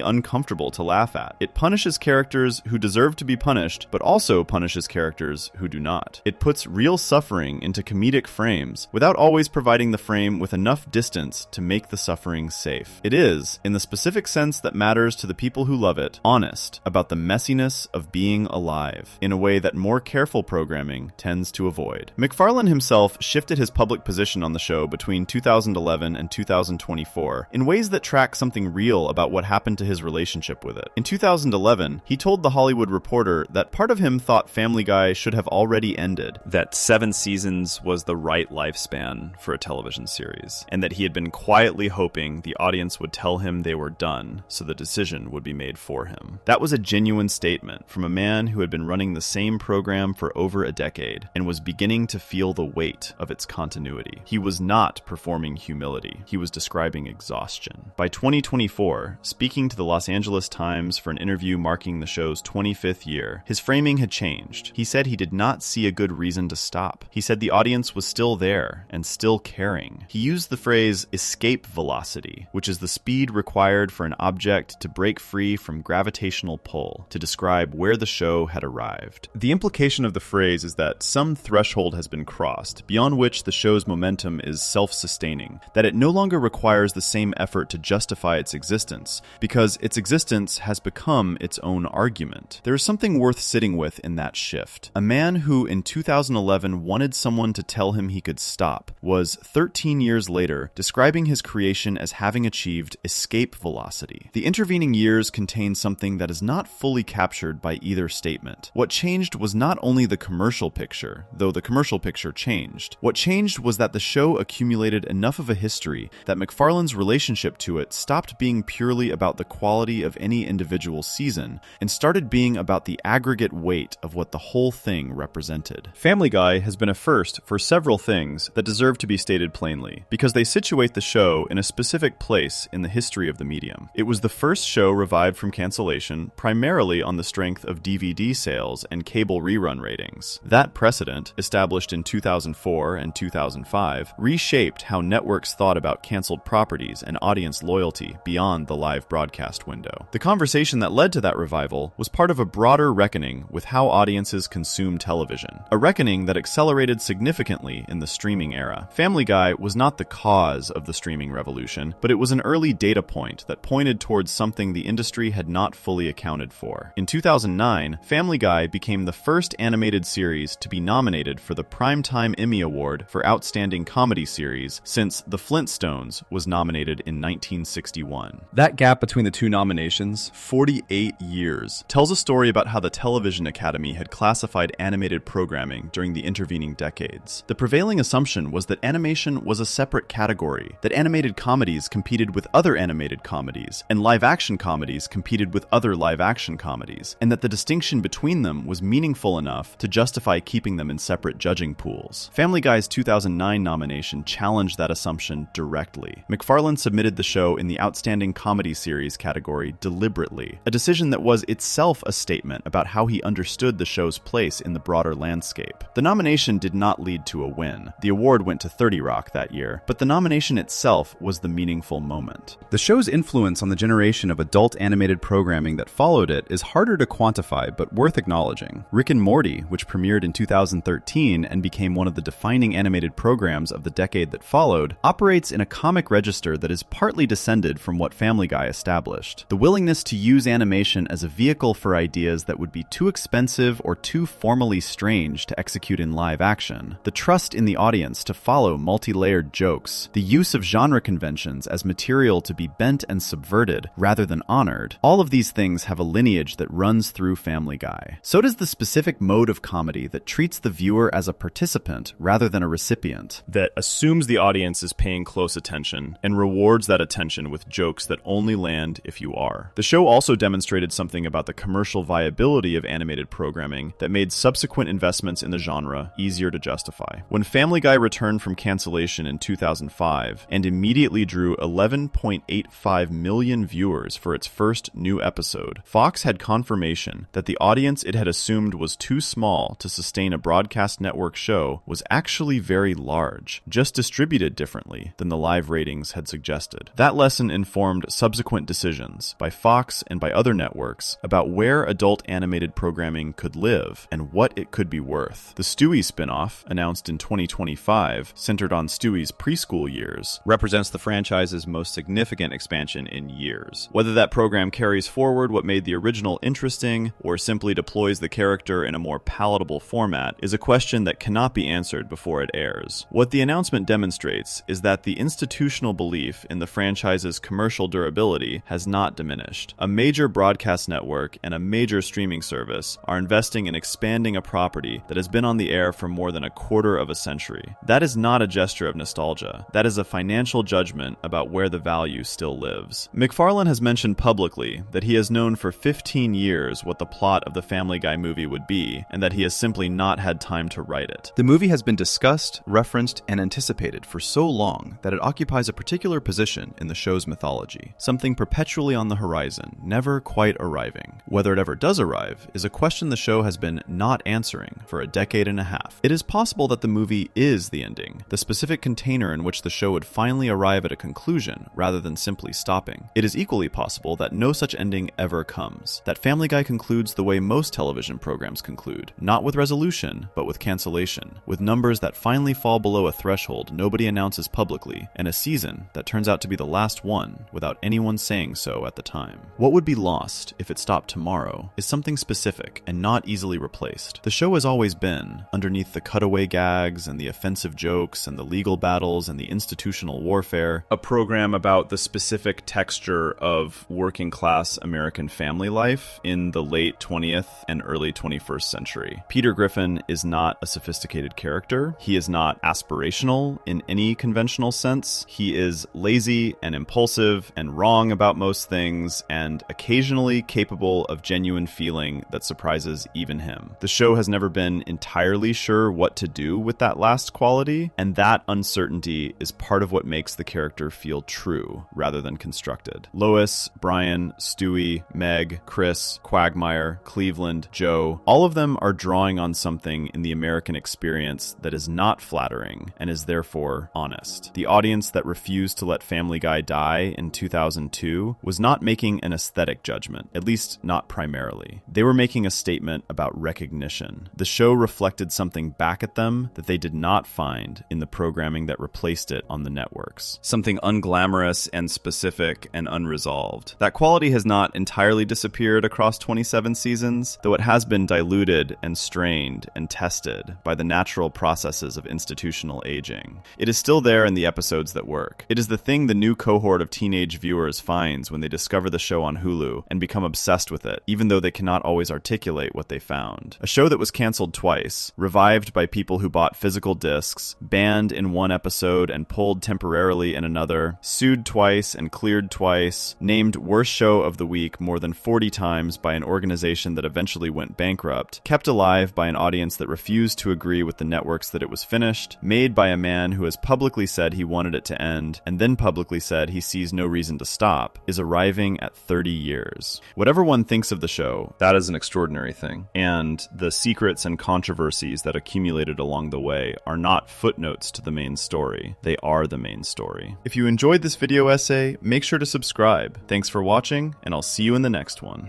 uncomfortable to laugh at. It punishes characters who deserve to be punished, but also punishes characters who do not. It puts real suffering into comedic frames without always providing the frame with enough distance to make the suffering safe. It is, in the specific sense that matters to the people who love it, honest about the messiness of being alive, in a way that more careful programming tends to avoid. MacFarlane himself shifted his public position on the show between 2011 and 2024 in ways that track something real about what happened to his relationship with it. In 2011, he told The Hollywood Reporter that part of him thought Family Guy should have already ended, that 7 seasons was the right lifespan for a television series, and that he had been quietly hoping the audience would tell him they were done so the decision would be made for him. That was a genuine statement from a man who had been running the same program for over a decade and was beginning to feel the weight of its continuity. He was not performing humility. He was describing exhaustion. By 2024, speaking to the Los Angeles Times for an interview marking the show's 25th year, his framing had changed. He said he did not see a good reason to stop. He said the audience was still there and still caring. He used the phrase escape velocity, which is the speed required for an object to break free from gravitational pull, to describe where the show had arrived. The implication of the phrase is that some threshold has been crossed, beyond which the show's momentum is self-sustaining, that it no longer requires the same effort to justify its existence, because its existence has become its own argument. There is something worth sitting with in that shift. A man who in 2011 wanted someone to tell him he could stop was 13 years later describing his creation as having achieved escape velocity. The intervening years contain something that is not fully captured by either statement. What changed was not only the commercial picture, though the commercial picture changed. What changed was that the show accumulated enough of a history that MacFarlane's relationship to it stopped being purely about the quality of any individual season and started being about the aggregate weight of what the whole thing represented. Family Guy has been a first for several things that deserve to be stated plainly, because they situate the show in a specific place in the history of the medium. It was the first show revived from cancellation primarily on the strength of DVD sales and cable rerun ratings. That precedent, established in 2004 and 2005, reshaped how networks thought about canceled properties and audience loyalty beyond the live broadcast window. The conversation that led to that revival was part of a broader reckoning with how audiences consume television, a reckoning that accelerated significantly in the streaming era. Family Guy was not the cause of the streaming revolution, but it was an early data point that pointed towards something the industry had not fully accounted for. In 2009, Family Guy became the first animated series to be nominated for the Primetime Emmy Award for Outstanding Comedy Series since The Flintstones was nominated in 1961. That gap between the two nominations, 48 years, tells a story about how the Television Academy had classified animated programming during the intervening decades. The prevailing assumption was that animation was a separate category, that animated comedies competed with other animated comedies, and live-action comedies competed with other live-action comedies, and that the distinction between them was meaningful enough to justify keeping them in separate judging pools. Family Guy's 2009 nomination challenged that assumption directly. MacFarlane submitted the show in the Outstanding Comedy Series category deliberately, a decision that was itself a statement about how he understood the show's place in the broader landscape. The nomination did not lead to a win. The award went to 30 Rock that year, but the nomination itself was the meaningful moment. The show's influence on the generation of adult animated programming that followed it is harder to quantify, but worth acknowledging. Rick and Morty, which premiered in 2013 and became one of the defining animated programs of the decade that followed, operates in a comic register that is partly descended from what Family Guy established. The willingness to use animation as a vehicle for ideas that would be too expensive or too formally strange to execute in live action, the trust in the audience to follow multi-layered jokes, the use of genre conventions as material to be bent and subverted rather than honored, all of these things have a lineage that runs through Family Guy. So does the specific mode of comedy that treats the viewer as a participant rather than a recipient, that assumes the audience is paying close attention and rewards that attention with jokes that only land if you are. The show also demonstrated something about the commercial viability of animated programming that made subsequent investments in the genre easier to justify. justify. When Family Guy returned from cancellation in 2005 and immediately drew 11.85 million viewers for its first new episode, Fox had confirmation that the audience it had assumed was too small to sustain a broadcast network show was actually very large, just distributed differently than the live ratings had suggested. That lesson informed subsequent decisions by Fox and by other networks about where adult animated programming could live and what it could be worth. The Stewie spin-off, announced in 2025, centered on Stewie's preschool years, represents the franchise's most significant expansion in years. Whether that program carries forward what made the original interesting or simply deploys the character in a more palatable format is a question that cannot be answered before it airs. What the announcement demonstrates is that the institutional belief in the franchise's commercial durability has not diminished. A major broadcast network and a major streaming service are investing in expanding a property that has been on the air for more than a quarter of a century. That is not a gesture of nostalgia. That is a financial judgment about where the value still lives. MacFarlane has mentioned publicly that he has known for 15 years what the plot of the Family Guy movie would be, and that he has simply not had time to write it. The movie has been discussed, referenced, and anticipated for so long that it occupies a particular position in the show's mythology, something perpetually on the horizon, never quite arriving. Whether it ever does arrive is a question the show has been not answering for a decade and a half. It is possible that the movie is the ending, the specific container in which the show would finally arrive at a conclusion rather than simply stopping. It is equally possible that no such ending ever comes, that Family Guy concludes the way most television programs conclude, not with resolution, but with cancellation, with numbers that finally fall below a threshold nobody announces publicly, and a season that turns out to be the last one without anyone saying so at the time. What would be lost if it stopped tomorrow is something specific and not easily replaced. The show has always been, underneath the cutaway gags and the offensive jokes and the legal battles and the institutional warfare, a program about the specific texture of working class American family life in the late 20th and early 21st century. Peter Griffin is not a sophisticated character. He is not aspirational in any conventional sense. He is lazy and impulsive and wrong about most things and occasionally capable of genuine feeling that surprises even him. The show has never been entirely sure what to do with that last quality, and that uncertainty is part of what makes the character feel true rather than constructed. Lois, Brian, Stewie, Meg, Chris, Quagmire, Cleveland, Joe, all of them are drawing on something in the American experience that is not flattering and is therefore honest. The audience that refused to let Family Guy die in 2002 was not making an aesthetic judgment, at least not primarily. They were making a statement about recognition. The show reflected something back at them that they did not find in the programming that replaced it on the networks. Something unglamorous and specific and unresolved. That quality has not entirely disappeared across 27 seasons, though it has been diluted and strained and tested by the natural processes of institutional aging. It is still there in the episodes that work. It is the thing the new cohort of teenage viewers finds when they discover the show on Hulu and become obsessed with it, even though they cannot always articulate what they found. A show that was canceled twice, revived by people who bought physical discs, banned in one episode and pulled temporarily in another, sued twice and cleared twice, named Worst Show of the Week more than 40 times by an organization that eventually went bankrupt, kept alive by an audience that refused to agree with the networks that it was finished, made by a man who has publicly said he wanted it to end, and then publicly said he sees no reason to stop, is arriving at 30 years. Whatever one thinks of the show, that is an extraordinary thing. And the secrets and controversies that accumulated along the way are not footnotes to the main story. They are the main story. If you enjoyed this video essay, make sure to subscribe. Thanks for watching, and I'll see you in the next one.